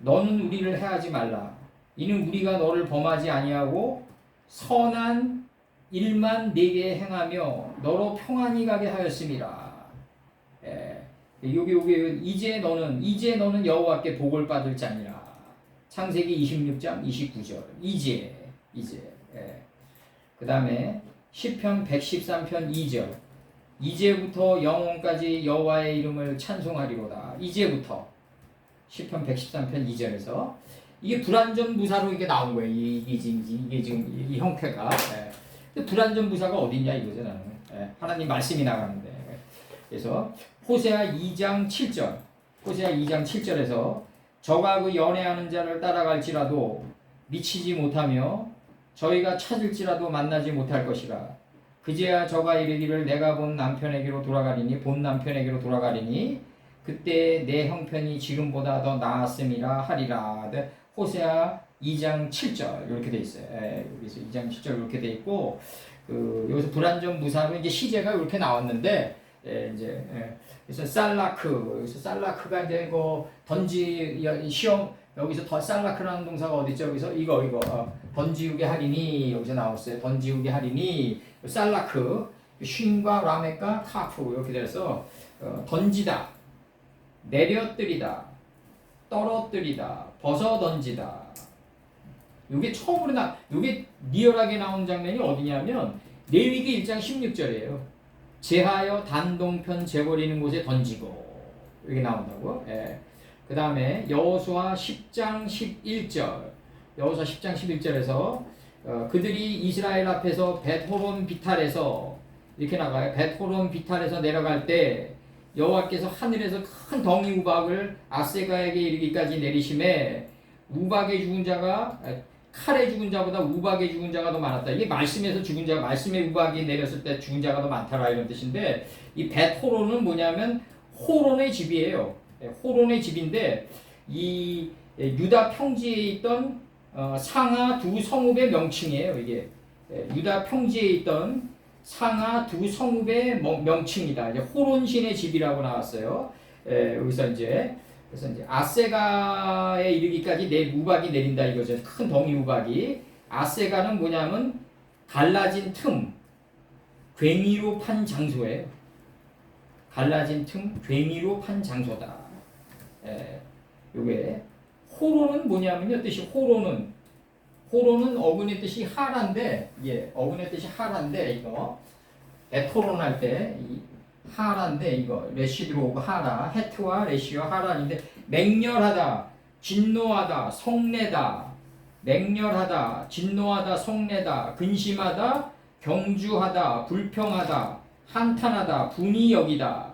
너는 우리를 해하지 말라. 이는 우리가 너를 범하지 아니하고 선한 일만 네게 행하며 너로 평안히 가게 하였음이라. 여기 이제 너는 여호와께 복을 받을 자니라. 창세기 26장 29절. 이제. 예. 그 다음에 시편 113편 2절. 이제부터 영원까지 여호와의 이름을 찬송하리로다. 이제부터. 시편 113편 2절에서 이게 불완전부사로 이게 나온 거예요. 이게 지금 이 형태가. 예. 근데 불완전부사가 어딨냐 이거죠 나는. 예. 하나님 말씀이 나가는데. 그래서 호세아 2장 7절. 호세아 2장 7절에서 저가 그 연애하는 자를 따라갈지라도 미치지 못하며 저희가 찾을지라도 만나지 못할 것이라. 그제야 저가 이르기를 내가 본 남편에게로 돌아가리니 본 남편에게로 돌아가리니 그때 내 형편이 지금보다 더 나았음이라 하리라. 네, 호세아 2장 7절 이렇게 돼 있어요. 여기서 2장 7절 이렇게 돼 있고 여기서 불완전부사로 이제 시제가 이렇게 나왔는데 그래서 살라크가 이제 시험 여기서 더 살라크라는 동사가 어디 있죠? 여기서 이거 던지우게 하리니 여기서 나왔어요. 던지우게 하리니 살라크 쉰과 라멕과 카프 이렇게 돼서 던지다, 내려뜨리다, 떨어뜨리다, 벗어 던지다. 이게 처음으로 이게 리얼하게 나온 장면이 어디냐면 레위기 1장 16절이에요. 제하여 단동편 재버리는 곳에 던지고 이게 나온다고. 예. 그 다음에 여호수아 10장 11절. 여호수아 10장 11절에서 그들이 이스라엘 앞에서 벳호론 비탈에서 이렇게 나가요. 벳호론 비탈에서 내려갈 때 여호와께서 하늘에서 큰 덩이 우박을 아세가에게 이르기까지 내리심에 우박에 죽은 자가 칼에 죽은 자보다 우박에 죽은 자가 더 많았다. 이게 말씀에서 죽은 자가 말씀에 우박이 내렸을 때 죽은 자가 더 많다라 이런 뜻인데 이 벳호론은 뭐냐면 호론의 집이에요. 호론의 집인데 이 유다 평지에 있던 상하 두 성읍의 명칭이에요. 이게 유다 평지에 있던 상하 두 성읍의 명칭이다. 이제 호론신의 집이라고 나왔어요. 여기서 이제 그래서 이제 아세가에 이르기까지 우박이 내린다 이거죠. 큰 덩이 우박이. 아세가는 뭐냐면 갈라진 틈, 괭이로 판 장소예요. 갈라진 틈, 괭이로 판 장소다. 요게 호로는 뭐냐면요. 뜻이 호로는 어근의 뜻이 하란데, 어근의 뜻이 하란데 이거 에토론 할 때 이 하란데 이거 레시 들어오고 하라, 헤트와 레시와 하란인데 맹렬하다, 진노하다, 성내다, 맹렬하다, 진노하다, 성내다, 근심하다, 경주하다, 불평하다, 한탄하다, 분이 여기다.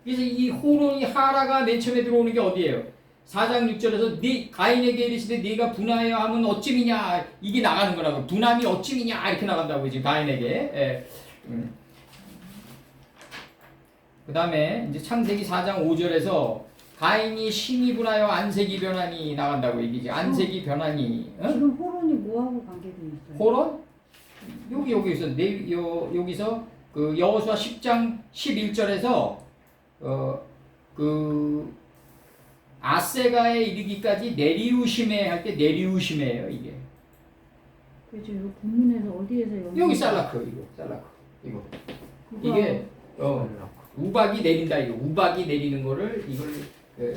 그래서 이 호론이 하라가 맨 처음에 들어오는 게 어디예요? 4장 6절에서 가인에게 이르시되 네가 분하여 하면 어찌미냐 이게 나가는 거라고. 분함이 어찌미냐 이렇게 나간다고 지금 가인에게. 그 다음에 이제 창세기 4장 5절에서 가인이 심히 분하여 안색이 변하니 나간다고 얘기지. 안색이 변하니. 지금 호론이 뭐하고 관계돼 있어요? 호론? 여기서 그 여호수아 10장 11절에서 아세가에 이르기까지 내리우심에 할 때 내리우심이에요 이게. 그렇죠. 이 본문에서 어디에서 여기 살라크 이거. 이게 우박이 내린다 이거. 우박이 내리는 거를 이걸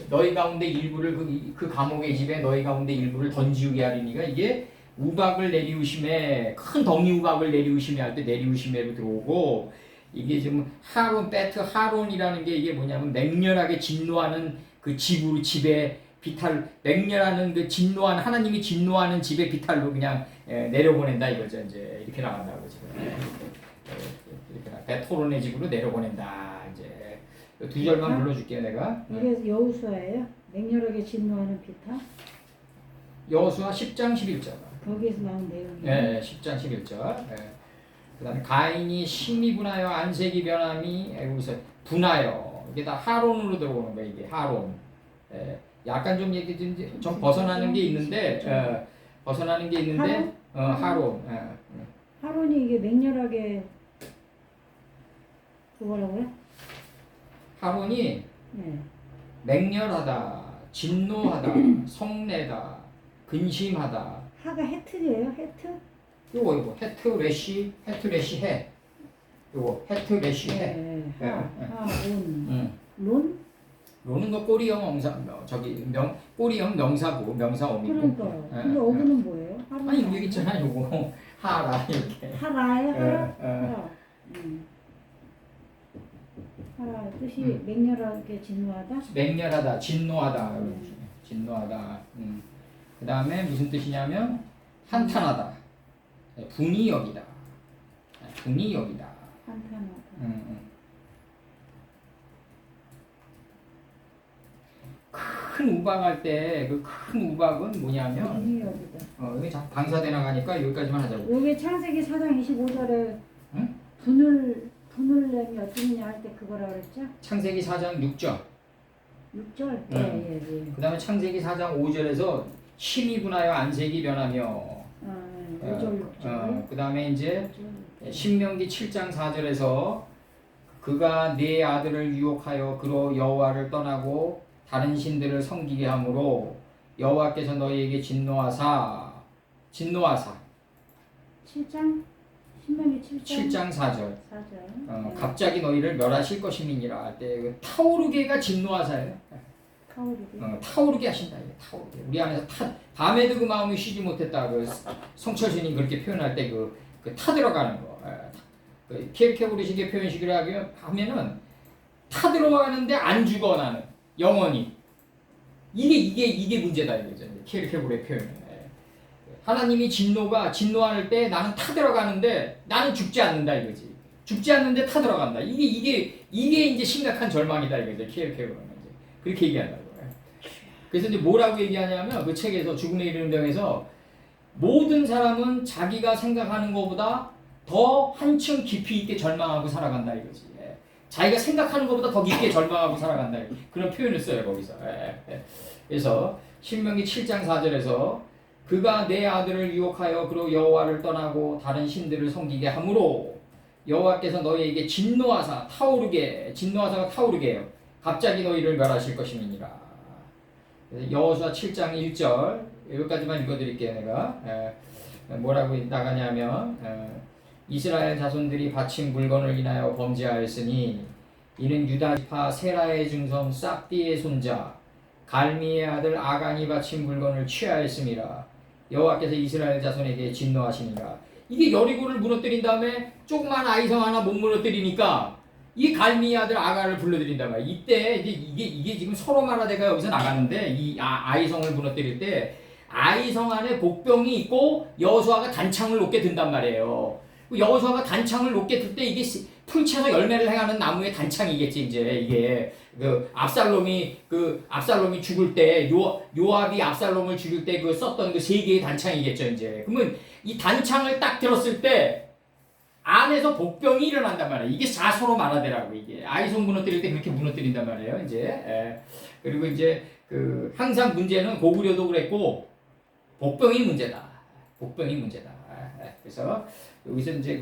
너희 가운데 일부를 그 감옥의 집에 너희 가운데 일부를 던지우게 하리니가 이게 우박을 내리우심에 큰 덩이 우박을 내리우심에 할 때 내리우심에로 들어오고 이게 지금 하론이라는 게 이게 뭐냐면 맹렬하게 진노하는 그 집에 비탈 맹렬하는 그 진노한 하나님이 진노하는 집에 비탈로 그냥 내려보낸다 이거죠. 이제 이렇게 나간다고 지금 이렇게 벳호론의 집으로 내려보낸다. 이제 두 절만 불러줄게요 내가. 이게 여호수아예요? 맹렬하게 진노하는 비타? 여호수아 10장 11절. 거기에서 나온 내용이에요. 네, 10장 11절. 그다음에 가인이 심히 분하여 안색이 변함이 여기서 분하여 이게 다 하론으로 들어오는 거예요. 이게 하론. 약간 좀 벗어나는 게 있는데 하론. 하론이 이게 맹렬하게 그거라고요? 하론이 네. 맹렬하다, 진노하다, 성내다, 근심하다. 하가 헤트예요? 헤트? 요거 헤트 레시 해. 요거 헤트 레시 해. 네. 하, 온. 론? 로는 거 꼬리형 명사 저기 꼬리형 명사고 명사어미고. 그러니까요. 예, 근데 어구는 뭐예요? 하루 아니 여기 있잖아 요거 하라 이렇게. 하라예요? 하라? 예, 예. 하라. 하라 뜻이 음. 맹렬하게 진노하다? 맹렬하다, 진노하다, 진노하다. 그 다음에 무슨 뜻이냐면 한탄하다, 분이 여기다, 분이 여기다. 한탄하다. 큰 우박할 때 그 큰 우박은 뭐냐면 분이 여기다. 여기 방사대 나가니까 여기까지만 하자고. 여기 창세기 4장 25절에 응? 분을 내면 어떠느냐 할 때 그거라 그랬죠? 창세기 4장 6절. 6절? 응. 예. 그 다음에 창세기 4장 5절에서 힘이 분하여 안색이 변하며. 5절 6절. 그 다음에 이제 신명기 7장 4절에서 그가 네 아들을 유혹하여 그로 여호와를 떠나고 다른 신들을 섬기게 하므로 여호와께서 너희에게 진노하사 7장? 신명기 7장? 7장 4절 4절. 갑자기 너희를 멸하실 것임이니라 할 때 타오르게가 진노하사예요. 타오르게 하신다. 타오르게. 우리 안에서 밤에도 그 마음이 쉬지 못했다. 그 성철 스님 그렇게 표현할 때 그 타들어가는 거. 그 키엘케고르식의 표현식을 하면은 타들어가는데 안 죽어 나는 영원히. 이게 문제다 이거죠. 키엘케고르의 표현. 하나님이 진노할 때 나는 타들어가는데 나는 죽지 않는다 이거지. 죽지 않는데 타들어간다. 이게 이제 심각한 절망이다 이거죠. 키엘케고르는 이제 그렇게 얘기한다고. 그래서 이제 뭐라고 얘기하냐면 그 책에서 죽음에 이르는 병에서 모든 사람은 자기가 생각하는 것보다 더 한층 깊이 있게 절망하고 살아간다 이거지. 자기가 생각하는 것보다 더 깊게 절망하고 살아간다. 그런 표현을 써요 거기서. 그래서 신명기 7장 4절에서 그가 내 아들을 유혹하여 그로 여호와를 떠나고 다른 신들을 섬기게 하므로 여호와께서 너희에게 진노하사가 타오르게 해요. 갑자기 너희를 멸하실 것임이니라. 여호수아 7장 1절 여기까지만 읽어드릴게요. 내가 뭐라고 나가냐면 이스라엘 자손들이 바친 물건을 인하여 범죄하였으니 이는 유다 지파 세라의 증손 싹디의 손자 갈미의 아들 아간이 바친 물건을 취하였음이라. 여호와께서 이스라엘 자손에게 진노하시니라. 이게 여리고를 무너뜨린 다음에 조그만 아이성 하나 못 무너뜨리니까 이 갈미의 아들 아간을 불러들인단 말이야. 이때 이게 지금 서로 마라데가 여기서 나가는데 이 아이성을 무너뜨릴 때 아이성 안에 복병이 있고 여호수아가 단창을 놓게 든단 말이에요. 여호수아가 단창을 놓게 들 때 이게 풀쳐서 열매를 행하는 나무의 단창이겠지. 이제 이게 압살롬이 죽을 때 요압이 압살롬을 죽일 때 썼던 그 세 개의 단창이겠죠. 이제 그러면 이 단창을 딱 들었을 때 안에서 복병이 일어난단 말이에요. 이게 사서로 말하더라고. 이게 아이성 무너뜨릴 때 그렇게 무너뜨린단 말이에요. 이제 그리고 이제 항상 문제는 고구려도 그랬고 복병이 문제다. 그래서 여기서 이제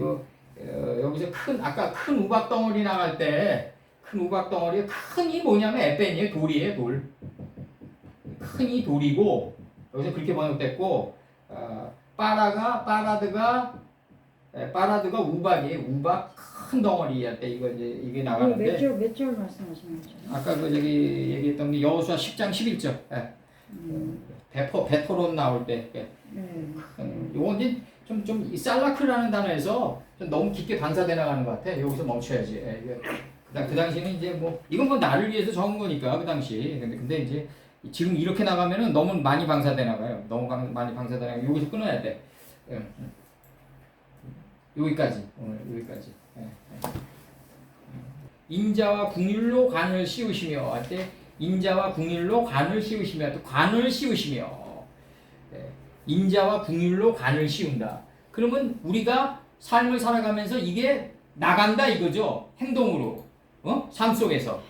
여기서 아까 큰 우박 덩어리 나갈 때 큰 우박 덩어리 큰이 뭐냐면 에벤이에요. 돌이에요. 돌. 큰이 돌이고 여기서 그렇게 번역됐고 빠라드가 우박이에요. 우박 큰 덩어리할 때 이게 나가는데 몇 절 말씀하시는 거죠? 아까 저기 얘기했던 게 여호수아 10장 11절. 베토론 나올 때. 요건 이제 좀 살라크라는 단어에서 좀 너무 깊게 반사돼 나가는 것 같아. 여기서 멈춰야지. 그 당시에는 이제 뭐 이건 뭐 나를 위해서 적은 거니까 그 당시. 근데 이제 지금 이렇게 나가면은 너무 많이 방사돼 나가요. 너무 많이 방사돼 나가요. 여기서 끊어야 돼. 여기까지. 여기까지. 인자와 궁율로 관을 씌우시며 할 때 인자와 궁율로 관을 씌우시며 또 관을 씌우시며 인자와 궁율로 관을 씌운다. 그러면 우리가 삶을 살아가면서 이게 나간다 이거죠. 행동으로. 삶 속에서.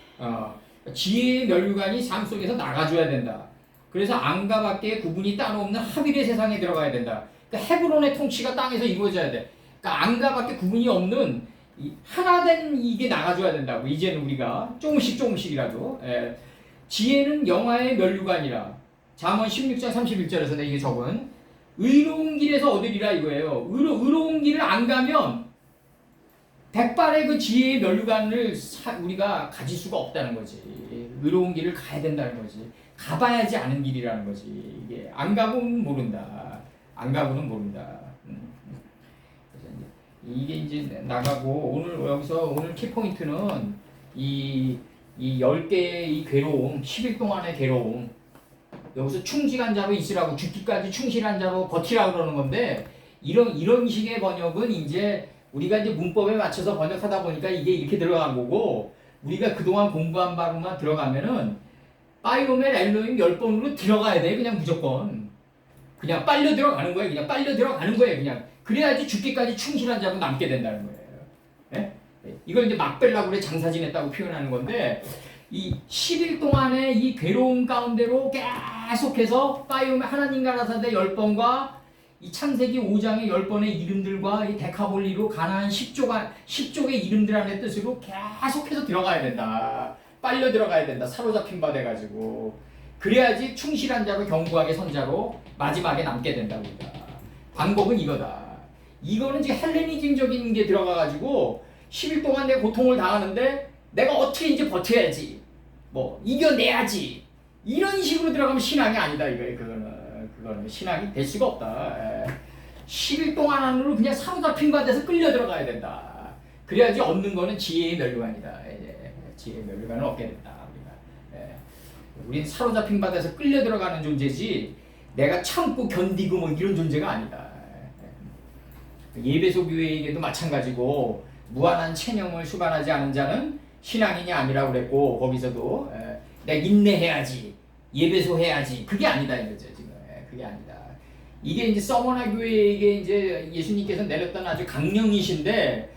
지혜의 면류관이 삶 속에서 나가줘야 된다. 그래서 안과 밖에 구분이 따로 없는 합일의 세상에 들어가야 된다. 그러니까 헤브론의 통치가 땅에서 이루어져야 돼. 그러니까 안과 밖에 구분이 없는 하나된 이게 나가줘야 된다고. 이제는 우리가 조금씩이라도. 지혜는 영화의 면류관이라. 잠언 16장 31절에서 내가 이게 적은 의로운 길에서 얻으리라 이거예요. 의로운 길을 안 가면 백발의 그 지혜의 면류관을 우리가 가질 수가 없다는 거지. 의로운 길을 가야 된다는 거지. 가봐야지 아는 길이라는 거지. 이게 안 가고는 모른다. 안 가고는 모른다. 그래서 이제 이게 이제 나가고 오늘 키포인트는 이 10개의 이 괴로움, 10일 동안의 괴로움. 여기서 충직한 자로 있으라고 죽기까지 충실한 자로 버티라고 그러는 건데 이런 식의 번역은 이제 우리가 이제 문법에 맞춰서 번역하다 보니까 이게 이렇게 들어간 거고 우리가 그동안 공부한 바로만 들어가면은 빠이오멜 엘로임 10번으로 들어가야 돼. 그냥 무조건. 그냥 빨려 들어가는 거예요. 그냥 빨려 들어가는 거예요. 그냥. 그래야지 죽기까지 충실한 자로 남게 된다는 거예요. 예? 이걸 이제 막벨라고 그래 장사 지냈다고 표현하는 건데 이 10일 동안의 이 괴로움 가운데로 계속해서 빠이오멜 하나님 가라사대 10번과 이 창세기 5장의 10번의 이름들과 이 데카볼리로 가나안 10족의 이름들 안의 뜻으로 계속해서 들어가야 된다. 빨려 들어가야 된다. 사로잡힌 바 돼가지고. 그래야지 충실한 자로 견고하게 선 자로 마지막에 남게 된다고 합니다. 방법은 이거다. 이거는 지금 헬레니즘적인 게 들어가가지고 10일 동안 내 고통을 당하는데 내가 어떻게 이제 버텨야지. 뭐 이겨내야지. 이런 식으로 들어가면 신앙이 아니다 이거예요. 그거는 신앙이 될 수가 없다. 10일 동안 안으로 그냥 사로잡힌 바 돼서 끌려 들어가야 된다. 그래야지 얻는 거는 지혜의 면류관이다. 지혜의 면류관을 얻게 된다. 우리는 사로잡힌 바 돼서 끌려 들어가는 존재지 내가 참고 견디고 뭐 이런 존재가 아니다. 예배소 교회에게도 마찬가지고 무한한 체념을 수반하지 않은 자는 신앙인이 아니라고 그랬고 거기서도 내가 인내해야지 예배소 해야지 그게 아니다 이거죠 지금. 그게 아니다. 이게 이제 서머나 교회에게 이제 예수님께서 내렸던 아주 강령이신데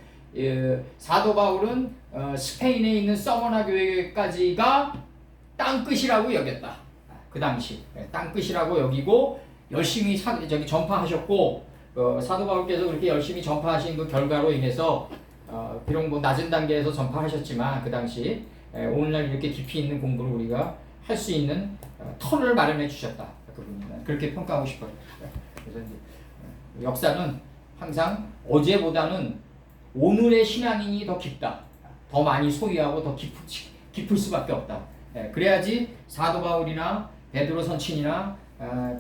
사도 바울은 스페인에 있는 서머나 교회까지가 땅끝이라고 여겼다. 그 당시 땅끝이라고 여기고 열심히 전파하셨고 사도 바울께서 그렇게 열심히 전파하신 그 결과로 인해서 비록 뭐 낮은 단계에서 전파하셨지만 그 당시 오늘날 이렇게 깊이 있는 공부를 우리가 할 수 있는 터를 마련해 주셨다. 그분은 그렇게 평가하고 싶어요. 그래서 이제 역사는 항상 어제보다는 오늘의 신앙인이 더 깊다. 더 많이 소유하고 더 깊을 수밖에 없다. 그래야지 사도 바울이나 베드로 선친이나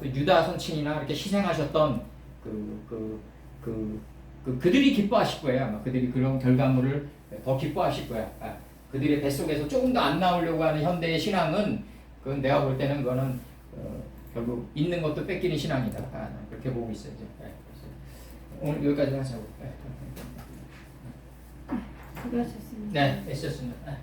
또 유다 선친이나 이렇게 희생하셨던 그들이 기뻐하실 거예요. 아마 그들이 그런 결과물을 더 기뻐하실 거야. 그들의 뱃속에서 조금 더 안 나오려고 하는 현대의 신앙은 그건 내가 볼 때는 그거는 결국 있는 것도 뺏기는 신앙이다. 그렇게 보고 있어요. 이제. 오늘 여기까지 하자고. 수고하셨습니다. 네, 애쓰셨습니다.